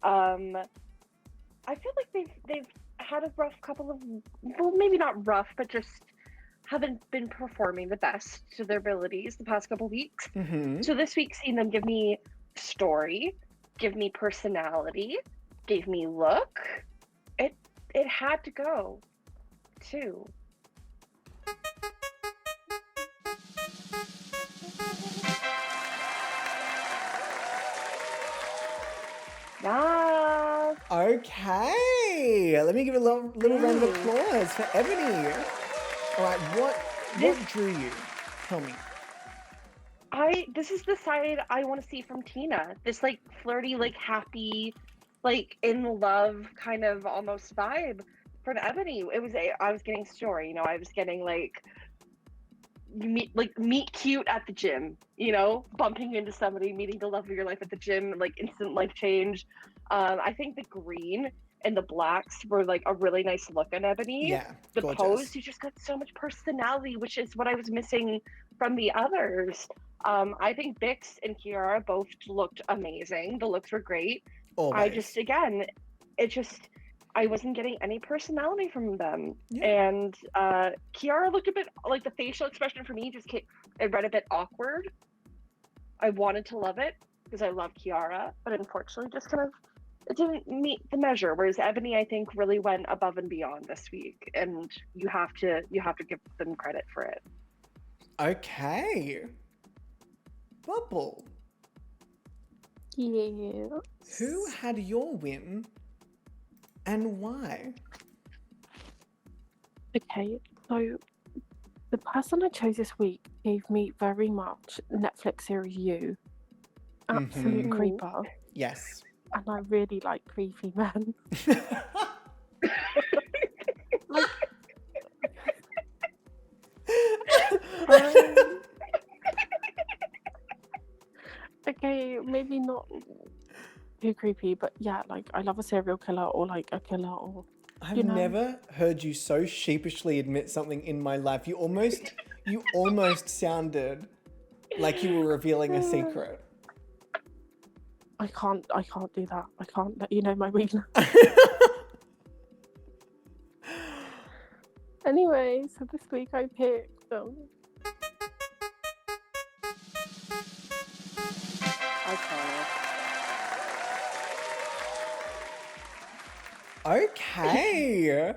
I feel like they've had a rough couple of, well, maybe not rough, but just haven't been performing the best to their abilities the past couple weeks. Mm-hmm. So this week, seeing them give me story, give me personality, gave me look, it had to go to yes. Okay. Let me give a little round of applause for Ebony. All right, what drew you? Tell me. This is the side I want to see from Tina. This like flirty, like happy, like in love kind of almost vibe from Ebony. I was getting story, I was getting like meet cute at the gym, bumping into somebody, meeting the love of your life at the gym, like instant life change. I think the green and the blacks were like a really nice look on Ebony. Yeah, The gorgeous. pose, you just got so much personality, which is what I was missing from the others. I think Bix and Kiara both looked amazing. The looks were great. Always. I wasn't getting any personality from them. Yeah. And Kiara looked a bit, like the facial expression for me it read a bit awkward. I wanted to love it because I love Kiara, but unfortunately just kind of, it didn't meet the measure. Whereas Ebony, I think, really went above and beyond this week. And you have to give them credit for it. Okay. Bubble, Yeah. who had your win and why? Okay, so The person I chose this week gave me very much Netflix series You. Absolute Mhm. creeper. Yes. And I really like creepy men. Like, okay, maybe not too creepy, but yeah, like I love a serial killer or like a killer or I've you know. never heard you so sheepishly admit something in my life. You almost sounded like you were revealing a secret. I can't do that. I can't let you know my weakness. Anyway, so this week I picked Okay.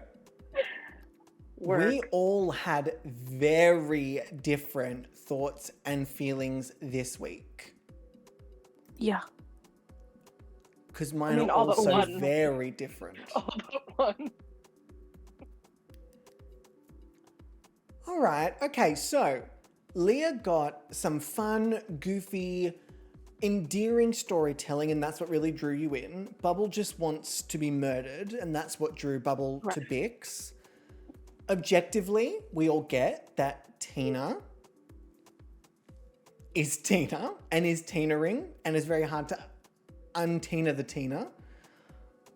We all had very different thoughts and feelings this week. yeah. Because mine are all but also one. very different. All but one. All right. Okay, so Leah got some fun, goofy, endearing storytelling, and that's what really drew you in. Bubble just wants to be murdered, and that's what drew Bubble to Bix. Objectively, we all get that Tina is Tina and is Tina-ing, and is very hard to un-Tina the Tina.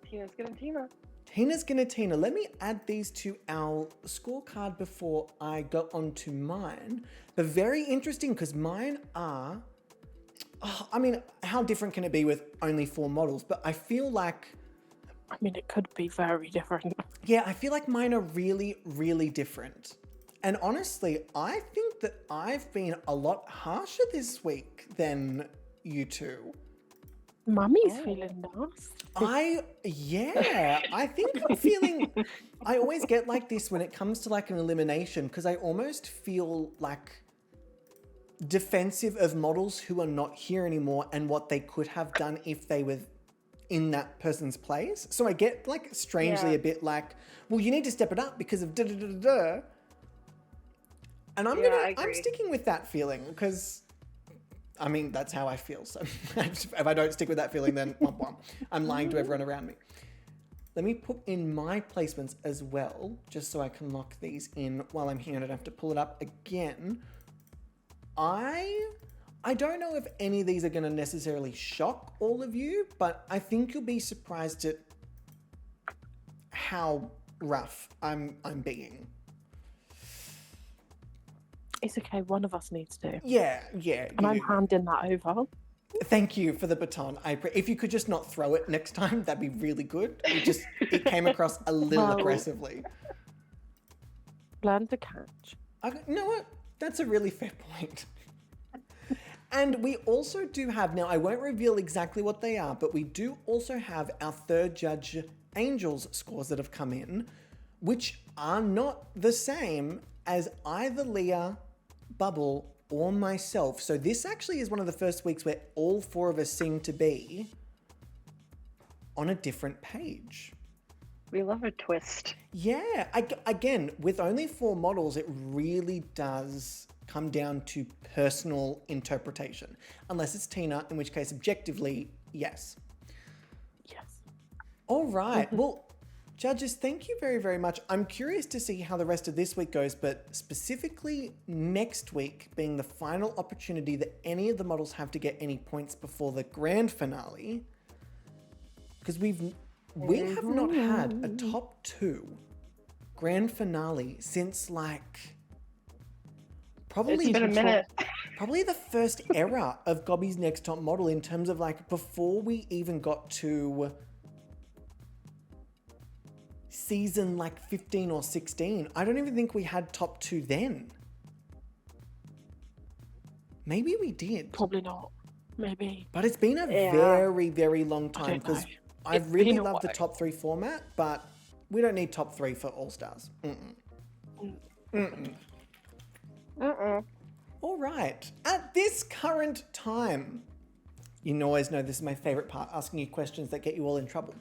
Tina's gonna Tina. Tina's gonna Tina. Let me add these to our scorecard before I go on to mine. But very interesting because mine are... Oh, I mean, how different can it be with only 4 models? But I feel like... I mean, it could be very different. Yeah, I feel like mine are really, really different. And honestly, I think that I've been a lot harsher this week than you two. Mummy's feeling nice. I think I'm feeling... I always get like this when it comes to like an elimination because I almost feel like defensive of models who are not here anymore and what they could have done if they were in that person's place. So I get like strangely a bit like, well, you need to step it up because of da da da da da. And I'm sticking with that feeling because I mean, that's how I feel. So if I don't stick with that feeling, then I'm lying to everyone around me. Let me put in my placements as well, just so I can lock these in while I'm here and I don't have to pull it up again. I don't know if any of these are going to necessarily shock all of you, but I think you'll be surprised at how rough I'm being. It's okay, one of us needs to. Yeah. And I'm handing that over. Thank you for the baton. If you could just not throw it next time, that'd be really good. It came across a little aggressively. Learn to catch. Okay, you know what? That's a really fair point. And we also do have, now I won't reveal exactly what they are, but we do also have our third judge Angel's scores that have come in, which are not the same as either Leah, Bubble, or myself. So this actually is one of the first weeks where all 4 of us seem to be on a different page. We love a twist. Yeah, again, with only 4 models, it really does come down to personal interpretation. Unless it's Tina, in which case, objectively, yes. Yes. All right. Well, judges, thank you very, very much. I'm curious to see how the rest of this week goes, but specifically next week being the final opportunity that any of the models have to get any points before the grand finale, because we have not had a top 2 grand finale since like probably It's been a minute. Probably the first era of Gobby's Next Top Model in terms of like before we even got to season like 15 or 16. I don't even think we had top 2 then. Maybe we did. Probably not. Maybe. But it's been a very, very long time because I It's really been a love the while. top 3 format, but we don't need top 3 for All Stars. All right. At this current time, you always know this is my favorite part, asking you questions that get you all in trouble.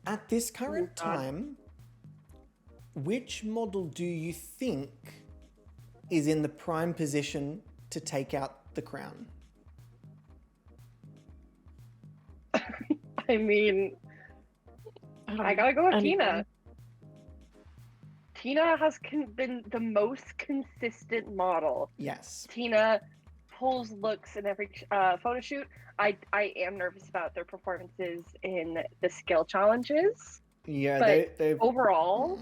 At this current time, which model do you think is in the prime position to take out the crown? I mean, I gotta go with Anyone. Tina. Tina has been the most consistent model. Yes. Tina pulls looks in every photo shoot. I am nervous about their performances in the skill challenges. Yeah, But they've overall,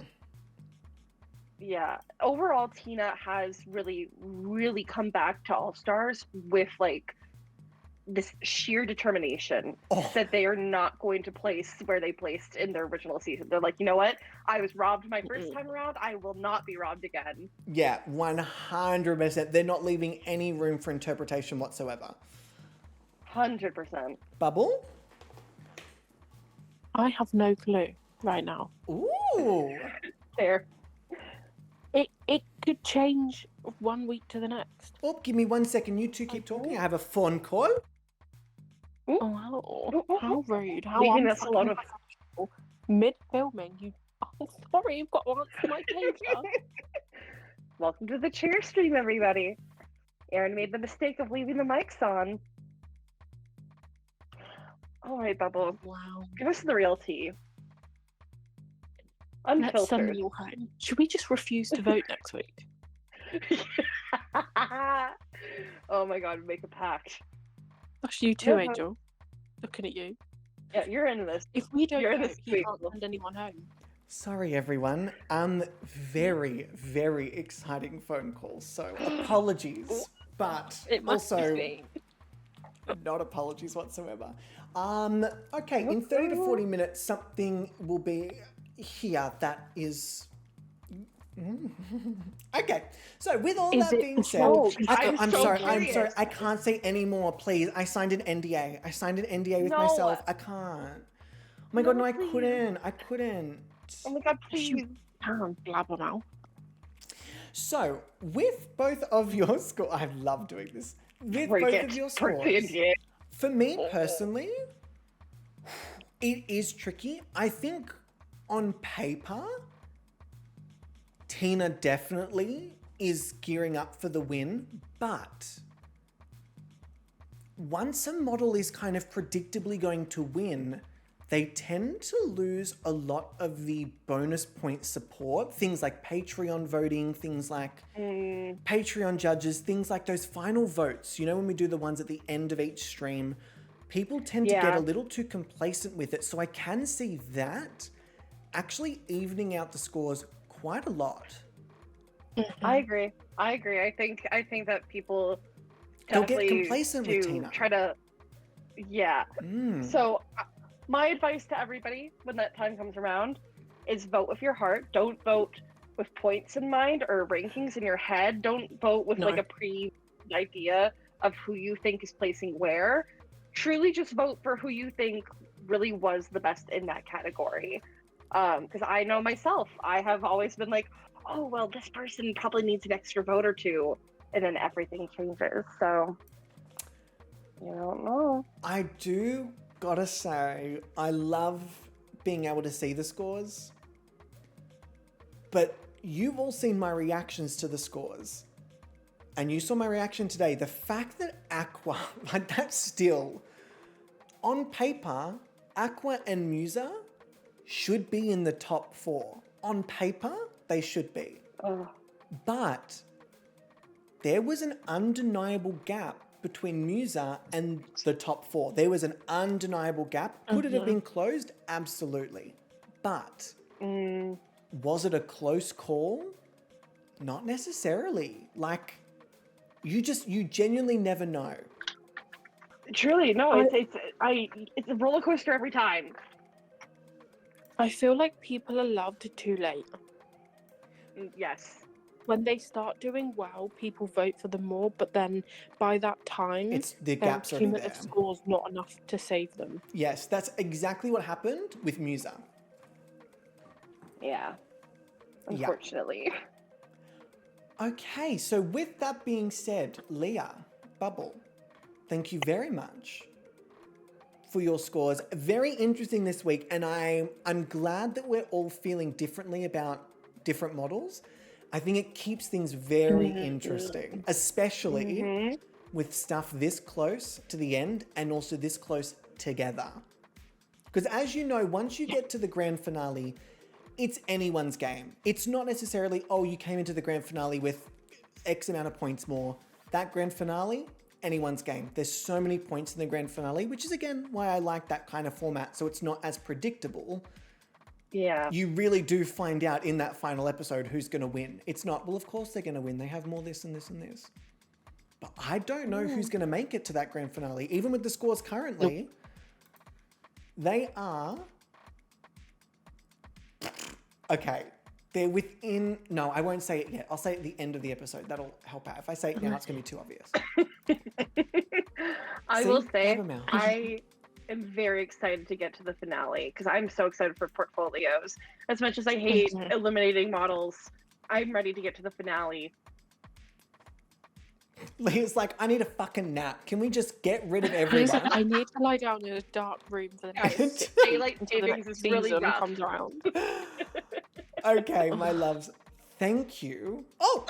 yeah, overall, Tina has really, really come back to All Stars with like this sheer determination that they are not going to place where they placed in their original season. They're like, you know what? I was robbed my first time around. I will not be robbed again. Yeah, 100%. They're not leaving any room for interpretation whatsoever. 100%. Bubble? I have no clue right now. Ooh. There. It could change one week to the next. Oh, give me 1 second. You two keep talking. I have a phone call. Oh, wow. How rude. How Leaving us alone unprofessional. Mid-filming, you... Oh, sorry, you've got to answer my pager. Welcome to the chair stream, everybody. Aaron made the mistake of leaving the mics on. All right, Bubble. Wow. Give us the real tea. Let's send them Unfiltered. all home. Should we just refuse to vote next week? Oh my god, make a pact. That's you too, Yeah. Angel. Looking at you. Yeah, you're in this. If we don't You're vote, this he week. can't send anyone home. Sorry, everyone. Very, very exciting phone call. So apologies, but It must also be. not apologies whatsoever. Okay, in 30 to 40 minutes, something will be here that is. Okay, so with all Is that it being the said, show? I'm so sorry, curious. I can't say any more, please. I signed an NDA. I signed an NDA with No. myself. I can't. Oh my god, no, I please. couldn't. Oh my god, please. Can't blabber now. So, with both of your scores, I love doing this. With Break both it. of your Break the scores, NDA. for me personally, it is tricky. I think on paper, Tina definitely is gearing up for the win, but once a model is kind of predictably going to win, they tend to lose a lot of the bonus point support. Things like Patreon voting, things like Patreon judges, things like those final votes. You know, when we do the ones at the end of each stream, people tend to get Yeah. a little too complacent with it. So I can see that actually evening out the scores quite a lot. I agree. I think that people They'll get definitely complacent with do Tina. try to. Yeah. Mm. So, my advice to everybody when that time comes around is vote with your heart. Don't vote with points in mind or rankings in your head. Don't vote with No. like a idea of who you think is placing where. Truly just vote for who you think really was the best in that category. Because I know myself, I have always been like, oh, well, this person probably needs an extra vote or two. And then everything changes. So, you don't know. I do gotta say, I love being able to see the scores, but you've all seen my reactions to the scores, and you saw my reaction today. The fact that Aqua, like that's still, on paper, Aqua and Musa should be in the top 4. On paper, they should be. Oh. But there was an undeniable gap between Musa and the top 4. There was an undeniable gap. Could it have been closed? Absolutely. But was it a close call? Not necessarily. Like, you genuinely never know. Truly, no, it's a roller coaster every time. I feel like people are loved too late. Yes. When they start doing well, people vote for them more, but then by that time, It's the their gap's already there. cumulative score's not enough to save them. Yes, that's exactly what happened with Musa. Yeah. Unfortunately. Okay, so with that being said, Leah, Bubble, thank you very much for your scores. Very interesting this week, and I'm glad that we're all feeling differently about different models. I think it keeps things very interesting, especially with stuff this close to the end and also this close together. Because as you know, once you get to the grand finale, it's anyone's game. It's not necessarily, oh, you came into the grand finale with X amount of points more. That grand finale, anyone's game. There's so many points in the grand finale, which is again why I like that kind of format, so it's not as predictable. Yeah. You really do find out in that final episode who's going to win. It's not, well, of course they're going to win. They have more this and this and this. But I don't know who's going to make it to that grand finale. Even with the scores currently, they are... Okay. They're within... No, I won't say it yet. I'll say it at the end of the episode. That'll help out. If I say it now, it's going to be too obvious. I See? will say, Have a mouth. I am very excited to get to the finale because I'm so excited for portfolios. As much as I hate eliminating models, I'm ready to get to the finale. Leah's like, I need a fucking nap. Can we just get rid of Please, everyone? I need to lie down in a dark room for the next Daylight until the savings next is really season rough. comes around. Okay, my loves. Thank you. Oh!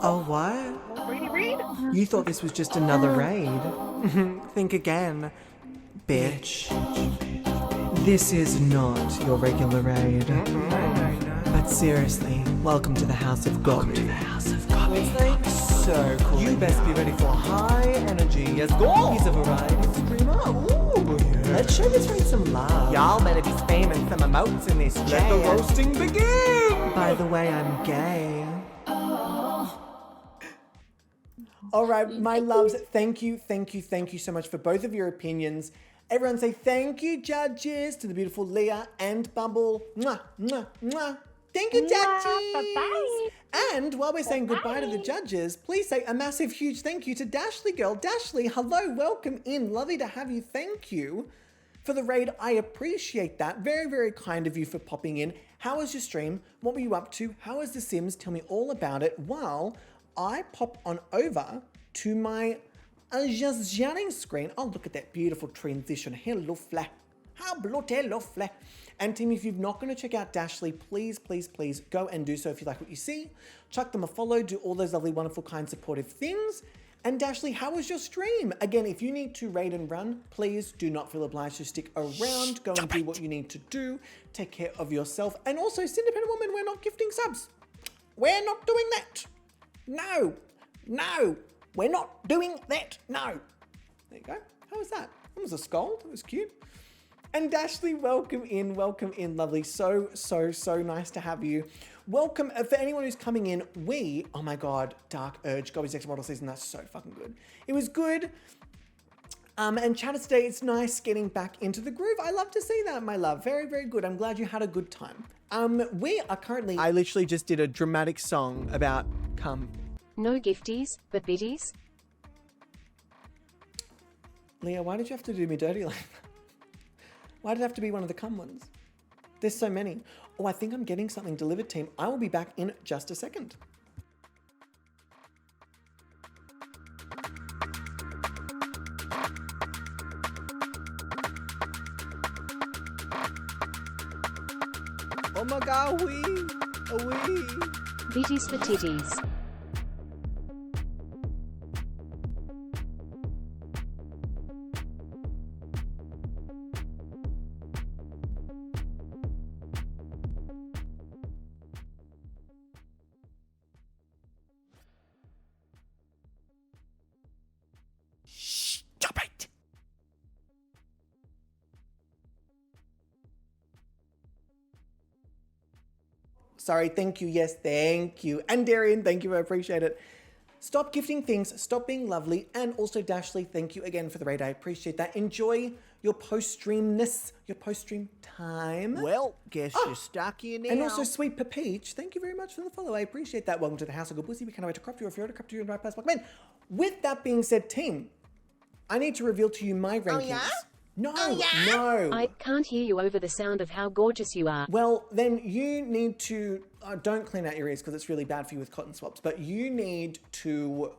Oh, what? Read. You thought this was just another raid? Think again, bitch. This is not your regular raid. But seriously, welcome to the House of Gobby. It's like so cool. You best be ready for high energy. Yes, go! He's a variety streamer. Ooh, let's show this raid some love. Y'all better be spamming some emotes in this chat. Let the roasting begin! By the way, I'm gay. All right, my loves, thank you so much for both of your opinions. Everyone say thank you, judges, to the beautiful Leah and Bumble. Mwah, mwah, mwah. Thank you, judges. Bye-bye. And while we're saying goodbye to the judges, please say a massive, huge thank you to Dashley Girl. Dashley, hello, welcome in. Lovely to have you. Thank you for the raid. I appreciate that. Very, very kind of you for popping in. How was your stream? What were you up to? How was The Sims? Tell me all about it while I pop on over to my just sharing screen. Oh, look at that beautiful transition. Hello, fla. How bloody lovely. And team, if you're not going to check out Dashley, please, please, please go and do so if you like what you see. Chuck them a follow, do all those lovely, wonderful, kind, supportive things. And Dashley, how was your stream? Again, if you need to raid and run, please do not feel obliged to stick around. Go and do what you need to do. Take care of yourself. And also, Independent Woman, we're not gifting subs. We're not doing that. No, we're not doing that. No. There you go. How was that? That was a scold. That was cute. And Dashley, welcome in, lovely. So nice to have you. Welcome, for anyone who's coming in, oh my God, Dark Urge, Gobby's Next Model Season, that's so fucking good. It was good. And chatter today, it's nice getting back into the groove. I love to see that, my love. Very, very good. I'm glad you had a good time. We are currently... I literally just did a dramatic song about cum. No gifties, but biddies. Leah, why did you have to do me dirty like that? Why did it have to be one of the cum ones? There's so many. Oh, I think I'm getting something delivered, team. I will be back in just a second. Oh my God, oui. Biddies for titties. Stop it. Sorry, thank you. Yes, thank you. And Darian, thank you. I appreciate it. Stop gifting things. Stop being lovely. And also, Dashley, thank you again for the raid. I appreciate that. Enjoy your post-streamness, your post-stream time. Well, guess you're stuck here now. And also, Sweet Peach, thank you very much for the follow. I appreciate that. Welcome to the House of Good Pussy. We can't wait to crop you. If you're to crop you in the right place, man. With that being said, team, I need to reveal to you my rankings. yeah? No, Oh, no. I can't hear you over the sound of how gorgeous you are. Well, then you need to, don't clean out your ears because it's really bad for you with cotton swabs, but you need to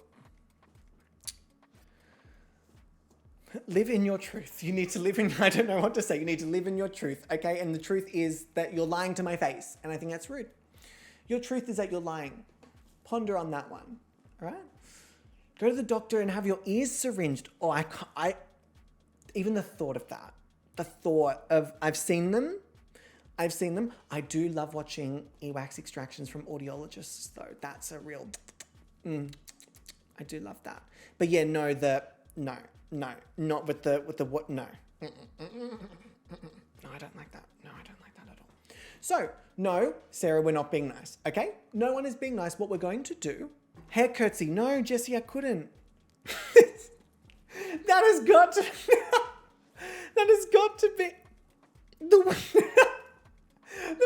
live in your truth. You need to live in, I don't know what to say. You need to live in your truth, okay? And the truth is that you're lying to my face, and I think that's rude. Your truth is that you're lying. Ponder on that one, all right? Go to the doctor and have your ears syringed. Oh, even the thought of that, I've seen them. I do love watching earwax extractions from audiologists though. That's a real, I do love that. But yeah, no, not with the what, no. No, I don't like that. No, I don't like that at all. So, no, Sarah, we're not being nice, okay? No one is being nice. What we're going to do, hair curtsy. No, Jessie, I couldn't. That has got to be the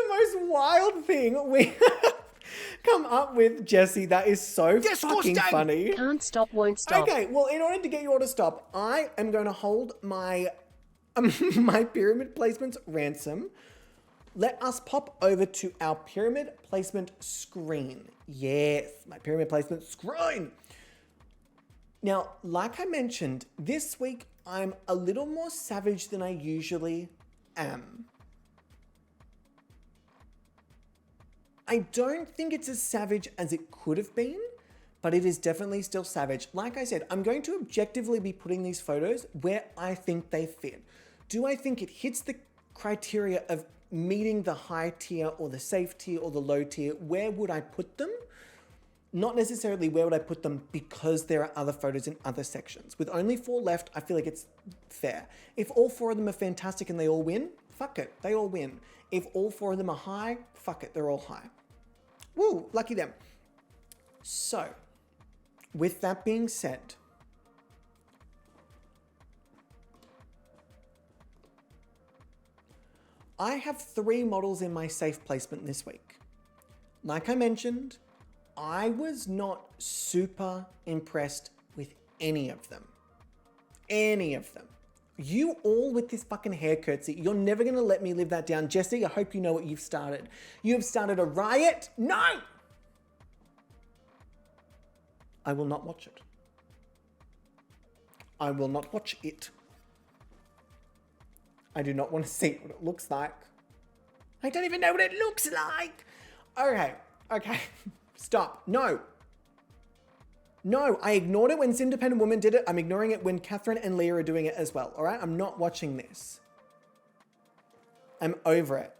most wild thing we have come up with, Jessie. That is so fucking funny. Can't stop, won't stop. Okay, well, in order to get you all to stop, I am going to hold my my pyramid placements ransom. Let us pop over to our pyramid placement screen. Yes, my pyramid placement screen. Now, like I mentioned, this week I'm a little more savage than I usually am. I don't think it's as savage as it could have been, but it is definitely still savage. Like I said, I'm going to objectively be putting these photos where I think they fit. Do I think it hits the criteria of meeting the high tier or the safe tier or the low tier? Where would I put them? Not necessarily where would I put them because there are other photos in other sections. With only 4 left, I feel like it's fair. If all 4 of them are fantastic and they all win, fuck it, they all win. If all 4 of them are high, fuck it, they're all high. Woo, lucky them. So, with that being said, I have 3 models in my safe placement this week. Like I mentioned, I was not super impressed with any of them. Any of them. You all with this fucking hair curtsy, you're never gonna let me live that down. Jessie, I hope you know what you've started. You have started a riot. No! I will not watch it. I will not watch it. I do not want to see what it looks like. I don't even know what it looks like. Okay. Stop. No, I ignored it when Independent Woman did it. I'm ignoring it when Catherine and Leah are doing it as well, all right? I'm not watching this. I'm over it.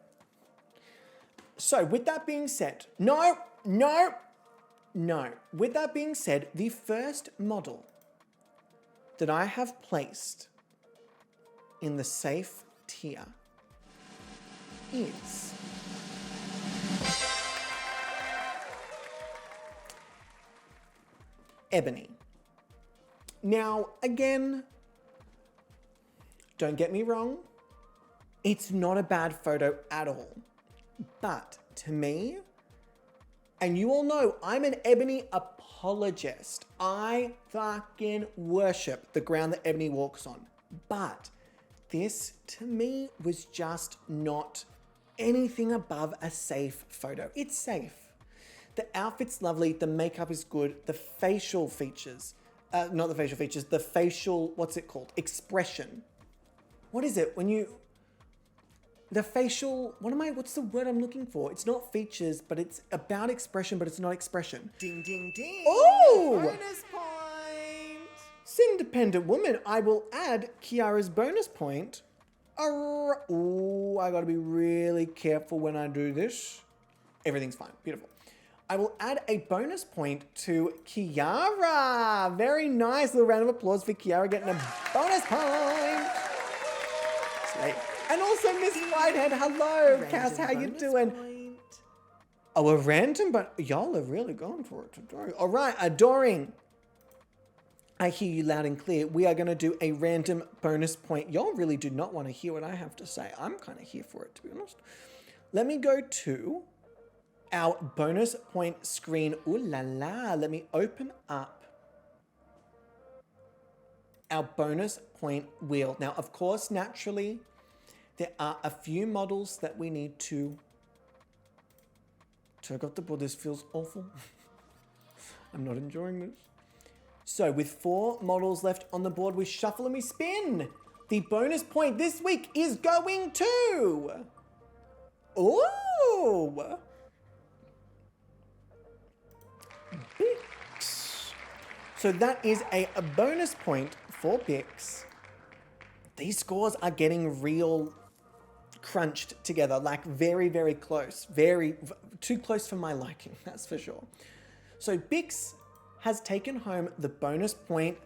So with that being said, no. With that being said, the first model that I have placed in the safe tier is Ebony. Now, again, don't get me wrong, it's not a bad photo at all. But to me, and you all know I'm an Ebony apologist. I fucking worship the ground that Ebony walks on. But this, to me, was just not anything above a safe photo. It's safe. The outfit's lovely, the makeup is good, the facial features, not the facial features, the facial, what's it called? Expression. What is it when you, the facial, what's the word I'm looking for? It's not features, but it's about expression, but it's not expression. Ding, ding, ding. Oh! Bonus point. Independent Woman, I will add Kiara's bonus point. Oh, I gotta be really careful when I do this. Everything's fine, beautiful. I will add a bonus point to Kiara. Very nice. Little round of applause for Kiara getting a bonus point. Slay. And also Miss Whitehead, hello. Cass, how you doing? Point. Oh, a random, but y'all are really going for it today. All right, Adoring. I hear you loud and clear. We are going to do a random bonus point. Y'all really do not want to hear what I have to say. I'm kind of here for it, to be honest. Let me go to our bonus point screen. Ooh la la. Let me open up our bonus point wheel. Now, of course, naturally, there are a few models that we need to... So I got the board. This feels awful. I'm not enjoying this. So with 4 models left on the board, we shuffle and we spin. The bonus point this week is going to... Ooh! So that is a bonus point for Bix. These scores are getting real crunched together, like very, very close. Too close for my liking, that's for sure. So Bix has taken home the bonus point.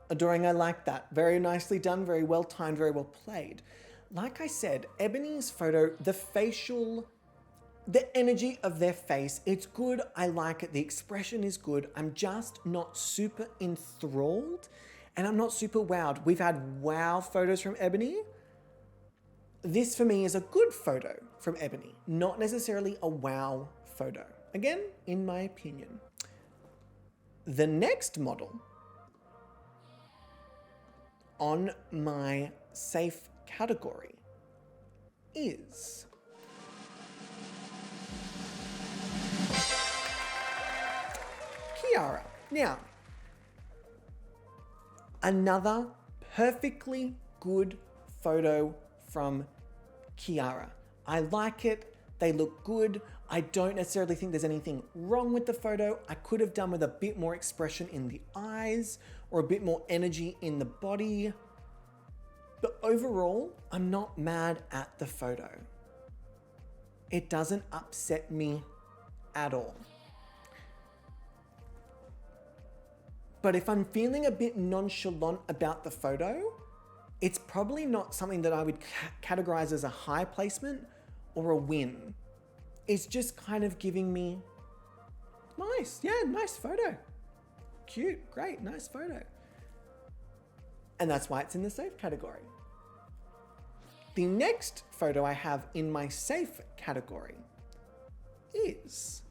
Adoring, I like that. Very nicely done, very well timed, very well played. Like I said, Ebony's photo, the facial, the energy of their face, it's good. I like it. The expression is good. I'm just not super enthralled and I'm not super wowed. We've had wow photos from Ebony. This for me is a good photo from Ebony, not necessarily a wow photo. Again, in my opinion. The next model on my safe category is Kiara. Now, another perfectly good photo from Kiara. I like it. They look good. I don't necessarily think there's anything wrong with the photo. I could have done with a bit more expression in the eyes or a bit more energy in the body. But overall, I'm not mad at the photo. It doesn't upset me at all. But if I'm feeling a bit nonchalant about the photo, it's probably not something that I would categorize as a high placement or a win. It's just kind of giving me, nice, yeah, nice photo. Cute, great, nice photo. And that's why it's in the safe category. The next photo I have in my safe category is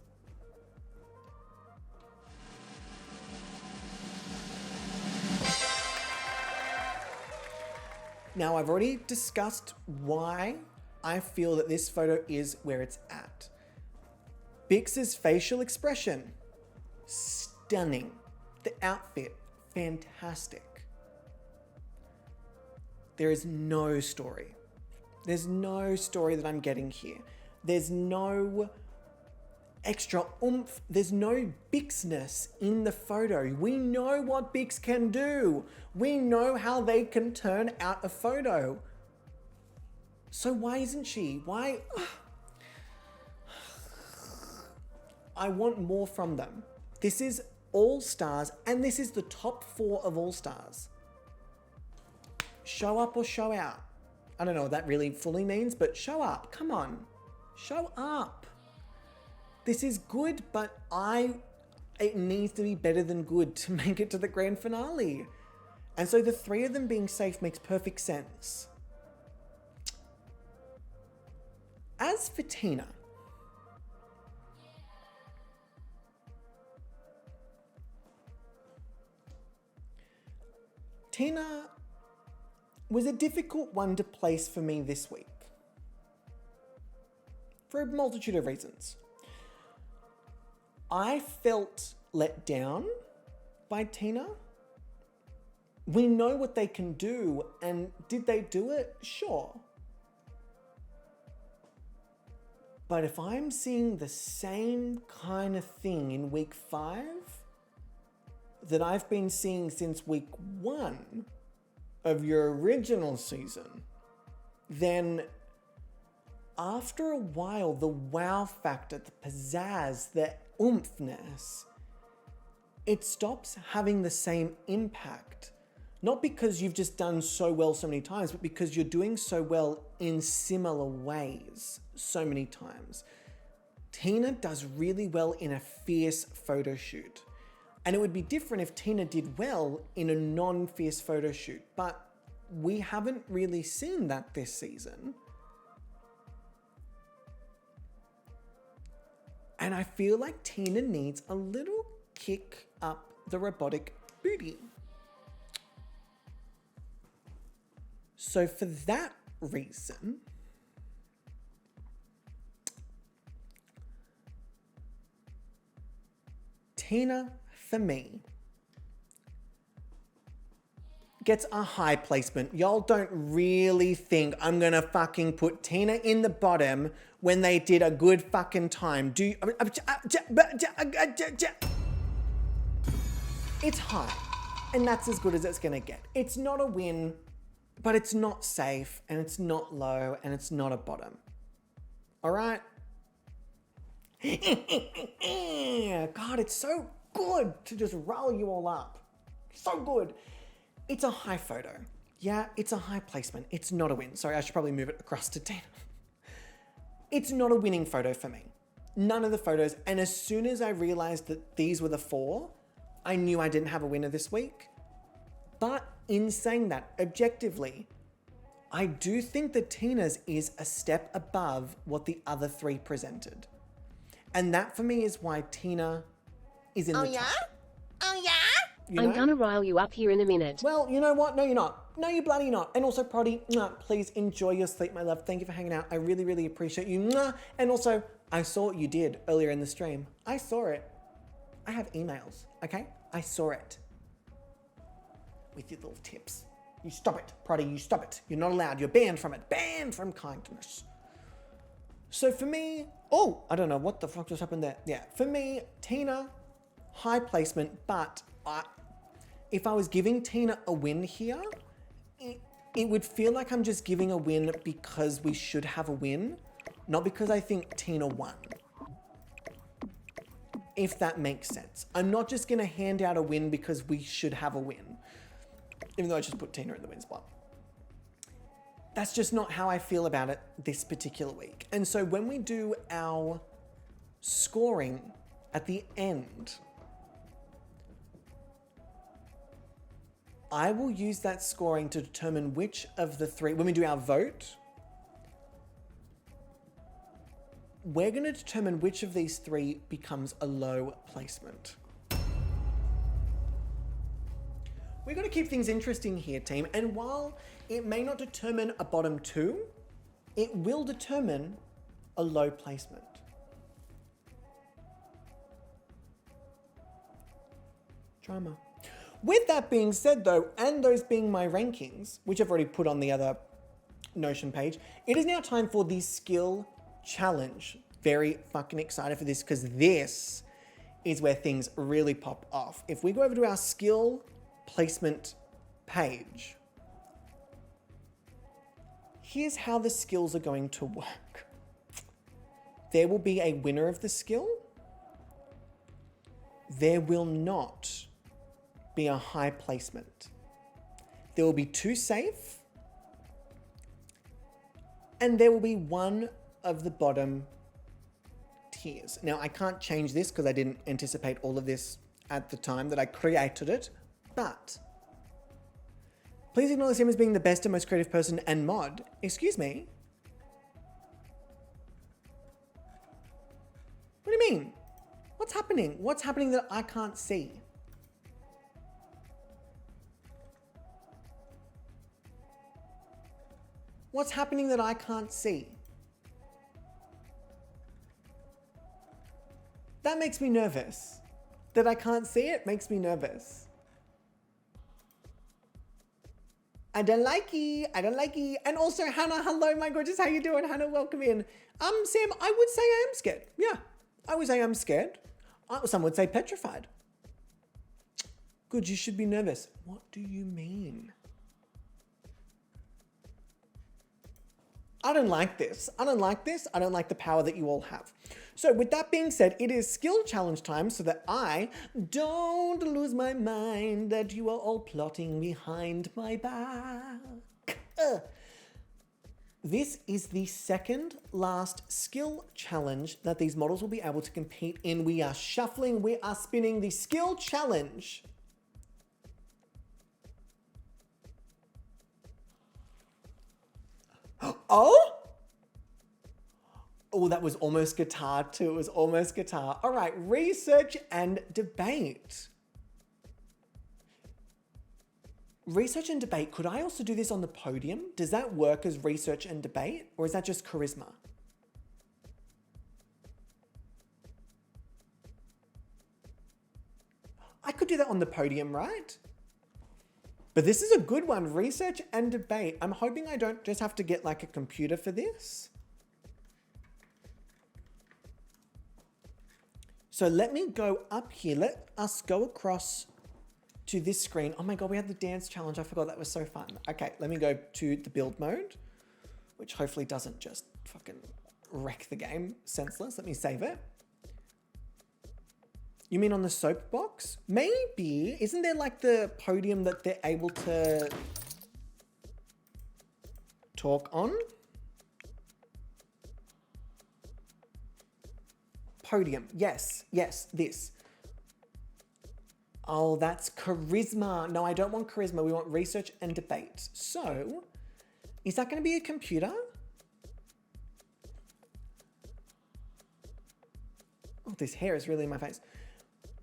now, I've already discussed why I feel that this photo is where it's at. Bix's facial expression, stunning. The outfit, fantastic. There is no story. There's no story that I'm getting here. There's no extra oomph. There's no Bixness in the photo. We know what Bix can do. We know how they can turn out a photo. So why isn't she? Why? I want more from them. This is All Stars, and this is the top 4 of All Stars. Show up or show out. I don't know what that really fully means, but show up. Come on. Show up. This is good, but it needs to be better than good to make it to the grand finale. And so the 3 of them being safe makes perfect sense. As for Tina, Tina was a difficult one to place for me this week. For a multitude of reasons. I felt let down by Tina. We know what they can do, and did they do it? Sure. But if I'm seeing the same kind of thing in week 5 that I've been seeing since week 1 of your original season, then after a while, the wow factor, the pizzazz, the oomphness, it stops having the same impact. Not because you've just done so well so many times, but because you're doing so well in similar ways so many times. Tina does really well in a fierce photo shoot. And it would be different if Tina did well in a non-fierce photo shoot, but we haven't really seen that this season. And I feel like Tina needs a little kick up the robotic booty. So for that reason, Tina, for me, gets a high placement. Y'all don't really think I'm gonna fucking put Tina in the bottom when they did a good fucking time. It's high, and that's as good as it's gonna get. It's not a win, but it's not safe, and it's not low, and it's not a bottom. All right? God, it's so good to just rile you all up. So good. It's a high photo. Yeah, it's a high placement. It's not a win. Sorry, I should probably move it across to Tina. It's not a winning photo for me. None of the photos. And as soon as I realized that these were the 4, I knew I didn't have a winner this week. But in saying that, objectively, I do think that Tina's is a step above what the other 3 presented. And that for me is why Tina is in the top. Oh yeah? You I'm know? gonna rile you up here in a minute. Well, you know what? No, you're not. No, you bloody not. And also, Proddy, please enjoy your sleep, my love. Thank you for hanging out. I really, really appreciate you. And also, I saw what you did earlier in the stream. I saw it. I have emails, okay? I saw it. With your little tips. You stop it, Proddy, you stop it. You're not allowed. You're banned from it. Banned from kindness. So for me, oh, I don't know what the fuck just happened there. Yeah, for me, Tina, high placement, but if I was giving Tina a win here, it would feel like I'm just giving a win because we should have a win, not because I think Tina won. If that makes sense. I'm not just gonna hand out a win because we should have a win, even though I just put Tina in the win spot. That's just not how I feel about it this particular week. And so when we do our scoring at the end, I will use that scoring to determine which of the 3, when we do our vote, we're going to determine which of these 3 becomes a low placement. We're going to keep things interesting here, team. And while it may not determine a bottom 2, it will determine a low placement. Drama. With that being said though, and those being my rankings, which I've already put on the other Notion page, it is now time for the skill challenge. Very fucking excited for this because this is where things really pop off. If we go over to our skill placement page, here's how the skills are going to work. There will be a winner of the skill. There will not be a high placement. There will be 2 safe, and there will be 1 of the bottom tiers. Now, I can't change this because I didn't anticipate all of this at the time that I created it, but please acknowledge him as being the best and most creative person and mod. Excuse me? What do you mean? What's happening? What's happening that I can't see? What's happening that I can't see? That makes me nervous. That I can't see it makes me nervous. I don't like it. I don't like it. And also, Hannah, hello, my gorgeous. How you doing? Hannah, welcome in. Sam, I would say I am scared. Yeah, I would say I'm scared. Some would say petrified. Good, you should be nervous. What do you mean? I don't like this. I don't like this. I don't like the power that you all have. So with that being said, it is skill challenge time so that I don't lose my mind that you are all plotting behind my back. This is the second last skill challenge that these models will be able to compete in. We are shuffling, we are spinning the skill challenge. Oh? Oh, that was almost guitar too. It was almost guitar. All right, research and debate. Research and debate. Could I also do this on the podium? Does that work as research and debate? Or is that just charisma? I could do that on the podium, right? But this is a good one, research and debate. I'm hoping I don't just have to get like a computer for this. So let me go up here. Let us go across to this screen. Oh my God, we had the dance challenge. I forgot that was so fun. Okay, let me go to the build mode, which hopefully doesn't just fucking wreck the game senseless. Let me save it. You mean on the soapbox? Maybe. Isn't there like the podium that they're able to talk on? Podium. Yes, yes, this. Oh, that's charisma. No, I don't want charisma. We want research and debate. So, is that going to be a computer? Oh, this hair is really in my face.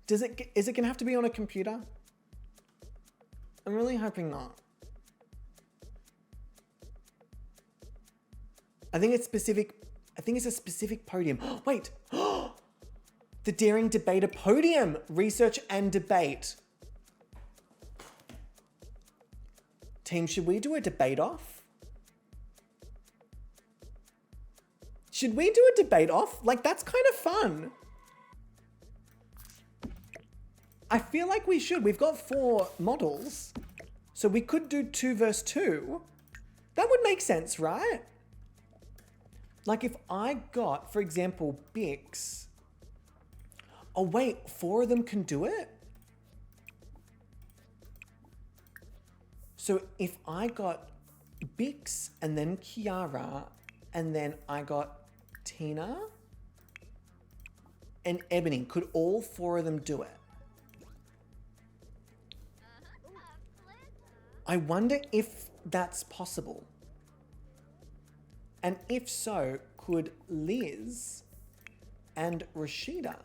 Is it going to have to be on a computer? I'm really hoping not. I think it's a specific podium. Wait. The Daring Debater podium. Research and debate. Team, should we do a debate off? Should we do a debate off? Like, that's kind of fun. I feel like we should. We've got 4 models. So we could do 2 versus 2. That would make sense, right? Like if I got, for example, Bix. Oh wait, 4 of them can do it? So if I got Bix and then Kiara and then I got Tina and Ebony, could all 4 of them do it? I wonder if that's possible. And if so, could Liz and Rashida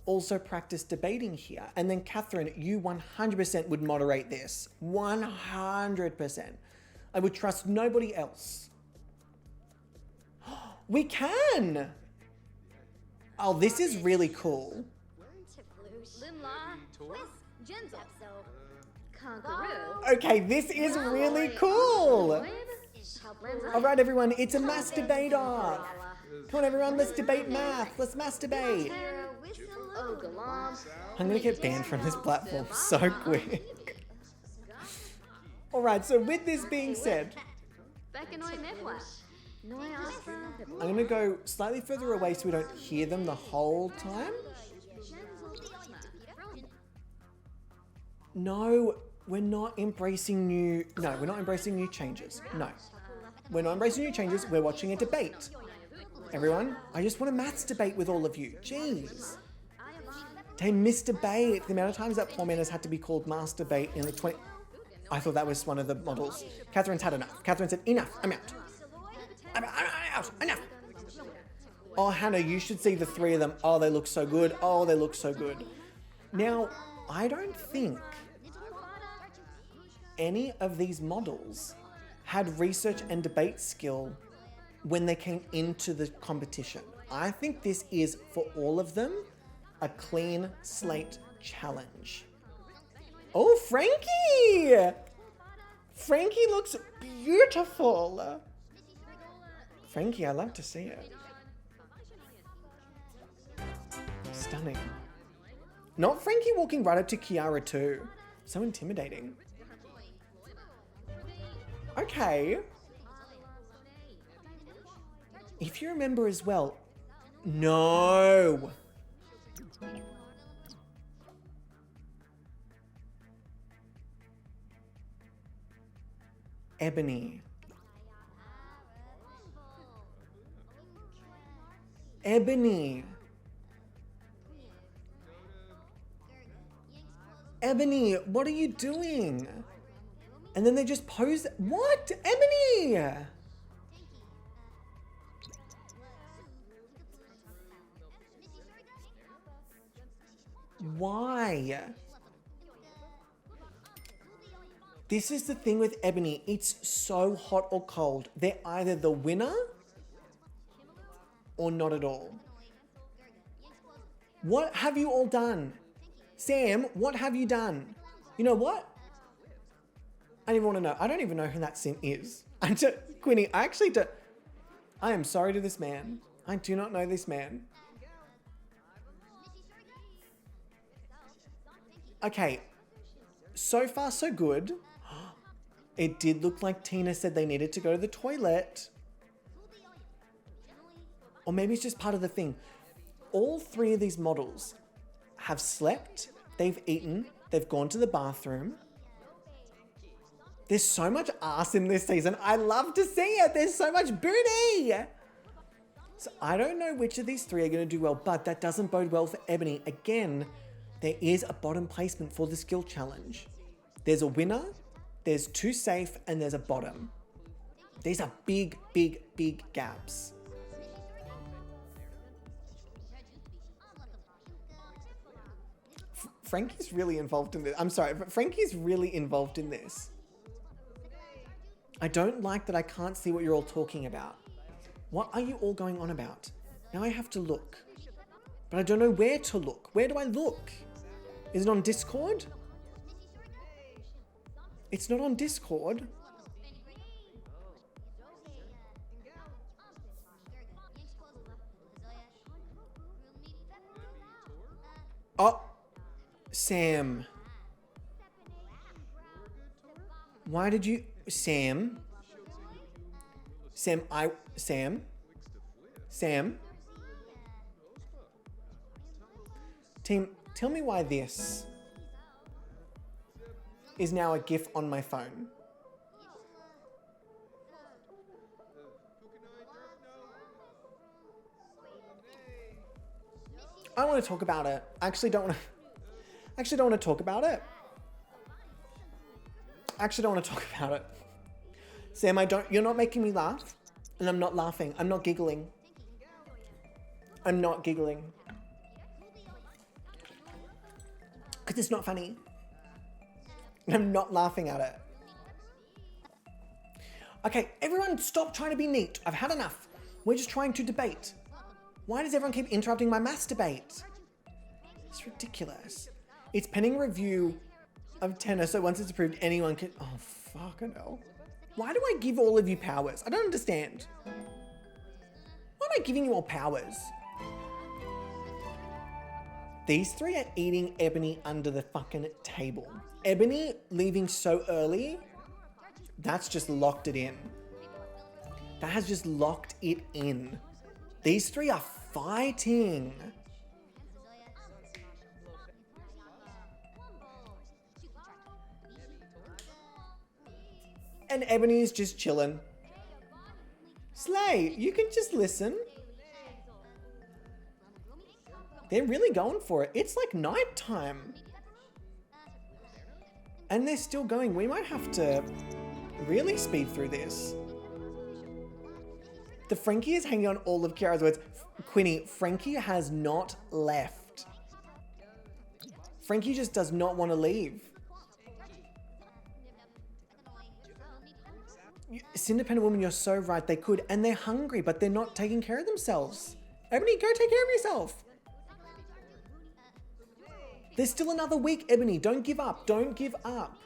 also practice debating here? And then Catherine, you 100% would moderate this. 100%. I would trust nobody else. We can! Oh, this is really cool. Okay, this is really cool. All right, everyone, it's a mass debate off. Come on, everyone, let's debate math. Let's masturbate. I'm gonna get banned from this platform so quick. All right, so with this being said, I'm gonna go slightly further away so we don't hear them the whole time. No, we're not embracing new changes. No. We're not embracing new changes, we're watching a debate. Everyone, I just want a maths debate with all of you. Jeez. They missed debate. The amount of times that poor man has had to be called masturbate in the 20... I thought that was one of the models. Catherine's had enough. Catherine said, enough, I'm out. I'm out, enough. Oh, Hannah, you should see the 3 of them. Oh, they look so good. Oh, they look so good. Now, I don't think any of these models had research and debate skill when they came into the competition. I think this is, for all of them, a clean slate challenge. Oh, Frankie! Frankie looks beautiful. Frankie, I love to see it. Stunning. Not Frankie walking right up to Kiara too. So intimidating. Okay. If you remember as well, no. Ebony. Ebony. Ebony, what are you doing? And then they just pose. What? Ebony! Why? This is the thing with Ebony. It's so hot or cold. They're either the winner or not at all. What have you all done? Sam, what have you done? You know what? I don't even want to know. I don't even know who that sim is. Quinny, I actually don't. I am sorry to this man. I do not know this man. Okay. so far so good. It did look like Tina said they needed to go to the toilet. Or maybe it's just part of the thing. All three of these models have slept, they've eaten, they've gone to the bathroom. There's so much ass in this season. I love to see it. There's so much booty. So I don't know which of these three are going to do well, but that doesn't bode well for Ebony. Again, there is a bottom placement for the skill challenge. There's a winner, there's two safe, and there's a bottom. These are big, big, big gaps. Frankie's really involved in this. I'm sorry, but Frankie's really involved in this. I don't like that I can't see what you're all talking about. What are you all going on about? Now I have to look. But I don't know where to look. Where do I look? Is it on Discord? It's not on Discord. Oh, Sam. Why did you... Sam? Sam. Team, tell me why this is now a GIF on my phone. I don't want to talk about it. I actually don't want to talk about it. I actually don't want to talk about it. Sam, you're not making me laugh, and I'm not laughing. I'm not giggling. I'm not giggling. Because it's not funny. And I'm not laughing at it. Okay, everyone stop trying to be neat. I've had enough. We're just trying to debate. Why does everyone keep interrupting my maths debate? It's ridiculous. It's pending review of tenor, so once it's approved, anyone can... Oh, fucking hell. Why do I give all of you powers? I don't understand. Why am I giving you all powers? These three are eating Ebony under the fucking table. Ebony leaving so early, that's just locked it in. That has just locked it in. These three are fighting. And Ebony's just chilling. Slay, you can just listen. They're really going for it. It's like nighttime. And they're still going. We might have to really speed through this. The Frankie is hanging on all of Kiara's words. Quinny, Frankie has not left. Frankie just does not want to leave. Independent woman, you're so right. They could, and they're hungry, but they're not taking care of themselves. Ebony, go take care of yourself. There's still another week, Ebony. Don't give up. Don't give up.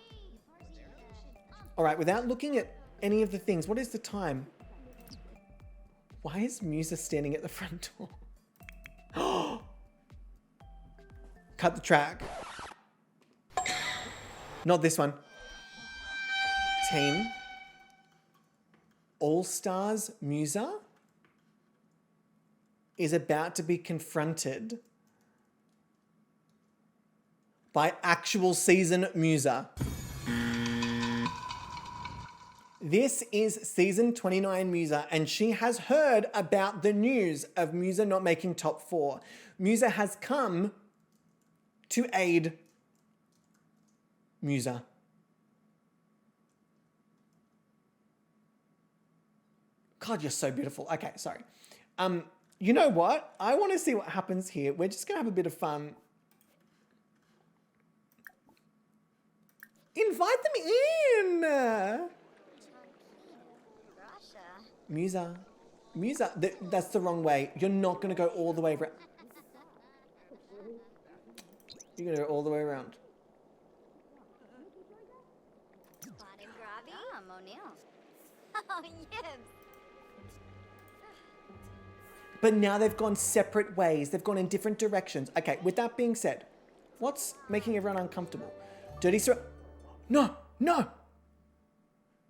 All right, without looking at any of the things, what is the time? Why is Musa standing at the front door? Cut the track. Not this one. Team. All-Stars Musa is about to be confronted by actual season Musa. This is season 29 Musa, and she has heard about the news of Musa not making top 4. Musa has come to aid Musa. God, you're so beautiful. Okay, sorry. You know what? I want to see what happens here. We're just going to have a bit of fun. Invite them in! Musa. Musa, that's the wrong way. You're not going to go all the way around. You're going to go all the way around. But now they've gone separate ways. They've gone in different directions. Okay, with that being said, what's making everyone uncomfortable? Dirty no, no.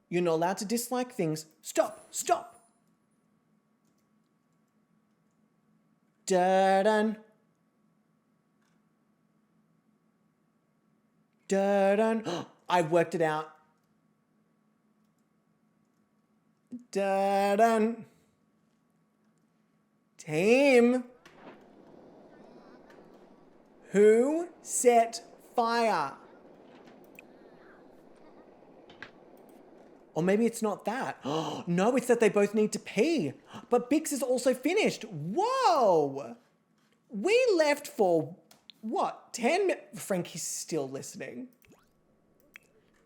You're not allowed to dislike things. Stop, stop. Da-dun. Da-dun. I've worked it out. Da-dun. Team. Who set fire? Or maybe it's not that. Oh, no, it's that they both need to pee. But Bix is also finished. Whoa! We left for, what, 10 minutes? Frankie's still listening.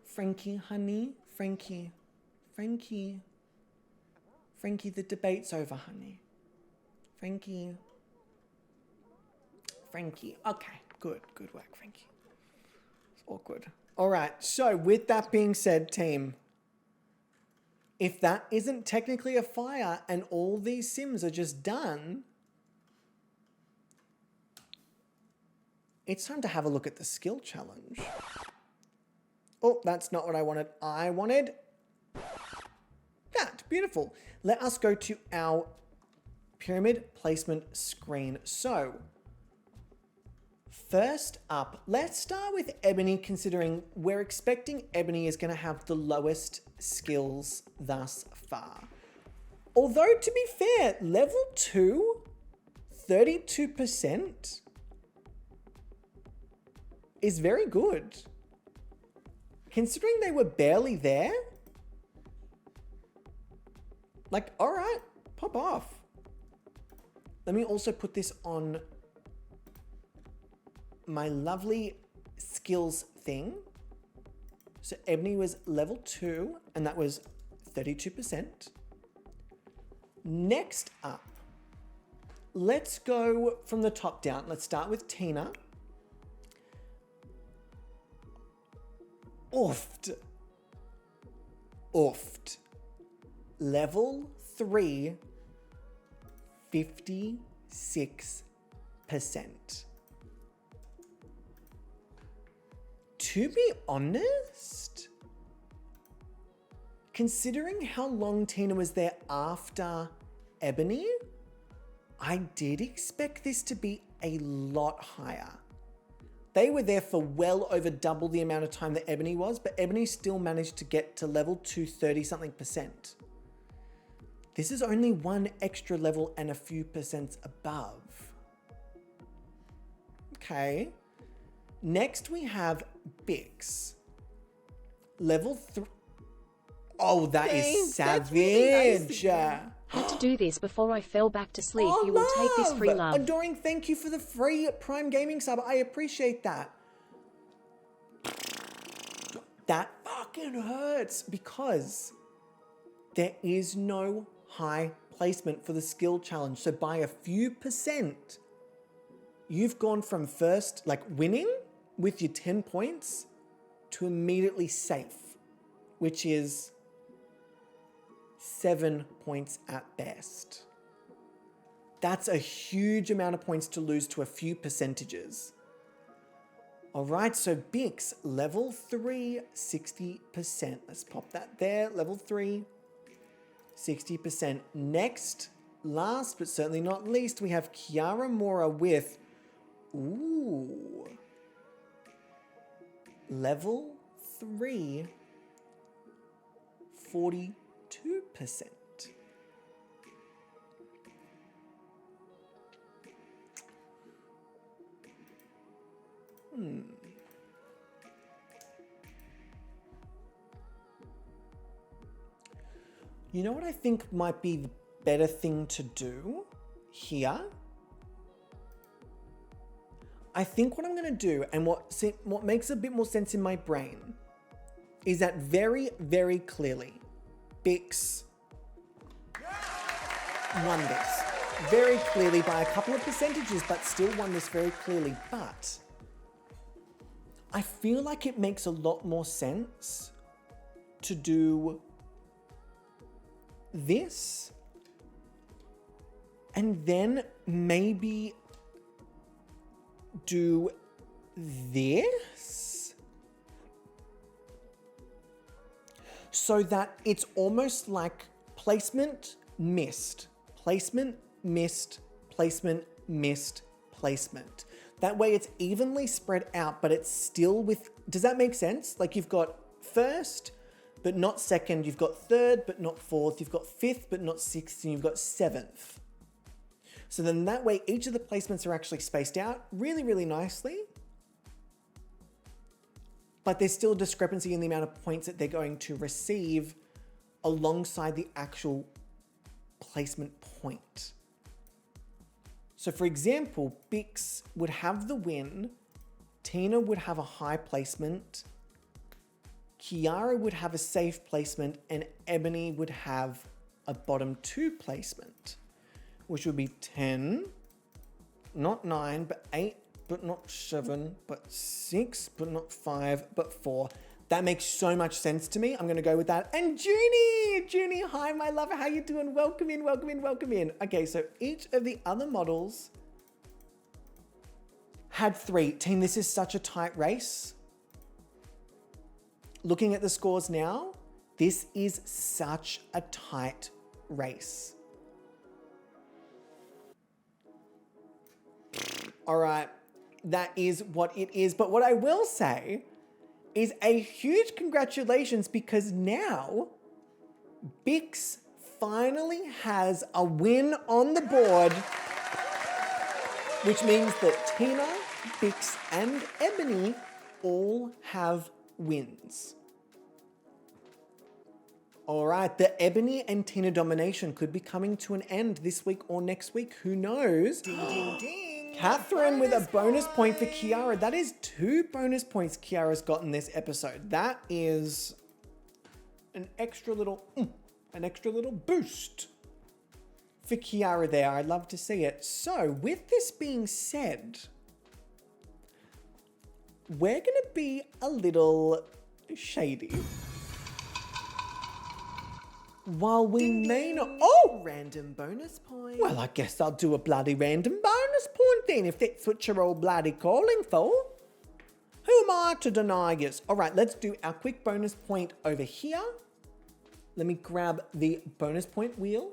Frankie, honey. Frankie. Frankie. Frankie, the debate's over, honey. Frankie. Frankie. Okay, good. Good work, Frankie. It's awkward. All right, so with that being said, team, if that isn't technically a fire and all these sims are just done, it's time to have a look at the skill challenge. Oh, that's not what I wanted. I wanted that. Beautiful. Let us go to our pyramid placement screen. So, first up, let's start with Ebony, considering we're expecting Ebony is going to have the lowest skills thus far. Although, to be fair, level 2, 32% is very good. Considering they were barely there, like, all right, pop off. Let me also put this on my lovely skills thing. So Ebony was level 2, and that was 32%. Next up, let's go from the top down. Let's start with Tina. Oofed. Oofed. Level 3, 56%. To be honest, considering how long Tina was there after Ebony, I did expect this to be a lot higher. They were there for well over double the amount of time that Ebony was, but Ebony still managed to get to level 230-something%. This is only one extra level and a few percents above. Okay. Next we have Bix. Level 3. Oh, that is savage. I had to do this before I fell back to sleep. Oh, you will take this free love. Adoring, thank you for the free Prime Gaming sub. I appreciate that. That fucking hurts because there is no high placement for the skill challenge. So by a few percent, you've gone from first, like winning with your 10 points to immediately safe, which is 7 points at best. That's a huge amount of points to lose to a few percentages. All right, so Bix, level 3, 60%. Let's pop that there, level 3, 60%. Next, last but certainly not least, we have Kiara Mora with, ooh, level 3, 42%. You know what I think might be the better thing to do here? I think what I'm going to do, and what makes a bit more sense in my brain, is that very, very clearly, Bix won this. Very clearly by a couple of percentages, but still won this very clearly. But I feel like it makes a lot more sense to do this and then maybe do this so that it's almost like placement, missed, placement, missed, placement, missed, placement. That way it's evenly spread out, but it's still with, does that make sense? Like you've got first, but not second. You've got third, but not fourth. You've got fifth, but not sixth. And you've got seventh. So then that way, each of the placements are actually spaced out really, really nicely. But there's still a discrepancy in the amount of points that they're going to receive alongside the actual placement point. So for example, Bix would have the win, Tina would have a high placement, Kiara would have a safe placement, and Ebony would have a bottom 2 placement, which would be 10, not 9, but 8, but not 7, but 6, but not 5, but 4. That makes so much sense to me. I'm going to go with that. And Junie, hi, my lover. How you doing? Welcome in, welcome in, welcome in. Okay, so each of the other models had 3. Team, this is such a tight race. Looking at the scores now, this is such a tight race. All right, that is what it is. But what I will say is a huge congratulations, because now Bix finally has a win on the board, which means that Tina, Bix, and Ebony all have wins. All right, the Ebony and Tina domination could be coming to an end this week or next week. Who knows? Ding, ding, ding. Catherine with a bonus point for Kiara. That is 2 bonus points Kiara's gotten this episode. That is an extra little boost for Kiara there. I'd love to see it. So with this being said, we're going to be a little shady. While we may not... Oh! Random bonus point. Well, I guess I'll do a bloody random bonus point then, if that's what you're all bloody calling for. Who am I to deny yes? All right, let's do our quick bonus point over here. Let me grab the bonus point wheel.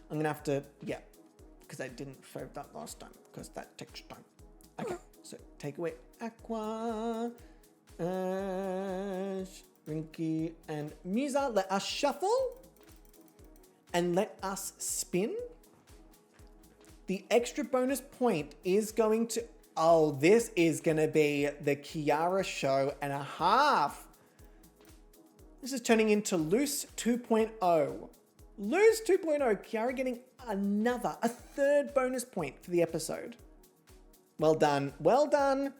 I'm going to have to... Yeah, because I didn't show that last time, because that takes time. Okay, so take away Aqua, Ash, Rinky, and Musa. Let us shuffle. And let us spin. The extra bonus point is going to... Oh, this is going to be the Kiara show and a half. This is turning into Loose 2.0. Loose 2.0. Kiara getting a third bonus point for the episode. Well done. Well done.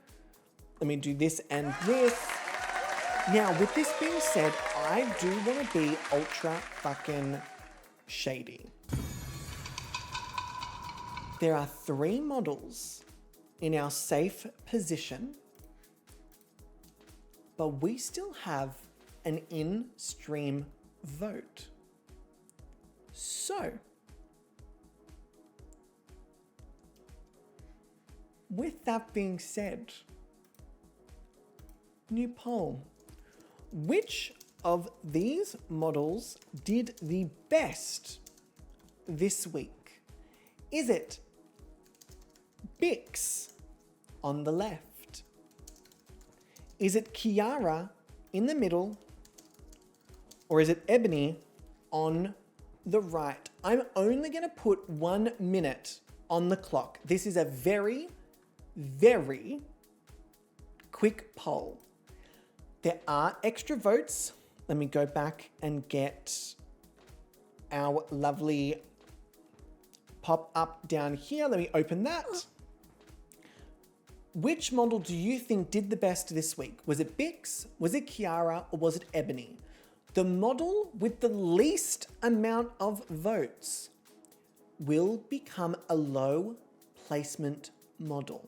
Let me do this and this. Now, with this being said, I do want to be ultra fucking shady. There are 3 models in our safe position, but we still have an in-stream vote. So, with that being said, new poll. Which of these models did the best this week? Is it Bix on the left? Is it Kiara in the middle? Or is it Ebony on the right? I'm only going to put 1 minute on the clock. This is a very, very quick poll. There are extra votes. Let me go back and get our lovely pop-up down here. Let me open that. Which model do you think did the best this week? Was it Bix, was it Kiara, or was it Ebony? The model with the least amount of votes will become a low placement model.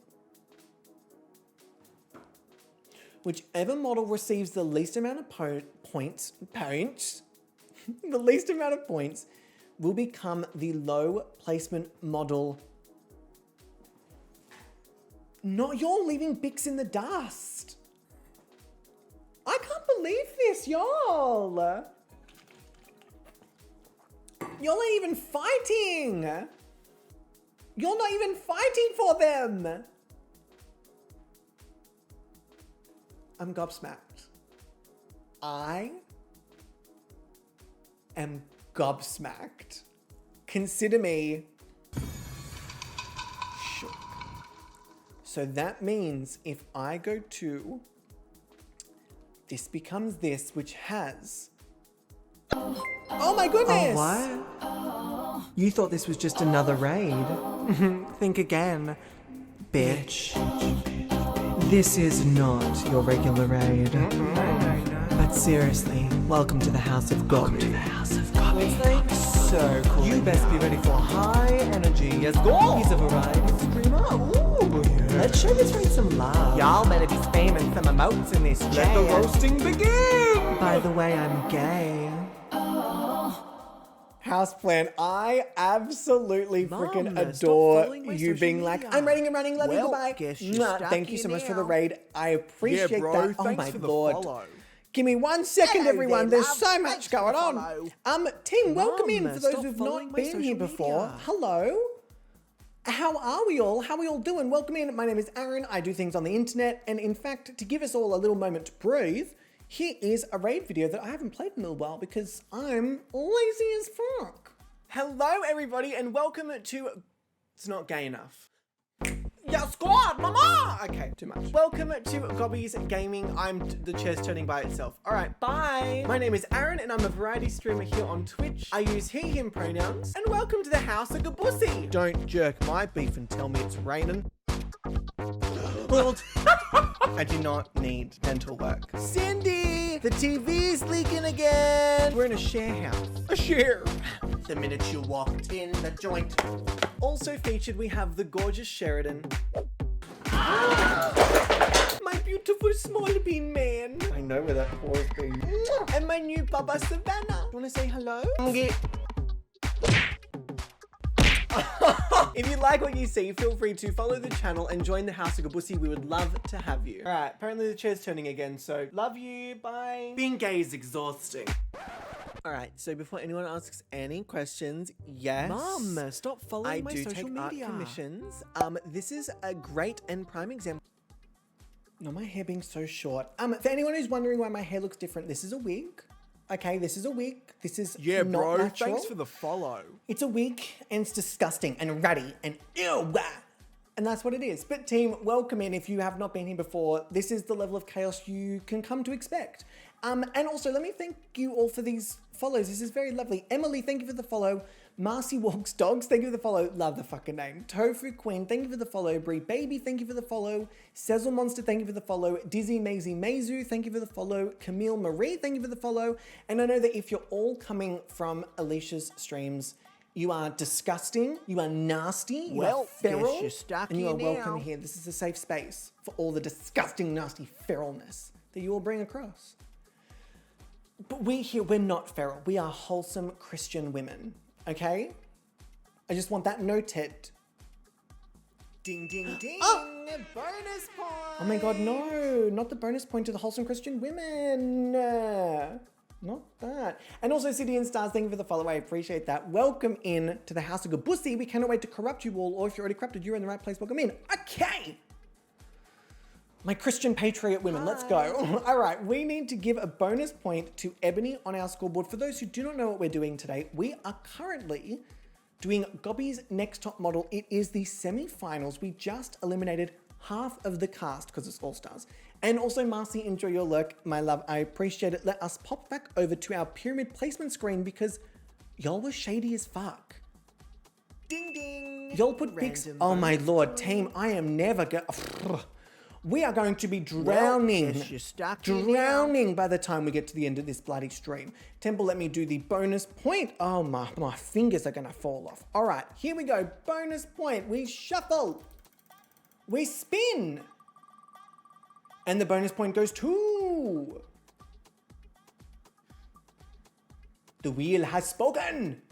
Whichever model receives the least amount of points, the least amount of points will become the low placement model. No, you're leaving Bix in the dust. I can't believe this, y'all. Y'all ain't even fighting. You're not even fighting for them. I'm gobsmacked. I am gobsmacked. Consider me shook. So that means if I go to this becomes this, which has... Oh my goodness! Oh, what? You thought this was just another raid? Think again, bitch. This is not your regular raid. But seriously, welcome to the House of Gobby. It's so cool. You best be ready for high energy. Yes, go! He's a variety streamer. Ooh, yeah. Let's show this raid some love. Y'all better be spamming some emotes in this chat. Let the roasting begin! By the way, I'm gay. Houseplant, I absolutely freaking Mom, stop adore following my you social being like, media. I'm running and running, love you, Well, goodbye. guess you're Mwah, stuck thank you here so much for now. the raid. I appreciate Yeah, bro, that. Oh thanks my for the lord. follow. Give me 1 second, Hello everyone. there, There's love. so much Thanks for going the on. follow. Team, welcome Mum, in for those stop who've following not my been here social before. media. Hello. How are we all? How are we all doing? Welcome in. My name is Aaron. I do things on the internet. And in fact, to give us all a little moment to breathe, here is a raid video that I haven't played in a little while because I'm lazy as fuck. Hello, everybody, and welcome to... It's not gay enough. Yeah, squad, mama! Okay, too much. Welcome to Gobby's Gaming. The chair's turning by itself. All right, bye. My name is Aaron, and I'm a variety streamer here on Twitch. I use he, him pronouns. And welcome to the House of Gobussi. Don't jerk my beef and tell me it's raining. I do not need dental work. Cindy, the TV's leaking again. We're in a share house. A share. The minute you walked in the joint. Also featured, we have the gorgeous Sheridan. My beautiful small bean man. I know where that paw is being. And my new Baba Savannah. You want to say hello? If you like what you see, feel free to follow the channel and join the House of Gobussi. We would love to have you. All right, apparently the chair's turning again, so love you, bye. Being gay is exhausting. All right, so before anyone asks any questions, yes. Mum, stop following I my do social take media. art commissions. This is a great and prime example. No, my hair being so short. For anyone who's wondering why my hair looks different, this is a wig. Okay, this is a wig. This is not natural. Thanks for the follow. It's a wig and it's disgusting and ratty and ew. And that's what it is. But team, welcome in. If you have not been here before, this is the level of chaos you can come to expect. And also, let me thank you all for these follows. This is very lovely. Emily, thank you for the follow. Marcy Walks Dogs, thank you for the follow. Love the fucking name. Tofu Queen, thank you for the follow. Brie Baby, thank you for the follow. Sezzle Monster, thank you for the follow. Dizzy Maisie Mazu, thank you for the follow. Camille Marie, thank you for the follow. And I know that if you're all coming from Alicia's streams, you are disgusting, you are nasty, you are feral, guess you're stuck and you are here welcome now. here. This is a safe space for all the disgusting, nasty feralness that you all bring across. But we're not feral. We are wholesome Christian women, okay? I just want that noted. Ding, ding, ding. Bonus point. Oh my God, no, not the bonus point to the wholesome Christian women. Not that. And also City and Stars, thank you for the follow. I appreciate that. Welcome in to the House of Gobussi. We cannot wait to corrupt you all, or if you're already corrupted, you're in the right place. Welcome in. Okay. My Christian patriot women, let's go. All right, we need to give a bonus point to Ebony on our scoreboard. For those who do not know what we're doing today, we are currently doing Gobby's Next Top Model. It is the semi-finals. We just eliminated half of the cast because it's All Stars. And also, Marcy, enjoy your lurk, my love. I appreciate it. Let us pop back over to our pyramid placement screen because y'all were shady as fuck. Ding, ding. Y'all put pics. Oh my Lord, team, I am never going. We are going to be drowning, guess you're stuck drowning by the time we get to the end of this bloody stream. Temple, let me do the bonus point. Oh, my fingers are going to fall off. All right, here we go. Bonus point. We shuffle. We spin. And the bonus point goes to... The wheel has spoken.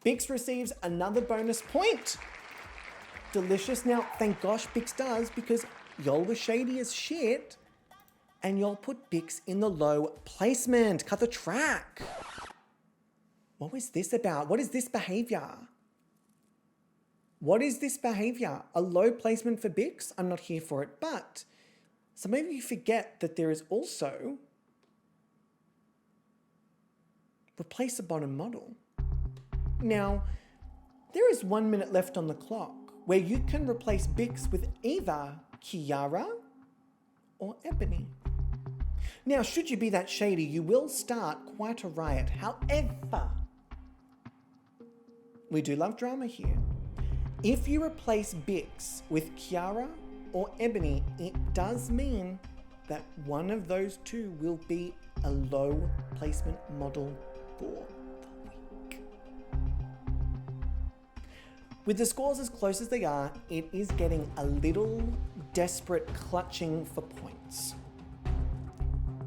Bix receives another bonus point. Delicious. Now, thank gosh Bix does because... y'all were shady as shit. and y'all put Bix in the low placement. Cut the track. What was this about? What is this behavior? What is this behavior? A low placement for Bix? I'm not here for it, but some of you forget that there is also replace a bottom model. Now, there is 1 minute left on the clock where you can replace Bix with either Kiara or Ebony. Now, should you be that shady, you will start quite a riot. However, we do love drama here. If you replace Bix with Kiara or Ebony, it does mean that one of those two will be a low placement model for the week. With the scores as close as they are, it is getting a little desperate clutching for points.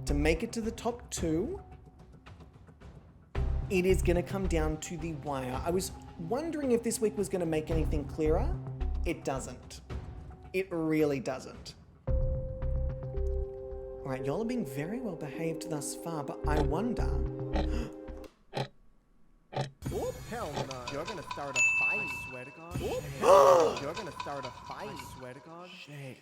To make it to the top two, it is going to come down to the wire. I was wondering if this week was going to make anything clearer. It doesn't. It really doesn't. All right, y'all are being very well behaved thus far, but I wonder... Oh, hell no. You're gonna start a fight. I swear to God. Oh. You're gonna start a fight. I swear to God. Shade.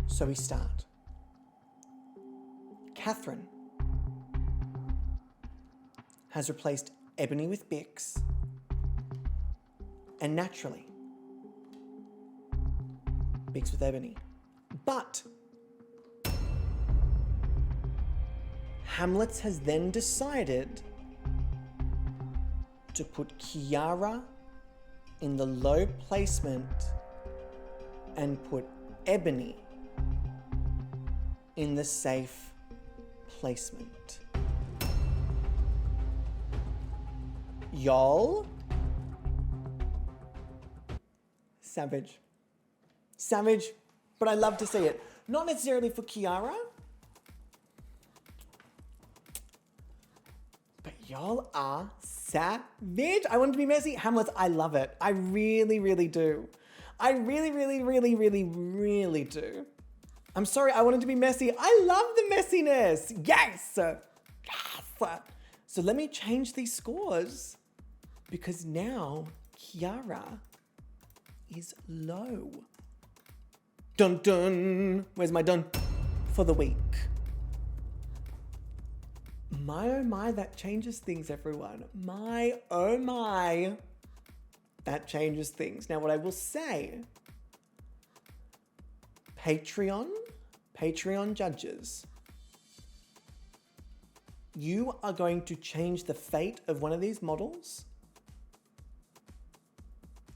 So we start. Catherine has replaced Ebony with Bix, and naturally, Bix with Ebony. But Hamlets has then decided to put Kiara in the low placement and put Ebony in the safe placement. Y'all, savage. Savage, but I love to see it. Not necessarily for Kiara, but y'all are savage. I want to be messy. Hamlets, I love it. I really, really do. I really, really, really, really, really do. I'm sorry, I wanted to be messy. I love the messiness. Yes. Yes. So let me change these scores because now Kiara is low. Dun dun. Where's my dun? For the week. My oh my, that changes things, everyone. My oh my, that changes things. Now, what I will say, Patreon judges, you are going to change the fate of one of these models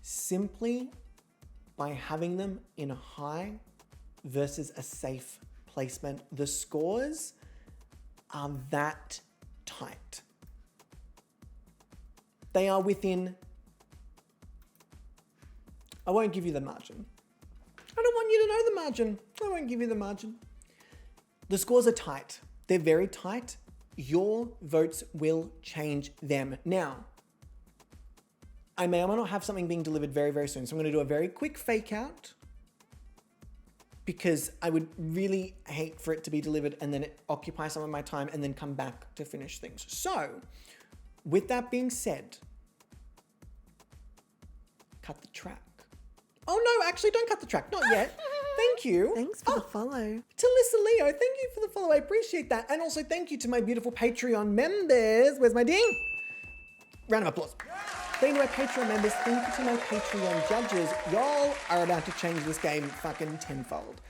simply by having them in a high versus a safe placement. The scores are that tight. They are within... I won't give you the margin. I don't want you to know the margin. I won't give you the margin. The scores are tight. They're very tight. Your votes will change them. Now, I may or may not have something being delivered very, very soon. So I'm going to do a very quick fake out because I would really hate for it to be delivered and then it occupy some of my time and then come back to finish things. So with that being said, cut the track. Oh no, actually don't cut the track. Not yet. Thank you. Thanks for the follow. Talissa Leo, thank you for the follow. I appreciate that. And also thank you to my beautiful Patreon members. Where's my ding? Round of applause. Thank you to my Patreon members. Thank you to my Patreon judges. Y'all are about to change this game fucking tenfold.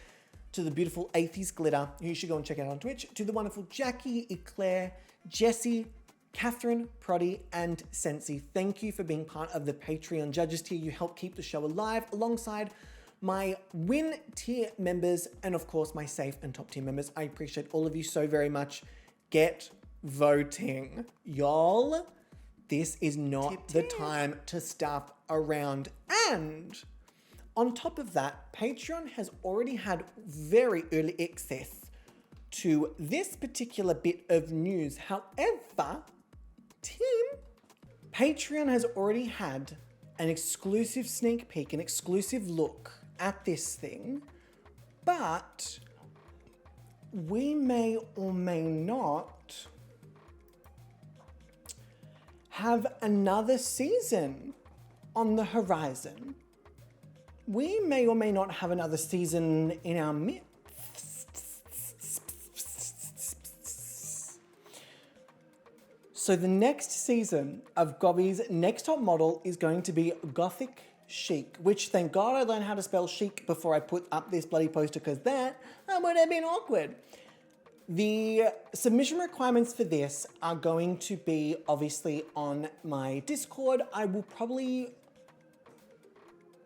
To the beautiful Atheist Glitter, who you should go and check out on Twitch. To the wonderful Jackie, Eclair, Jessie, Catherine, Proddy, and Sensi. Thank you for being part of the Patreon judges tier. You help keep the show alive alongside my win tier members, and of course my safe and top tier members. I appreciate all of you so very much. Get voting, y'all. This is not the time to stuff around. And on top of that, Patreon has already had very early access to this particular bit of news. However, Patreon has already had an exclusive sneak peek, an exclusive look at this thing, but we may or may not have another season on the horizon. We may or may not have another season in our midst. So the next season of Gobby's next top model is going to be Gothic Chic, which thank God I learned how to spell chic before I put up this bloody poster, because that would have been awkward. The submission requirements for this are going to be obviously on my Discord. I will probably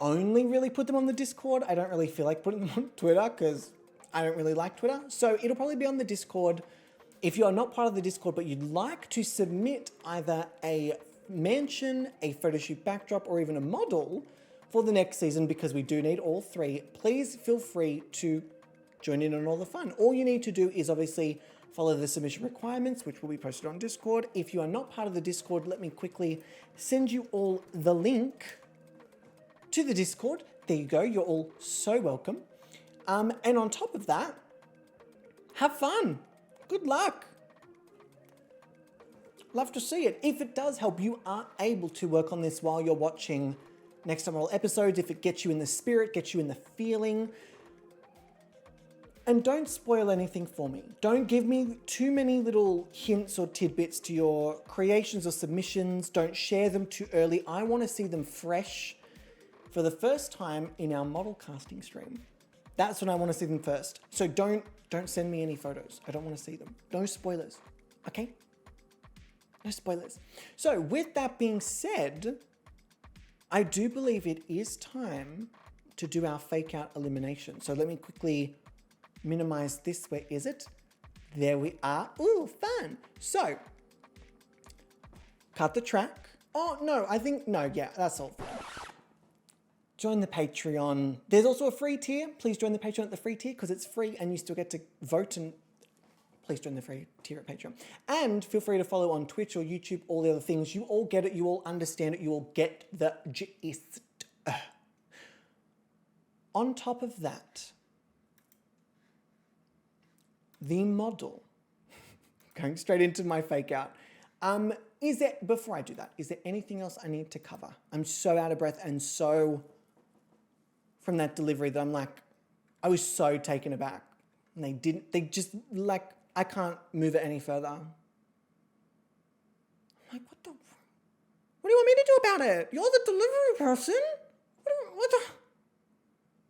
only really put them on the Discord. I don't really feel like putting them on Twitter because I don't really like Twitter. So it'll probably be on the Discord. If you are not part of the Discord, but you'd like to submit either a mansion, a photo shoot backdrop, or even a model for the next season, because we do need all three, please feel free to join in on all the fun. All you need to do is obviously follow the submission requirements, which will be posted on Discord. If you are not part of the Discord, let me quickly send you all the link to the Discord. There you go. You're all so welcome. And on top of that, have fun. Good luck. Love to see it. If it does help, you are able to work on this while you're watching Next Time Roll episodes. If it gets you in the spirit, gets you in the feeling. And don't spoil anything for me. Don't give me too many little hints or tidbits to your creations or submissions. Don't share them too early. I want to see them fresh for the first time in our model casting stream. That's when I want to see them first. So don't send me any photos. I don't want to see them. No spoilers, okay? No spoilers. So with that being said, I do believe it is time to do our fake out elimination. So let me quickly minimize this. Where is it? There we are. Ooh, fun. So cut the track. Oh no, yeah, that's all fine. Join the Patreon. There's also a free tier. Please join the Patreon at the free tier because it's free and you still get to vote, and please join the free tier at Patreon. And feel free to follow on Twitch or YouTube, all the other things. You all get it. You all understand it. You all get the gist. On top of that, the model, going straight into my fake out. Before I do that, is there anything else I need to cover? I'm so out of breath and so from that delivery that I'm like, I was so taken aback. And they just like, I can't move it any further. I'm like, what do you want me to do about it? You're the delivery person. What do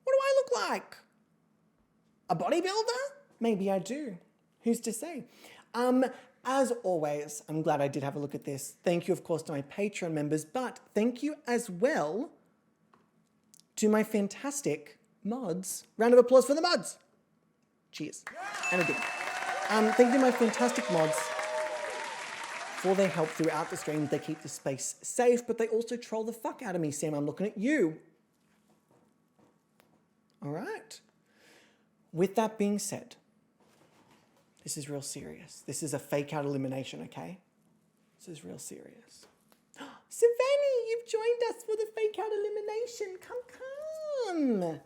I look like? A bodybuilder? Maybe I do. Who's to say? As always, I'm glad I did have a look at this. Thank you, of course, to my Patreon members, but thank you as well to my fantastic mods. Round of applause for the mods. Cheers. And a ding. Thank you to my fantastic mods for their help throughout the stream. They keep the space safe, but they also troll the fuck out of me. Sam, I'm looking at you. All right. With that being said, this is real serious. This is a fake out elimination, okay? This is real serious. Savannah, you've joined us for the fake out elimination. Come.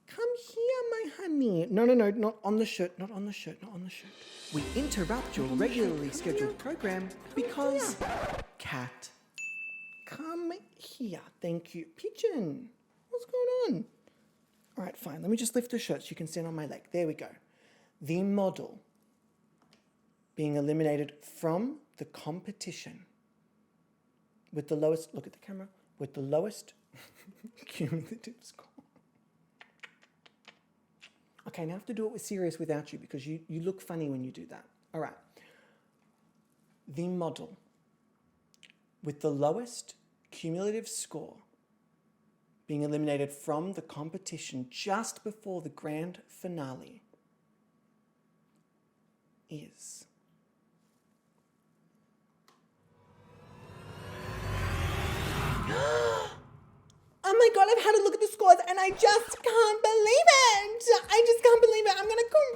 Come here, my honey. No, not on the shirt, not on the shirt. We interrupt your regularly scheduled program because cat. Come here. Thank you. Pigeon, what's going on? All right, fine. Let me just lift the shirt so you can stand on my leg. There we go. The model being eliminated from the competition with the lowest, look at the camera, with the lowest cumulative score. Okay, now I have to do it with serious without you because you look funny when you do that. All right. The model with the lowest cumulative score being eliminated from the competition just before the grand finale is... Oh my god, I've had a look at the scores and I just can't believe it! I just can't believe it. I'm gonna cry!